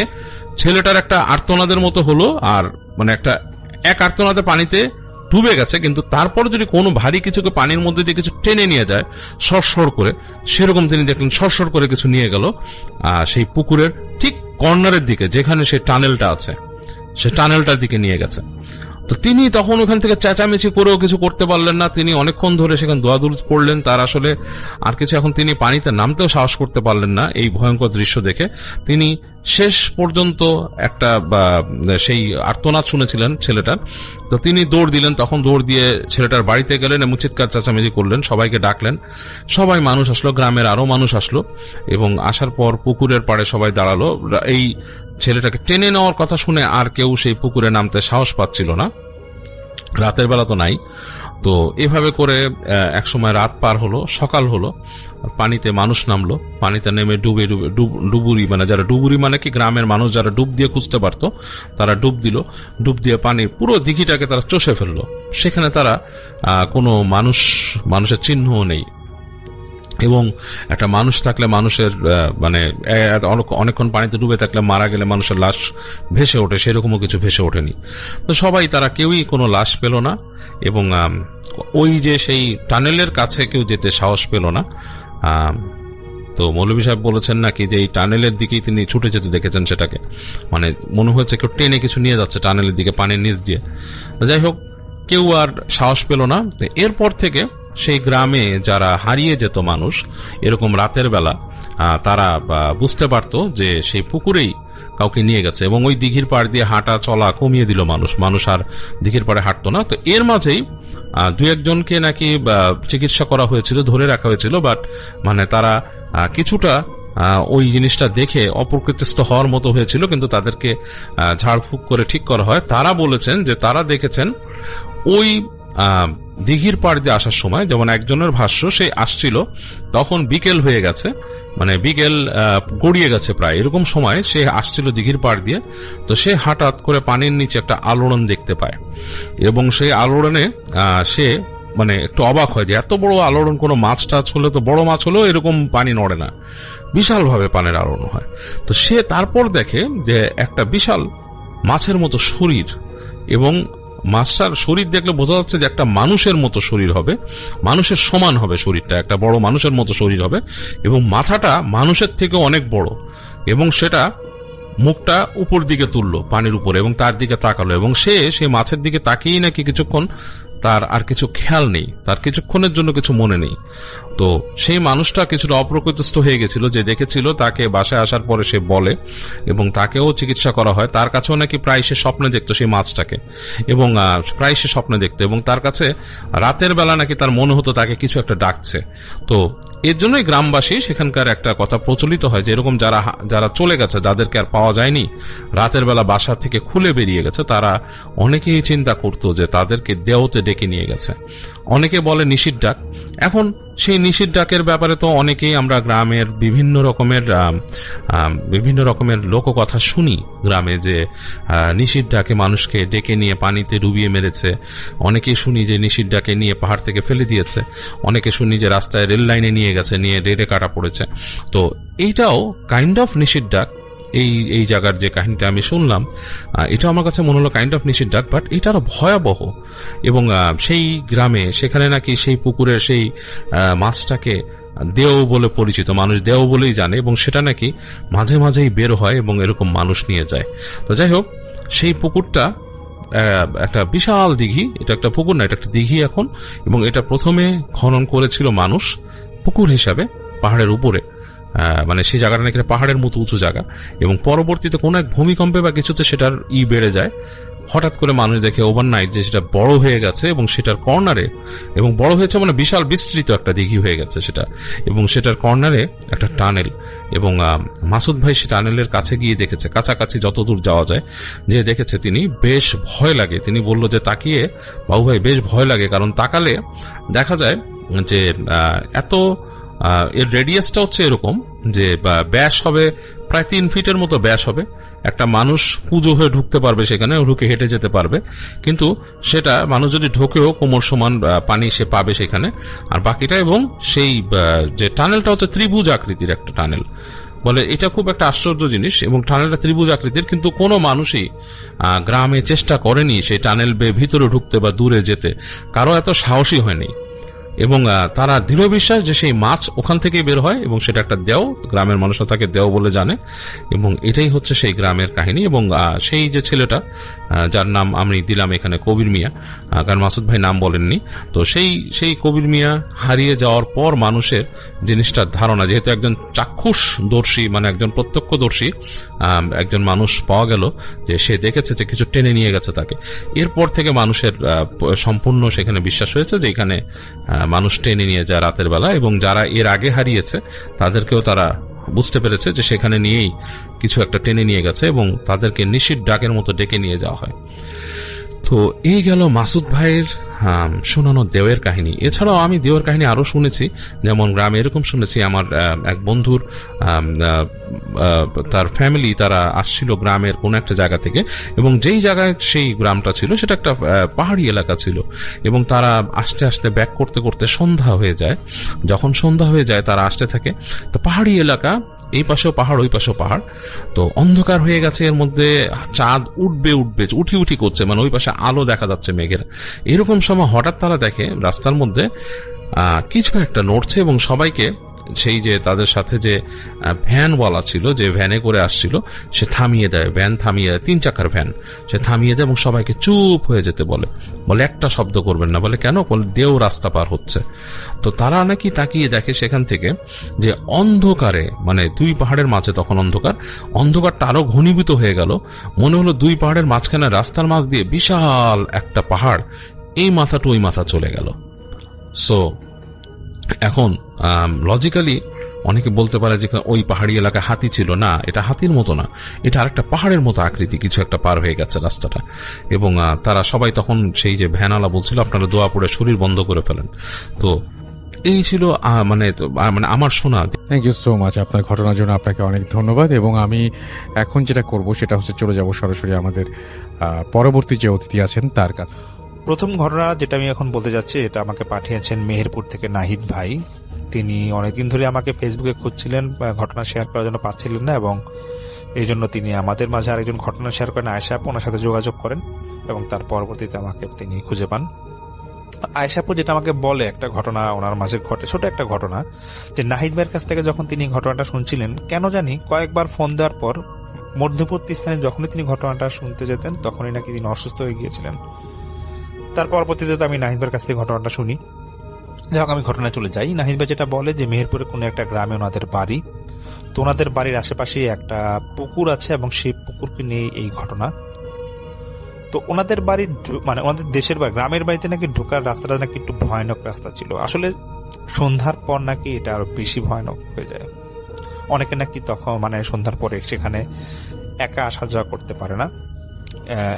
ছেলেটার একটা আর্তনাদের মতো হলো, আর মানে এক আর্তনাদে পানিতে ডুবে গেছে, কিন্তু তারপর যদি কোনো ভারী কিছুকে পানির মধ্যে দিয়ে কিছু টেনে নিয়ে যায় সরসর করে, সেরকম তিনি দেখলেন সরসর করে কিছু নিয়ে গেল সেই পুকুরের ঠিক কর্নারের দিকে, যেখানে সেই টানেলটা আছে, সে টানেলটার দিকে নিয়ে গেছে। তো তিনি তখন ওখান থেকে চেঁচামেচি করেও কিছু করতে পারলেন না, তিনি অনেকক্ষণ ধরে সেখানে দোয়াদুর পড়লেন, তার আসলে আর কিছু, এখন তিনি পানিতে নামতেও সাহস করতে পারলেন না এই ভয়ঙ্কর দৃশ্য দেখে। তিনি শেষ পর্যন্ত একটা সেই আর্তনাদ শুনেছিলেন ছেলেটার, তো তিনি দৌড় দিলেন। তখন দৌড় দিয়ে ছেলেটার বাড়িতে গেলেন এবং চিৎকার চেঁচামেচি করলেন, সবাইকে ডাকলেন, সবাই মানুষ আসলো, গ্রামের আরো মানুষ আসলো, এবং আসার পর পুকুরের পাড়ে সবাই দাঁড়ালো। এই ছেলেটাকে টেনে নেওয়ার কথা শুনে আর কেউ সেই পুকুরে নামতে সাহস পাচ্ছিল না, রাতের বেলা তো নাই। তো এভাবে করে এক সময় রাত পার হলো, সকাল হলো, পানিতে মানুষ নামলো, পানিতে নেমে ডুবুরি, মানে যারা ডুবুরি মানে কি গ্রামের মানুষ যারা ডুব দিয়ে খুঁজতে পারতো তারা ডুব দিল, ডুব দিয়ে পানির পুরো দিঘিটাকে তারা চষে ফেললো। সেখানে তারা কোনো মানুষের চিহ্নও নেই, এবং একটা মানুষ থাকলে মানুষের মানে অনেকক্ষণ পানিতে ডুবে থাকলে মারা গেলে মানুষের লাশ ভেসে ওঠে, সেরকমও কিছু ভেসে ওঠেনি। তো সবাই তারা কেউই কোনো লাশ পেল না, এবং ওই যে সেই টানেলের কাছে কেউ যেতে সাহস পেল না। তো মৌলভী সাহেব বলেছেন নাকি যে এই টানেলের দিকেই তিনি ছুটে যেতে দেখেছেন সেটাকে, মানে মনে হয়েছে কেউ টেনে কিছু নিয়ে যাচ্ছে টানেলের দিকে পানির নিচ দিয়ে। যাই হোক, কেউ আর সাহস পেল না। এরপর থেকে সেই গ্রামে যারা হারিয়ে যেত মানুষ এরকম রাতের বেলা, তারা বুঝতে পারতো যে সেই পুকুরেই কাউকে নিয়ে গেছে, এবং ওই দিঘির পাড় দিয়ে হাঁটা চলা কমিয়ে দিল মানুষ আর দিঘির পাড়ে হাঁটতো না। তো এর মাঝেই দুই একজনকে নাকি চিকিৎসা করা হয়েছিল, ধরে রাখা হয়েছিল, বাট মানে তারা কিছুটা ওই জিনিসটা দেখে অপ্রকৃতিস্থ হওয়ার মতো হয়েছিল, কিন্তু তাদেরকে ঝাড়ফুঁক করে ঠিক করা হয়। তারা বলেছেন যে তারা দেখেছেন ওই দিঘির পাড় দিয়ে আসার সময়, যেমন একজনের ভাষ্য, সে আসছিল তখন বিকেল হয়ে গেছে, মানে বিকেল গড়িয়ে গেছে প্রায়, এরকম সময় সে আসছিল দিঘির পাড় দিয়ে। তো সে হঠাৎ করে পানির নিচে একটা আলোড়ন দেখতে পায়, এবং সেই আলোড়নে সে মানে একটু অবাক হয় যে এত বড় আলোড়ন, কোনো মাছ টাছ হলে তো, বড় মাছ হলেও এরকম পানি নড়ে না, বিশালভাবে পানির আলোড়ন হয়। তো সে তারপর দেখে যে একটা বিশাল মাছের মতো শরীর, এবং মাছটার শরীর দেখলে বোঝা যাচ্ছে যে একটা মানুষের মতো শরীর হবে, মানুষের সমান হবে শরীরটা, একটা বড় মানুষের মতো শরীর হবে, এবং মাথাটা মানুষের থেকে অনেক বড়, এবং সেটা মুখটা উপর দিকে তুললো পানির উপরে এবং তার দিকে তাকালো, এবং সে মাছের দিকে তাকিয়েই নাকি কিছুক্ষণ তার আর কিছু খেয়াল নেই, তার কিছুক্ষণের জন্য কিছু মনে নেই। তো সেই মানুষটা কিছুটা অপ্রকৃতিস্থ হয়ে গেছিল, যে দেখেছিল তাকে বাসায় আসার পরে সে বলে, এবং তাকেও চিকিৎসা করা হয়। তার কাছেও নাকি প্রায় সে স্বপ্নে দেখতো সেই মাছটাকে, এবং প্রায় সে স্বপ্নে দেখতো, এবং তার কাছে রাতের বেলা নাকি তার মনে হতো তাকে কিছু একটা ডাকছে। তো এর জন্যই গ্রামবাসী, সেখানকার একটা কথা প্রচলিত হয় যে এরকম যারা চলে গেছে, যাদেরকে আর পাওয়া যায়নি, রাতের বেলা বাসা থেকে খুলে বেরিয়ে গেছে, তারা অনেকেই চিন্তা করতো যে তাদেরকে দেওতে ডেকে নিয়ে গেছে। অনেকে বলে নিশির ডাক। এখন সেই নিশির ডাকের ব্যাপারে তো অনেকেই আমরা গ্রামের বিভিন্ন রকমের লোককথা শুনি গ্রামে, যে নিশির ডাকে মানুষকে ডেকে নিয়ে পানিতে ডুবিয়ে মেরেছে, অনেকেই শুনি যে নিশির ডাকে নিয়ে পাহাড় থেকে ফেলে দিয়েছে, অনেকে শুনি যে রাস্তায় রেল লাইনে নিয়ে গেছে, নিয়ে রেলে কাটা পড়েছে। তো এইটাও কাইন্ড অফ নিশির ডাক। এই জায়গার যে কাহিনীটা আমি শুনলাম, এটা আমার কাছে মনে হলো কাইন্ড অফ নিশির ডাক, বাট এটা আরো ভয়াবহ। এবং সেই গ্রামে, সেখানে নাকি সেই পুকুরের সেই মাছটাকে দেও বলে পরিচিত, মানুষ দেও বলেই জানে, এবং সেটা নাকি মাঝে মাঝেই বের হয় এবং এরকম মানুষ নিয়ে যায়। তো যাই হোক, সেই পুকুরটা একটা বিশাল দিঘি, এটা একটা পুকুর না, এটা একটা দিঘি এখন, এবং এটা প্রথমে খনন করেছিল মানুষ পুকুর হিসাবে পাহাড়ের উপরে, মানে সেই জায়গাটা নাকি পাহাড়ের মতো উঁচু জায়গা, এবং পরবর্তীতে কোনো এক ভূমিকম্পে বা কিছুতে সেটার বেড়ে যায়। হঠাৎ করে মানুষ দেখে ওভারনাইট যে সেটা বড় হয়ে গেছে, এবং সেটার কর্নারে, এবং বড় হয়েছে মানে বিশাল বিস্তৃত একটা দিঘি হয়ে গেছে সেটা, এবং সেটার কর্নারে একটা টানেল। এবং মাসুদ ভাই সে টানেলের কাছে গিয়ে দেখেছে, কাছাকাছি যতদূর যাওয়া যায়, যে দেখেছে তিনি, বেশ ভয় লাগে। তিনি বলল যে তাকিয়ে, বাবু ভাই বেশ ভয় লাগে, কারণ তাকালে দেখা যায় যে এর রেডিয়াসটা হচ্ছে এরকম যে ব্যাস হবে প্রায় 3 ফিটের মতো ব্যাস হবে, একটা মানুষ পুজো হয়ে ঢুকতে পারবে সেখানে, ঢুকে হেঁটে যেতে পারবে, কিন্তু সেটা মানুষ যদি ঢোকেও কোমর সমান পানি সে পাবে সেখানে। আর বাকিটা, এবং সেই যে টানেলটা হচ্ছে ত্রিভুজ আকৃতির একটা টানেল, বলে এটা খুব একটা আশ্চর্য জিনিস, এবং টানেলটা ত্রিভুজ আকৃতির, কিন্তু কোনো মানুষই গ্রামে চেষ্টা করেনি সেই টানেল বেয়ে ভিতরে ঢুকতে বা দূরে যেতে, কারো এত সাহসী হয়নি। এবং তারা দৃঢ় বিশ্বাস যে সেই মাছ ওখান থেকে বের হয়, এবং সেটা একটা দেও, গ্রামের মানুষরা তাকে দেও বলে জানে। এবং এটাই হচ্ছে সেই গ্রামের কাহিনী। এবং সেই যে ছেলেটা, যার নাম আমি দিলাম এখানে কবির মিয়া, কারণ মাসুদ ভাই নাম বলেননি, তো সেই কবির মিয়া হারিয়ে যাওয়ার পর মানুষের জিনিসটার ধারণা, যেহেতু একজন চাক্ষুষদর্শী, মানে একজন প্রত্যক্ষদর্শী একজন মানুষ পাওয়া গেল, যে সে দেখেছে যে কিছু টেনে নিয়ে গেছে তাকে, এরপর থেকে মানুষের সম্পূর্ণ সেখানে বিশ্বাস হয়েছে যে এখানে মানুষ টেনে নিয়ে যায় রাতের বেলা। এবং যারা এর আগে হারিয়েছে তাদেরকেও তারা বুঝতে পেরেছে যে সেখানে নিয়েই কিছু একটা টেনে নিয়ে গেছে, এবং তাদেরকে নিশির ডাকের মতো ডেকে নিয়ে যাওয়া হয়। তো এই গেল মাসুদ ভাইয়ের শোনানো দেওয়ের কাহিনী। এছাড়াও আমি দেওয়ের কাহিনী আরো শুনেছি, যেমন গ্রামে এরকম শুনেছি, আমার এক বন্ধুর তার ফ্যামিলি, তারা আসছিল গ্রামের কোন একটা জায়গা থেকে, এবং যেই জায়গায় সেই গ্রামটা ছিল সেটা একটা পাহাড়ি এলাকা ছিল, এবং তারা আস্তে আস্তে ব্যাক করতে করতে সন্ধ্যা হয়ে যায়। যখন সন্ধ্যা হয়ে যায় তারা আসতে থাকে, তো পাহাড়ি এলাকা, এই পাশেও পাহাড় ওই পাশেও পাহাড়, তো অন্ধকার হয়ে গেছে, এর মধ্যে চাঁদ উঠবে উঠি করছে, মানে ওই পাশে আলো দেখা যাচ্ছে মেঘের। এরকম সময় হঠাৎ তারা দেখে রাস্তার মধ্যে কিছু একটা নড়ছে, এবং সবাইকে, সেই যে তাদের সাথে যে ভ্যানওয়ালা ছিল, যে ভ্যানে করে আসছিল, সে থামিয়ে দেয়, ভ্যান থামিয়ে দেয়, 3 চাকার ভ্যান, সে থামিয়ে দেয় এবং সবাইকে চুপ হয়ে যেতে বলে একটা শব্দ করবেন না। বলে কেন? বলে দেও রাস্তা পার হচ্ছে। তো তারা নাকি তাকিয়ে দেখে সেখান থেকে যে অন্ধকারে, মানে 2 পাহাড়ের মাঝে তখন অন্ধকারটা আরো ঘনীভূত হয়ে গেল, মনে হলো 2 পাহাড়ের মাঝখানে রাস্তার মাঝ দিয়ে বিশাল একটা পাহাড় এই মাথা টু ওই মাথা চলে গেল। সো এখন লজিক্যালি অনেকে বলতে পারে যে ওই পাহাড়ি এলাকায় হাতি ছিল, না, এটা হাতির মতো না, এটা আরেকটা পাহাড়ের মতো আকৃতি, কিছু একটা পার হয়ে গেছে রাস্তাটা। এবং তারা সবাই তখন সেই যে ভ্যানওয়ালা বলছিল আপনারা দোয়া পড়ে শরীর বন্ধ করে ফেলেন। তো এই ছিল মানে আমার শোনা। থ্যাংক ইউ সো মাচ আপনার ঘটনার জন্য, আপনাকে অনেক ধন্যবাদ। এবং আমি এখন যেটা করব সেটা হচ্ছে চলে যাব সরাসরি আমাদের পরবর্তী যে অতিথি আছেন তার কাছে। প্রথম ঘটনা যেটা আমি এখন বলতে যাচ্ছি, এটা আমাকে পাঠিয়েছেন মেহেরপুর থেকে নাহিদ ভাই। তিনি অনেকদিন ধরে আমাকে ফেসবুকে খুঁজছিলেন, ঘটনা শেয়ার করার জন্য পাচ্ছিলেন না, এবং এই জন্য তিনি আমাদের মাঝে আরেকজন ঘটনা শেয়ার করেন, আয়েশা আপু, ওনার সাথে যোগাযোগ করেন এবং তার পরবর্তীতে আমাকে তিনি খুঁজে পান। আয়েশা আপু যেটা আমাকে বলে, একটা ঘটনা ওনার মাঝে ঘটে, ছোট একটা ঘটনা, যে নাহিদ ভাইয়ের কাছ থেকে যখন তিনি ঘটনাটা শুনছিলেন, কেন জানি কয়েকবার ফোন দেওয়ার পর মধ্যবর্তী স্থানে যখনই তিনি ঘটনাটা শুনতে যেতেন তখনই নাকি তিনি অসুস্থ হয়ে গিয়েছিলেন। তার পরবর্তীতে তো আমি নাহিদ ভাইয়ের কাছ থেকে ঘটনাটা শুনি। যাই হোক, আমি ঘটনায় চলে যাই। নাহিদ ভাই যেটা বলে যে মেহেরপুরে কোনো একটা গ্রামে ওনাদের বাড়ি, তো ওনাদের বাড়ির আশেপাশে একটা পুকুর আছে এবং সেই পুকুরকে নিয়ে এই ঘটনা। তো ওনাদের বাড়ির মানে ওনাদের দেশের বাড়ি, গ্রামের বাড়িতে নাকি ঢোকার রাস্তাটা নাকি একটু ভয়ানক রাস্তা ছিল। আসলে সন্ধ্যার পর নাকি এটা আরো বেশি ভয়ানক হয়ে যায়। অনেকে নাকি তখন মানে সন্ধ্যার পরে সেখানে একা আসা যাওয়া করতে পারে না,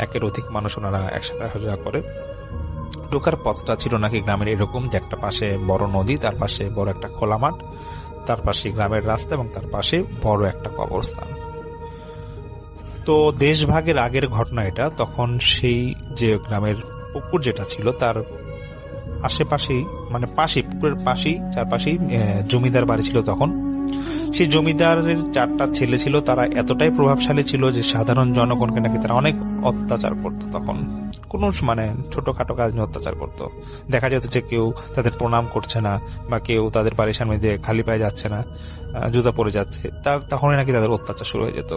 একের অধিক মানুষ ওনারা একসাথে আসা যাওয়া করে। ঢোকার পথটা ছিল নাকি গ্রামের এরকম যে একটা পাশে বড় নদী, তার পাশে বড় একটা খোলা মাঠ, তার পাশে গ্রামের রাস্তা এবং তার পাশে বড় একটা কবরস্থান। তো দেশভাগের আগের ঘটনা এটা। তখন সেই যে গ্রামের পুকুর যেটা ছিল তার আশেপাশেই মানে পাশে, পুকুরের পাশেই চারপাশেই জমিদার বাড়ি ছিল। তখন সেই জমিদারের 4টা ছেলে ছিল, তারা এতটাই প্রভাবশালী ছিল যে সাধারণ জনগণকে নাকি তারা অনেক অত্যাচার করত। তখন কোনো মানে ছোটখাটো কাজ নিয়ে অত্যাচার করত। দেখা যেত যে কেউ তাদের প্রণাম করছে না, বা কেউ তাদের বাড়ির সামনে দিয়ে খালি পায়ে যাচ্ছে না, জুতা পরে যাচ্ছে, তখনই নাকি তাদের অত্যাচার শুরু হয়ে যেত।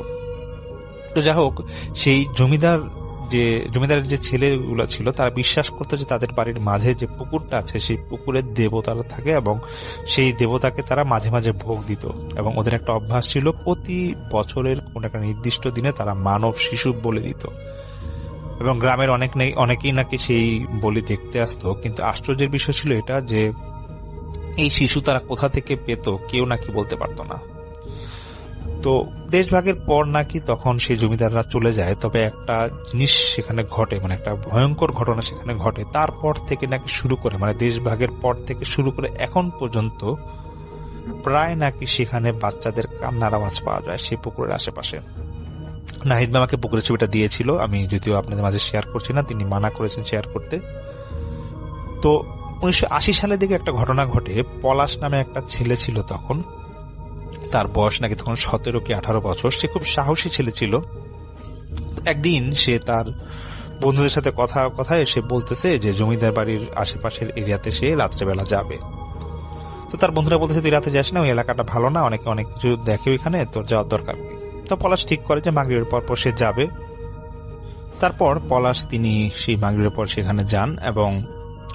তো যাই হোক, সেই জমিদারের যে ছেলেগুলো ছিল তারা বিশ্বাস করতো যে তাদের বাড়ির মাঝে যে পুকুরটা আছে সেই পুকুরের দেবতারা থাকে এবং সেই দেবতাকে তারা মাঝে মাঝে ভোগ দিত। এবং ওদের একটা অভ্যাস ছিল, প্রতি বছরের কোন একটা নির্দিষ্ট দিনে তারা মানব শিশু বলি দিত এবং গ্রামের অনেকেই নাকি সেই বলি দেখতে আসতো। কিন্তু আশ্চর্যের বিষয় ছিল এটা যে এই শিশু তারা কোথা থেকে পেত কেউ নাকি বলতে পারতো না। তো দেশভাগের পর নাকি তখন সেই জমিদাররা চলে যায়, তবে একটা জিনিস সেখানে ঘটে, মানে একটা ভয়ঙ্কর ঘটনা সেখানে ঘটে। তারপর থেকে নাকি শুরু করে মানে দেশভাগের পর থেকে শুরু করে এখন পর্যন্ত প্রায় নাকি সেখানে বাচ্চাদের কান্নার আওয়াজ পাওয়া যায় সেই পুকুরের আশেপাশে। নাহিদ আমাকে পুকুরের ছবিটা দিয়েছিল, আমি যদিও আপনাদের মাঝে শেয়ার করছি না, তিনি মানা করেছেন শেয়ার করতে। তো 1980 সালের দিকে একটা ঘটনা ঘটে। পলাশ নামে একটা ছেলে ছিল তখন, তার বয়স নাকি তখন 17 কি 18 বছর। সে খুব সাহসী ছেলে ছিল। একদিন সে তার বন্ধুদের সাথে কথায় সে বলতেছে যে জমিদার বাড়ির আশেপাশের এরিয়াতে সে রাত্রেবেলা যাবে। তো তার বন্ধুরা বলতেছে তুই রাতে যাস না, ওই এলাকাটা ভালো না, অনেক কিছু দেখে ওইখানে, তোর যাওয়ার দরকার নেই। তো পলাশ ঠিক করে যে মাগরিবের পর সে যাবে। তারপর পলাশ তিনি সেই মাগরিবের পর সেখানে যান এবং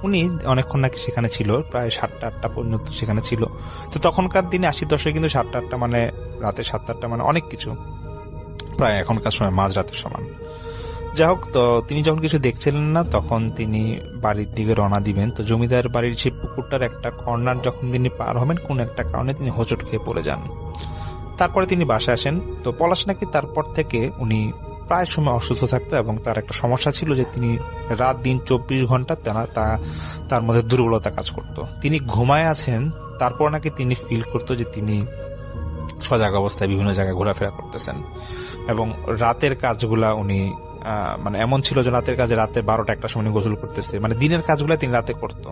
উনি অনেকক্ষণ নাকি সেখানে ছিল, প্রায় 7টা-8টা পর্যন্ত সেখানে ছিল। তো তখনকার দিনে 80 দশকে কিন্তু 7টা-8টা মানে রাতে 7টা-8টা মানে অনেক কিছু, প্রায় এখনকার সময় মাঝ রাতের সমান। যাই হোক, তো তিনি যখন কিছু দেখছিলেন না তখন তিনি বাড়ির দিকে রওনা দিবেন। তো জমিদার বাড়ির সেই পুকুরটার একটা কর্নার যখন তিনি পার হবেন, কোন একটা কারণে তিনি হোঁচট খেয়ে পড়ে যান। তারপরে তিনি বাসায় আসেন। তো পলাশ নাকি তারপর থেকে উনি প্রায় সময় অসুস্থ থাকতো এবং তার একটা সমস্যা ছিল যে তিনি রাত দিন 24 ঘন্টা তার মধ্যে দুর্বলতা কাজ করত। তিনি ঘুমায় আছেন, তারপর নাকি তিনি ফিল করতো যে তিনি সজাগ অবস্থায় বিভিন্ন জায়গায় ঘোরাফেরা করতেছেন এবং রাতের কাজগুলা উনি মানে এমন ছিল যে রাতের কাজে রাতে 12টা-1টার সময় গোসল করতেছে, মানে দিনের কাজগুলো তিনি রাতে করতো।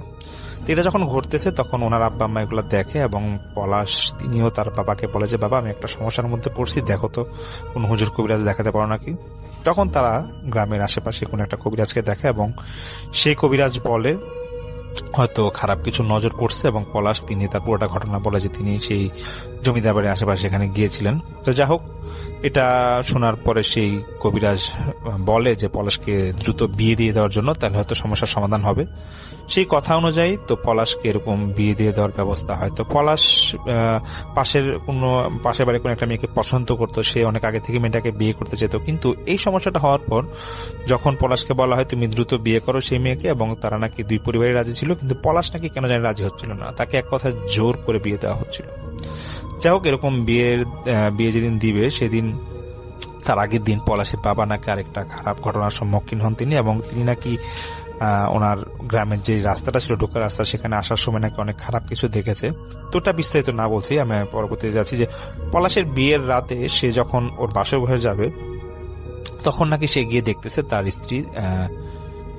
তো এটা যখন ঘটতেছে তখন ওনার আব্বা আম্মা এগুলো দেখে এবং পলাশ তিনিও তার বাবাকে বলে যে বাবা আমি একটা সমস্যার মধ্যে পড়ছি, দেখো তো কোন হুজুর কবিরাজ দেখাতে পারো নাকি। তখন তারা গ্রামের আশেপাশে কোন একটা কবিরাজকে দেখে এবং সেই কবিরাজ বলে হয়তো খারাপ কিছু নজর পড়ছে এবং পলাশ তিনি তার পুরোটা ঘটনা বলে যে তিনি সেই জমিদার বাড়ির আশেপাশে এখানে গিয়েছিলেন। তো যাই হোক, এটা শোনার পরে সেই কবিরাজ বলে যে পলাশকে দ্রুত বিয়ে দিয়ে দেওয়ার জন্য, তাহলে হয়তো সমস্যার সমাধান হবে। সেই কথা অনুযায়ী তো পলাশকে এরকম বিয়ে দিয়ে দেওয়ার ব্যবস্থা হয়। তো পলাশ পাশের বাড়ির কোনো একটা মেয়েকে পছন্দ করতো, সে অনেক আগে থেকে মেয়েটাকে বিয়ে করতে চেত। কিন্তু এই সমস্যাটা হওয়ার পর যখন পলাশকে বলা হয় তুমি দ্রুত বিয়ে করো সেই মেয়েকে, এবং তারা নাকি দুই পরিবারই রাজি ছিল, কিন্তু পলাশ নাকি কেন জানি রাজি হচ্ছিল না, তাকে এক কথা জোর করে বিয়ে দেওয়া হচ্ছিল। যাই হোক, এরকম বিয়ে যেদিন দিবে সেদিন তার আগের দিন পলাশের বাবা নাকি আরেকটা খারাপ ঘটনার সম্মুখীন হন তিনি, এবং তিনি নাকি ওনার গ্রামের যে রাস্তাটা ছিল, ঢোকার রাস্তা, সেখানে আসার সময় নাকি অনেক খারাপ কিছু দেখেছে। তো ওটা বিস্তারিত না বলছি, আমি পরবর্তীতে যাচ্ছি যে পলাশের বিয়ের রাতে সে যখন ওর বাসঘরে যাবে তখন নাকি সে গিয়ে দেখতেছে তার স্ত্রী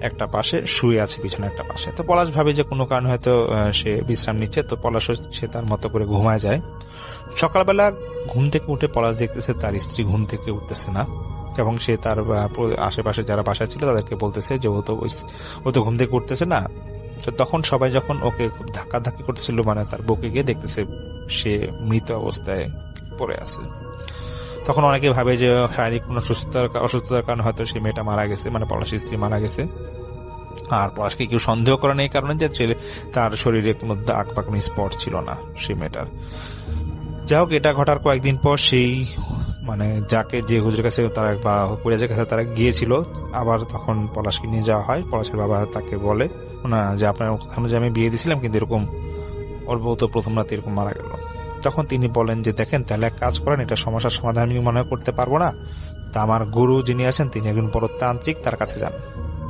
একটা পাশে শুয়ে আছে, বিছানা একটা পাশে। তো পলাশ ভাবে যে কোনো কারণে হয়তো সে বিশ্রাম নিচ্ছে, তো পলাশ সে তার মতো করে ঘুমায় যায়। সকালবেলা ঘুম থেকে উঠে পলাশ দেখতেছে তার স্ত্রী ঘুম থেকে উঠতেছে না, এবং সে তার আশেপাশে যারা বাসায় ছিল তাদেরকে বলতেছে যে ও তো ঘুম থেকে উঠতেছে না। তো তখন সবাই যখন ওকে খুব ধাক্কাধাক্কি করতেছিল, মানে তার বুকে গিয়ে দেখতেছে সে মৃত অবস্থায় পড়ে আছে। তখন অনেকে ভাবে যে শারীরিক কোনো অসুস্থতার কারণে হয়তো সেই মেয়েটা মারা গেছে, মানে পলাশের স্ত্রী মারা গেছে। আর পলাশকে কেউ সন্দেহ করে না এই কারণে যে তার শরীরে কোনো দাগ বা কোনো স্পট ছিল না সেই মেয়েটার। যাই হোক, এটা ঘটার কয়েকদিন পর সেই মানে যে হুজুরের কাছে তারা বা কুরিয়াজের কাছে তারা গিয়েছিল, আবার তখন পলাশকে নিয়ে যাওয়া হয়। পলাশের বাবা তাকে বলে না যে আপনার ওখানে যে আমি বিয়ে দিয়েছিলাম, কিন্তু এরকম ওর বউ তো প্রথম রাতে এরকম মারা গেল। তখন তিনি বলেন যে দেখেন, তাহলে এক কাজ করেন, এটা সমস্যার সমাধান আমি মনে করতে পারবো না, তা আমার গুরু যিনি আছেন তিনি একজন বড় তান্ত্রিক, তার কাছে যান।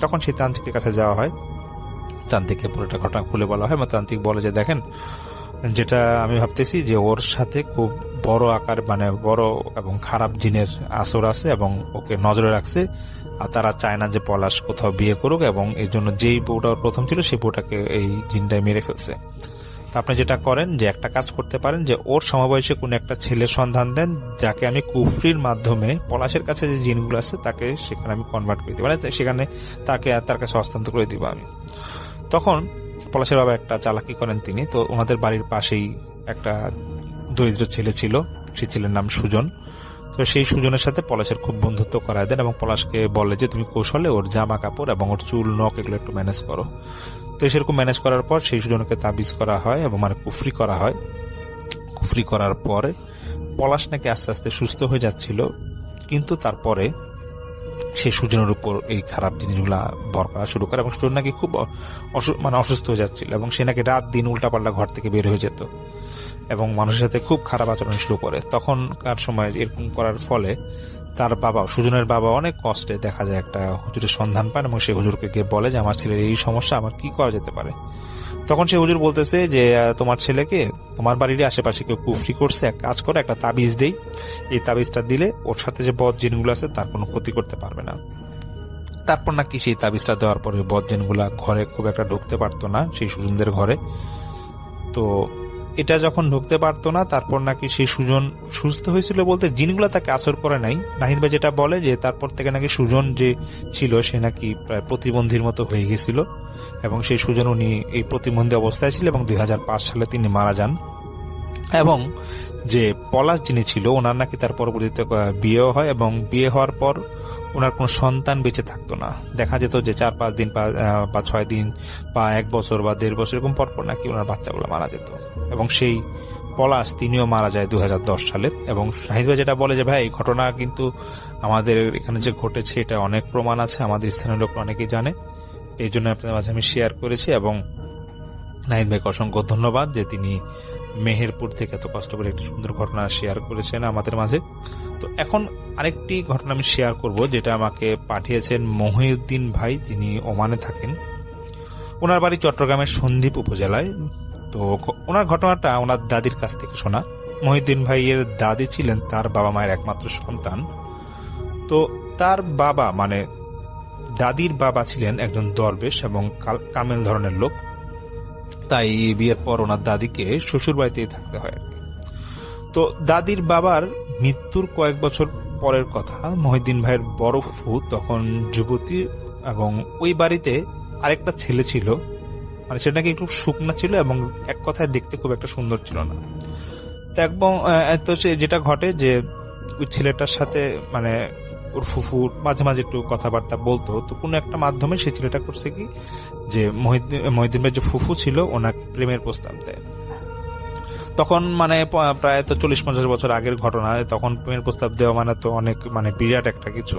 তখন সেই তান্ত্রিকের কাছে যাওয়া হয়, তান্ত্রিককে পুরোটা ঘটনা খুলে বলা হয়। তান্ত্রিক বলে যে দেখেন, যেটা আমি ভাবতেছি যে ওর সাথে খুব বড় আকার মানে বড় এবং খারাপ জিনের আসর আছে এবং ওকে নজরে রাখছে, আর তারা চায় না যে পলাশ কোথাও বিয়ে করুক, এবং এই জন্য যেই বউটা প্রথম ছিল সেই বউটাকে এই জিনটাই মেরে ফেলছে। তো আপনি যেটা করেন যে একটা কাজ করতে পারেন যে ওর সমবয়সী কোন একটা ছেলের সন্ধান দেন, যাকে আমি কুফরির মাধ্যমে পলাশের কাছে যে জিনগুলো আছে তাকে সেখানে আমি কনভার্ট করে দিই, মানে সেখানে তার কাছে হস্তান্তর করে দিব আমি। তখন পলাশের বাবা একটা চালাকি করেন তিনি, তো ওনাদের বাড়ির পাশেই একটা দরিদ্র ছেলে ছিল, সেই ছেলের নাম সুজন। তো সেই সুজনের সাথে পলাশের খুব বন্ধুত্ব করায় দেন, এবং পলাশকে বলে যে তুমি কৌশলে ওর জামা কাপড় এবং ওর চুল নখ এগুলো একটু ম্যানেজ করো। তো সেরকম ম্যানেজ করার পর সেই সুজনকে তাবিজ করা হয় এবং মানে কুফরি করা হয়। কুফরি করার পরে পলাশ নাকি আস্তে আস্তে সুস্থ হয়ে যাচ্ছিল, কিন্তু তারপরে সেই সুজনের উপর এই খারাপ জিনিসগুলা ভর করা শুরু করে, এবং সুজন নাকি খুব মানে অসুস্থ হয়ে যাচ্ছিল, এবং সে নাকি রাত দিন উল্টাপাল্টা ঘর থেকে বের হয়ে যেত এবং মানুষের সাথে খুব খারাপ আচরণ শুরু করে। তখনকার সময় এরকম করার ফলে তার বাবা, সুজনের বাবা, অনেক কষ্টে দেখা যায় একটা হুজুরের সন্ধান পান, এবং সেই হুজুরকে গিয়ে বলে যে আমার ছেলের এই সমস্যা, আমার কি করা যেতে পারে। তখন সেই হুজুর বলতেছে যে তোমার ছেলেকে তোমার বাড়ির আশেপাশে কেউ কুফরি করছে, এক কাজ করে একটা তাবিজ দেই, এই তাবিজটা দিলে ওর সাথে যে বদ জিনগুলো আছে তার কোনো ক্ষতি করতে পারবে না। তারপর নাকি সেই তাবিজটা দেওয়ার পরে বদ জিনগুলা ঘরে খুব একটা ঢুকতে পারতো না, সেই সুজনদের ঘরে। তো এটা যখন ঢুকতে পারতো না, তারপর নাকি সেই সুজন সুস্থ হয়েছিল, বলতে জিনগুলা তাকে আসর করে নাই। নাহিদ ভাই যেটা বলে যে তারপর থেকে নাকি সুজন যে ছিল সে নাকি প্রায় প্রতিবন্ধীর মতো হয়ে গেছিল, এবং সেই সুজন উনি এই প্রতিবন্ধী অবস্থায় ছিল, এবং 2005 সালে তিনি মারা যান। এবং যে পলাশ যিনি ছিল ওনার নাকি তার পরবর্তীতে বিয়েও হয়, এবং বিয়ে হওয়ার পর ওনার কোনো সন্তান বেঁচে থাকতো না। দেখা যেত যে 4-5 দিন বা 6 দিন বা 1 বছর বা 1.5 বছর এরকম পরপর নাকি ওনার বাচ্চাগুলো মারা যেত, এবং সেই পলাশ তিনিও মারা যায় 2010 সালে। এবং শাহিদ ভাই যেটা বলে যে ভাই এই ঘটনা কিন্তু আমাদের এখানে যে ঘটেছে এটা অনেক প্রমাণ আছে, আমাদের স্থানীয় লোক অনেকেই জানে, এই জন্য আপনাদের মাঝে আমি শেয়ার করেছি। এবং নাহিদ ভাইকে অসংখ্য ধন্যবাদ যে তিনি মেহেরপুর থেকে এত কষ্ট করে একটি সুন্দর ঘটনা শেয়ার করেছেন আমাদের মাঝে। তো এখন আরেকটি ঘটনা আমি শেয়ার করব, যেটা আমাকে পাঠিয়েছেন মহিউদ্দিন ভাই, তিনি ওমানে থাকেন। ওনার বাড়ি চট্টগ্রামের সন্দ্বীপ উপজেলায়। তো ওনার ঘটনাটা ওনার দাদির কাছ থেকে শোনা। মহিউদ্দিন ভাইয়ের দাদি ছিলেন তার বাবা মায়ের একমাত্র সন্তান। তো তার বাবা মানে দাদির বাবা ছিলেন একজন দরবেশ এবং কামেল ধরনের লোক, তাই বিয়ের পর ওনার দাদিকে শ্বশুর বাড়িতেই থাকতে হয়। তো দাদির বাবার মৃত্যুর কয়েক বছর পরের কথা, মহিউদ্দিন ভাইয়ের বড় ফুফু তখন যুবতী, এবং ওই বাড়িতে আরেকটা ছেলে ছিল, মানে সেটা নাকি একটু শুকনা ছিল এবং এক কথায় দেখতে খুব একটা সুন্দর ছিল না। তো যেটা ঘটে যে ওই ছেলেটার সাথে মানে ওর ফুফুর মাঝে মাঝে একটু কথাবার্তা বলতো। তো কোনো একটা মাধ্যমে সেই ছেলেটা করছে কি যে মহিউদ্দিন ভাই যে ফুফু ছিল ওনাকে প্রেমের প্রস্তাব দেয়। তখন মানে প্রায় তো 40-50 বছর আগের ঘটনা, তখন প্রেমের প্রস্তাব দেওয়া মানে তো অনেক মানে বিরাট একটা কিছু।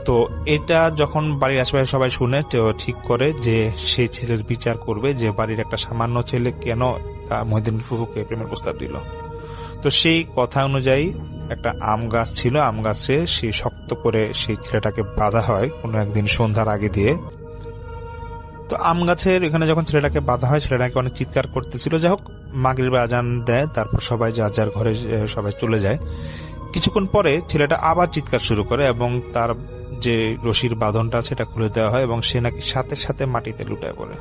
তো এটা যখন বাড়ির আশেপাশে সবাই শুনে, তো ঠিক করে যে সেই ছেলের বিচার করবে যে বাড়ির একটা সামান্য ছেলে কেন মহিউদ্দিন ফুফুকে প্রেমের প্রস্তাব দিল। তো সেই কথা অনুযায়ী একটা আম গাছ ছিল, আম গাছে সে শক্ত করে সেই ছেলেটাকে বাঁধা হয় কোনো একদিন সন্ধ্যার আগে দিয়ে। তো আম গাছের এখানে যখন ছেলেটাকে বাঁধা হয়, ছেলেটাকে অনেক চিৎকার করতেছিল। যাই হোক, মাগরিব আজান দেয়, তারপর সবাই যার যার ঘরে সবাই চলে যায়। কিছুক্ষণ পরে ছেলেটা আবার চিৎকার শুরু করে এবং তার যে রশির বাঁধনটা আছে সেটা খুলে দেওয়া হয় এবং সে নাকি সাথে সাথে মাটিতে লুটায় পড়ে।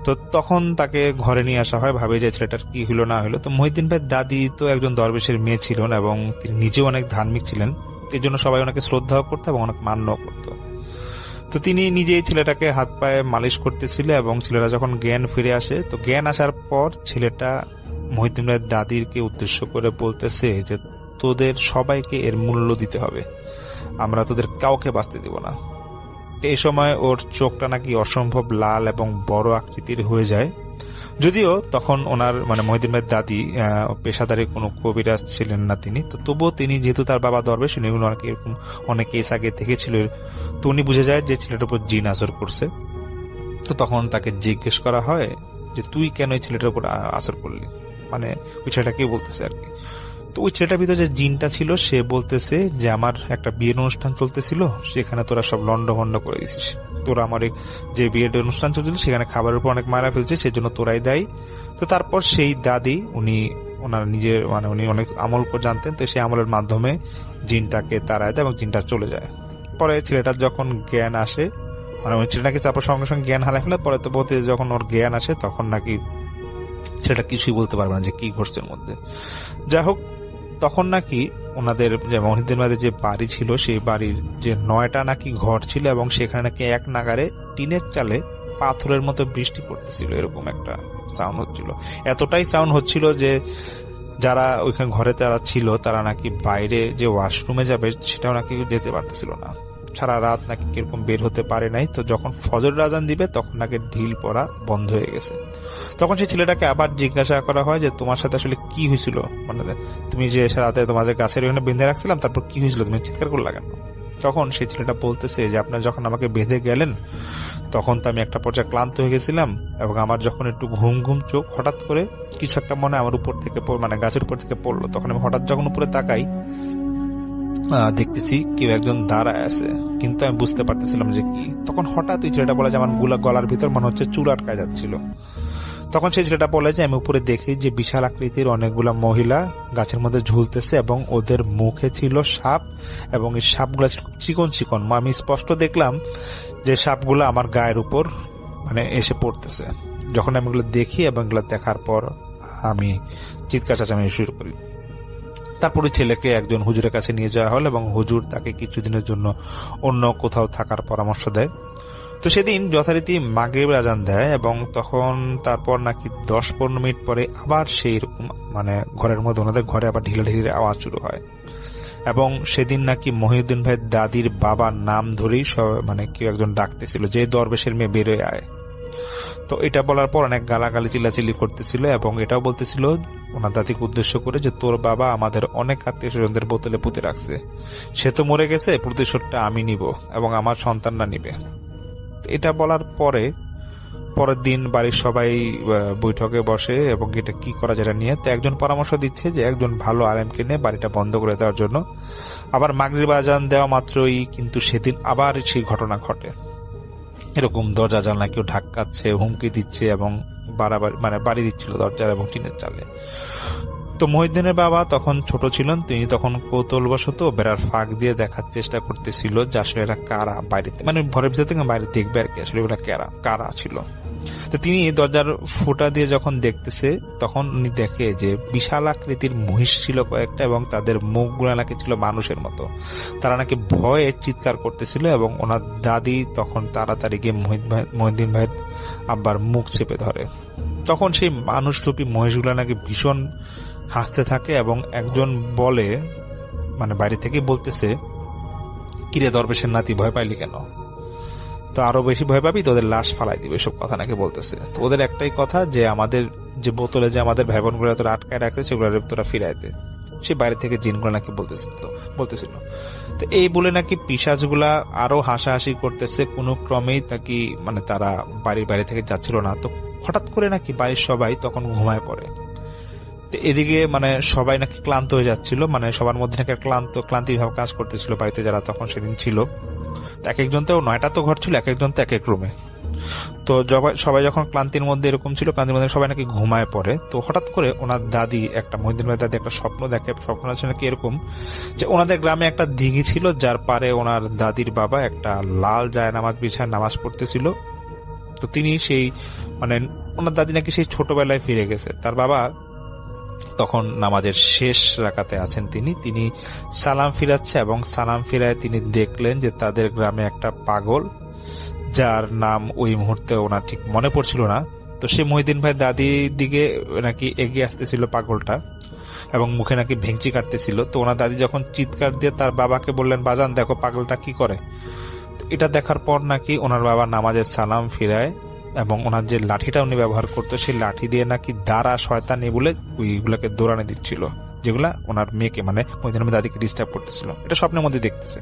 তো তখন তাকে ঘরে নিয়ে আসা হয়, ভাবে যে ছেলেটার কি হলো না হলো। তো মহিউদ্দিন ভাইয়ের দাদি তো একজন দরবেশের মেয়ে ছিলেন এবং তিনি নিজেও অনেক ধার্মিক ছিলেন, এই জন্য সবাই ওনাকে শ্রদ্ধাও করতো এবং অনেক মান্যও করতো। তো তিনি নিজেই ছেলেটাকে হাত পায়ে মালিশ করতেছিল এবং ছেলেটা যখন জ্ঞান ফিরে আসে, তো জ্ঞান আসার পর ছেলেটা মহিউদ্দিন ভাইয়ের দাদিকে উদ্দেশ্য করে বলতেছে যে তোদের সবাইকে এর মূল্য দিতে হবে, আমরা তোদের কাউকে বাঁচতে দিব না। এই সময় ওর চোখটা নাকি অসম্ভব লাল এবং বড় আকৃতির হয়ে যায়। যদিও তখন ওনার মহিউদ্দিন ভাইয়ের দাদি পেশাদারি কোনো কবিরাজ ছিলেন না তিনি, তো তবুও তিনি যেহেতু তার বাবা দরবেশ, উনি এরকম অনেক কেস আগে দেখেছিল, তো উনি বুঝে যায় যে ছেলেটার উপর জিন আসর করছে। তো তখন তাকে জিজ্ঞেস করা হয় যে তুই কেন এই ছেলেটার উপর আসর করলি, ওই ছেলেটাকে বলতেছে আর কি। তো ওই ছেলেটার ভিতরে যে জিনটা ছিল সে বলতেছে যে আমার একটা বিয়ের অনুষ্ঠান চলতেছিল, সেখানে তোরা সব লন্ডভন্ড করে দিছিস, তোরা আমার যে বিয়ের অনুষ্ঠান চলছিল সেখানে খাবারের উপর অনেক মারা ফেলছে, সেজন্য তোরাই দায়ী। তো তারপর সেই দাদি ওনার নিজের উনি অনেক আমল জানতেন, তো সেই আমলের মাধ্যমে জিনটাকে তাড়ায় দেয় এবং জিনটা চলে যায়। পরে ছেলেটার যখন জ্ঞান আসে, ওই ছেলেটাকে তারপর সঙ্গে সঙ্গে জ্ঞান হারায় ফেলে। পরে তো বলতে যখন ওর জ্ঞান আসে তখন নাকি ছেলেটা কিছুই বলতে পারবে না যে কি ঘটছে এর মধ্যে। যাই হোক, তখন নাকি ওনাদের যে মহিউদ্দিন ভাইয়ের যে বাড়ি ছিল সেই বাড়ির যে 9টা নাকি ঘর ছিল এবং সেখানে নাকি এক নাগারে টিনের চালে পাথরের মতো বৃষ্টি পড়তেছিল, এরকম একটা সাউন্ড হচ্ছিল। এতটাই সাউন্ড হচ্ছিল যে যারা ওইখানে ঘরে যারা ছিল তারা নাকি বাইরে যে ওয়াশরুমে যাবে সেটাও নাকি যেতে পারতেছিল না, সারা রাত নাকি কিরকম বের হতে পারে নাই। তো যখন ফজর আজান দিবে তখন নাকি ঢিল পড়া বন্ধ হয়ে গেছে। তখন সেই ছেলেটাকে আবার জিজ্ঞাসা করা হয় যে তোমার সাথে আসলে কি হয়েছিল, তুমি যে রাতে তোমার যে গাছের ওখানে বেঁধে রাখছিলাম তারপর কি হয়েছিল, তুমি চিৎকার করলে কেন? তখন সেই ছেলেটা বলতেছে যে আপনার যখন আমাকে বেঁধে গেলেন তখন তো আমি একটা পর্যায়ে ক্লান্ত হয়ে গেছিলাম এবং আমার যখন একটু ঘুম ঘুম চোখ, হঠাৎ করে কিছু একটা মনে আমার উপর থেকে গাছের উপর থেকে পড়লো। তখন আমি হঠাৎ যখন উপরে তাকাই দেখতেছি কেউ একজন দাঁড়ায় আছে, কিন্তু আমি বুঝতে পারতেছিলাম যে কি। তখন হঠাৎ ওই ছেলেটা বলে যে আমার গলার ভিতর মনে হচ্ছে চুল আটকায় যাচ্ছিল। তখন সেই ছেলেটা বলে যে আমি উপরে দেখি যে বিশাল আকৃতির অনেকগুলা মহিলা গাছের মধ্যে ঝুলতেছে এবং ওদের মুখে ছিল সাপ এবং এই সাপগুলা ছিল চিকন চিকন। আমি স্পষ্ট দেখলাম যে সাপগুলা আমার গায়ের উপর এসে পড়তেছে। যখন আমি এগুলো দেখি এবং এগুলো দেখার পর আমি চিৎকার চেঁচামেচি শুরু করি। তারপরে ছেলেকে একজন হুজুরের কাছে নিয়ে যাওয়া হল এবং হুজুর তাকে কিছুদিনের জন্য অন্য কোথাও থাকার পরামর্শ দেয়। তো সেদিন যথারীতি মাগরিবের আজান দেয় এবং তখন তারপর নাকি 10-15 মিনিট পরে আবার সেই রকম ঘরের মধ্যে ওনাদের ঘরে আবার ঢিলাঢিলির আওয়াজ শুরু হয় এবং সেদিন নাকি মহিউদ্দিন ভাইয়ের দাদির বাবার নাম ধরেই কেউ একজন ডাকতেছিল যে দরবেশের মেয়ে বেরোয় আয়। তো এটা বলার পর অনেক গালাগালি চিল্লাচিল্লি করতেছিল এবং এটাও বলতেছিল ওনার দাদিকে উদ্দেশ্য করে যে তোর বাবা আমাদের অনেক আত্মীয় স্বজনদের বোতলে পুঁতে রাখছে, সে তো মরে গেছে, প্রতিশোধটা আমি নিব এবং আমার সন্তানরা নিবে। এটা বলার পরের দিন বাড়ির সবাই বৈঠকে বসে এবং এটা কি করা যায় নিয়ে। তো একজন পরামর্শ দিচ্ছে যে একজন ভালো আলেমকে নিয়ে বাড়িটা বন্ধ করে দেওয়ার জন্য। আবার মাগরিব আজান দেওয়া মাত্রই কিন্তু সেদিন আবার সেই ঘটনা ঘটে, এরকম দরজা জানলা কেউ ধাক্কাচ্ছে, হুমকি দিচ্ছে এবং বাড়ি দিচ্ছিল দরজা এবং টিনের চালে। তো মহিউদ্দিনের বাবা তখন ছোট ছিলেন, তিনি তখন কৌতূহলবশত বেড়ার ফাঁক দিয়ে দেখার চেষ্টা করতেছিল যে আসলে এরা কারা, বাইরেতে ঘরের ভিতর থেকে বাইরে দেখবে আর কি আসলে ওরা কারা ছিল। তো তিনি দরজার ফোঁটা দিয়ে যখন দেখতেছে তখন উনি দেখে যে বিশাল আকৃতির মহিষ ছিল কয়েকটা এবং তাদের মুখগুলো নাকি ছিল মানুষের মতো। তারা নাকি ভয়ে চিৎকার করতেছিল এবং ওনার দাদি তখন তাড়াতাড়ি গিয়ে মহিউদ্দিন ভাইয়ের আব্বার মুখ চেপে ধরে। তখন সেই মানুষরূপী মহিষগুলো নাকি ভীষণ হাসতে থাকে এবং একজন বলে বাইরে থেকে বলতেছে কিরে দরবেশের নাতি ভয় পাইলি কেন, তো আরো বেশি ভয় পাবি, তোদের লাশ ফালাই দিবে, সব কথা নাকি বলতেছে। তো ওদের একটাই কথা যে আমাদের যে বোতলে যে আমাদের ভাই বোনগুলো তোরা আটকায় রাখছে সেগুলো তোরা ফিরাইতে, সে বাইরে থেকে জিনগুলো নাকি বলতেছিল। তো এই বলে নাকি পিশাচগুলা আরো হাসাহাসি করতেছে, কোনো ক্রমেই নাকি তারা বাড়ির বাইরে থেকে যাচ্ছিল না। তো হঠাৎ করে নাকি বাড়ির সবাই তখন ঘুমায় পড়ে তো এদিকে মানে সবাই নাকি ক্লান্ত হয়ে যাচ্ছিল, মানে সবার মধ্যে নাকি ক্লান্তি ভাব কাজ করতেছিল বাড়িতে যারা তখন সেদিন ছিল। তো এক একজন তো 9টা তো ঘর ছিল, এক একজন তো এক এক রুমে। তো সবাই যখন ক্লান্তির মধ্যে এরকম ছিল, ক্লান্তির মধ্যে সবাই নাকি ঘুমায় পড়ে। তো হঠাৎ করে ওনার দাদি মহিউদ্দিন ভাইয়ের দাদি একটা স্বপ্ন দেখে। স্বপ্ন আছে নাকি এরকম যে ওনাদের গ্রামে একটা দিঘি ছিল, যার পারে ওনার দাদির বাবা একটা লাল জায়নামাজ বিছায় নামাজ পড়তেছিল। তো তিনি সেই মানে ওনার দাদি নাকি সেই ছোটবেলায় ফিরে গেছে। তার বাবা তখন নামাজের শেষ রাকাতে আছেন, তিনি সালাম ফিরাচ্ছে এবং সালাম ফিরায় তিনি দেখলেন যে তাদের গ্রামে একটা পাগল, যার নাম ওই মুহূর্তে ওনার ঠিক মনে পড়ছিল না। তো সে মহিউদ্দিন ভাই দাদির দিকে নাকি এগিয়ে আসতেছিল পাগলটা, এবং মুখে নাকি ভেঙচি কাটতেছিল। তো ওনার দাদি যখন চিৎকার দিয়ে তার বাবাকে বললেন, বাজান দেখো পাগলটা কি করে। এটা দেখার পর নাকি ওনার বাবা নামাজের সালাম ফিরায় এবং ওনার যে লাঠিটা উনি ব্যবহার করতো সেই লাঠি দিয়ে নাকি দ্বারা শয়তানি বলে ওইগুলোকে দৌড়ানে দিচ্ছিল, যেগুলা ওনার মেয়েকে মানে মহিউদ্দিন ভাই দাদিকে ডিস্টার্ব করতেছিল। এটা স্বপ্নের মধ্যে দেখতেছে।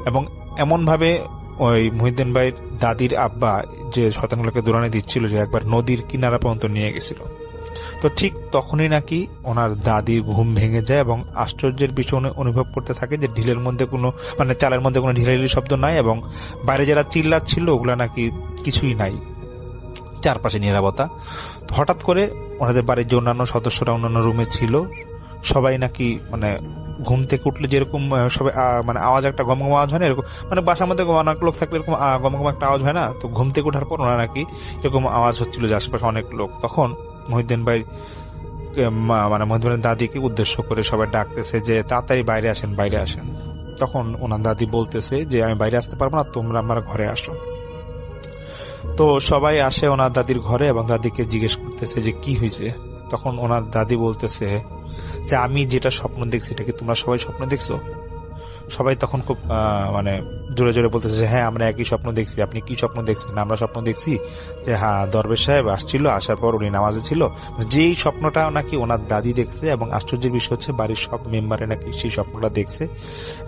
এবং এমন ভাবে ওই মহিউদ্দিন ভাইয়ের দাদির আব্বা যে শয়তানগুলোকে দৌড়ানে দিচ্ছিল যে একবার নদীর কিনারা পর্যন্ত নিয়ে গেছিল। তো ঠিক তখনই নাকি ওনার দাদির ঘুম ভেঙে যায় এবং আশ্চর্যের বিষয় অনুভব করতে থাকে যে ঢিলের মধ্যে কোনো মানে চালের মধ্যে কোনো ঢিলাঢিলি শব্দ নাই এবং বাইরে যারা চিল্লাচ্ছিল ওগুলা নাকি কিছুই নাই, চারপাশে নিরাপত্তা। তো হঠাৎ করে ওনাদের বাড়ির যে অন্যান্য সদস্যরা অন্যান্য রুমে ছিল সবাই নাকি মানে ঘুম থেকে উঠলে যেরকম সবাই মানে আওয়াজ একটা গমগম আওয়াজ হয় না, এরকম মানে বাসার মধ্যে অনেক লোক থাকলে এরকম গমগম একটা আওয়াজ হয় না। তো ঘুম থেকে ওঠার পর ওনারা নাকি এরকম আওয়াজ হচ্ছিল যে আশেপাশে অনেক লোক। তখন মহিউদ্দিন ভাই মানে মহিউদ্দিন ভাইয়ের দাদিকে উদ্দেশ্য করে সবাই ডাকতেছে যে তাড়াতাড়ি বাইরে আসেন। তখন ওনার দাদি বলতেছে যে আমি বাইরে আসতে পারবো না, তোমরা আমার ঘরে আসো। তো সবাই আসে ওনার দাদির ঘরে এবং দাদিকে জিজ্ঞেস করতেছে যে কি হয়েছে। তখন ওনার দাদি বলতেছে যে আমি যেটা স্বপ্ন দেখছি এটা কি তোমরা সবাই স্বপ্ন দেখছো? সবাই তখন খুব মানে জোরে জোরে বলতেছে যে হ্যাঁ আমরা একই স্বপ্ন দেখছি। আপনি কি স্বপ্ন দেখছেন? আমরা স্বপ্ন দেখছি যে হ্যাঁ দরবেশ সাহেব আসছিল, আসার পর উনি নামাজে ছিল। যেই স্বপ্নটা নাকি ওনার দাদি দেখছে এবং আশ্চর্যের বিষয় হচ্ছে বাড়ির সব মেম্বারে নাকি সেই স্বপ্নটা দেখছে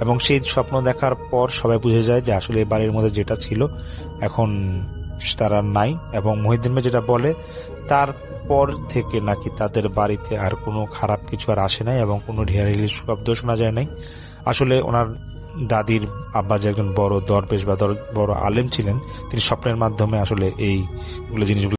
এবং সেই স্বপ্ন দেখার পর সবাই বুঝে যায় যে আসলে বাড়ির মধ্যে যেটা ছিল এখন তারা নাই। এবং মহিউদ্দিন ভাই যেটা বলে তার পর থেকে নাকি তাদের বাড়িতে আর কোনো খারাপ কিছু আর আসে নাই এবং কোনো ঢিলাঢিলি শব্দ শোনা যায় নাই। আসলে ওনার দাদির আব্বা যে একজন বড় দরবেশ বা বড় আলেম ছিলেন, তিনি স্বপ্নের মাধ্যমে আসলে এইগুলো জিনিসগুলো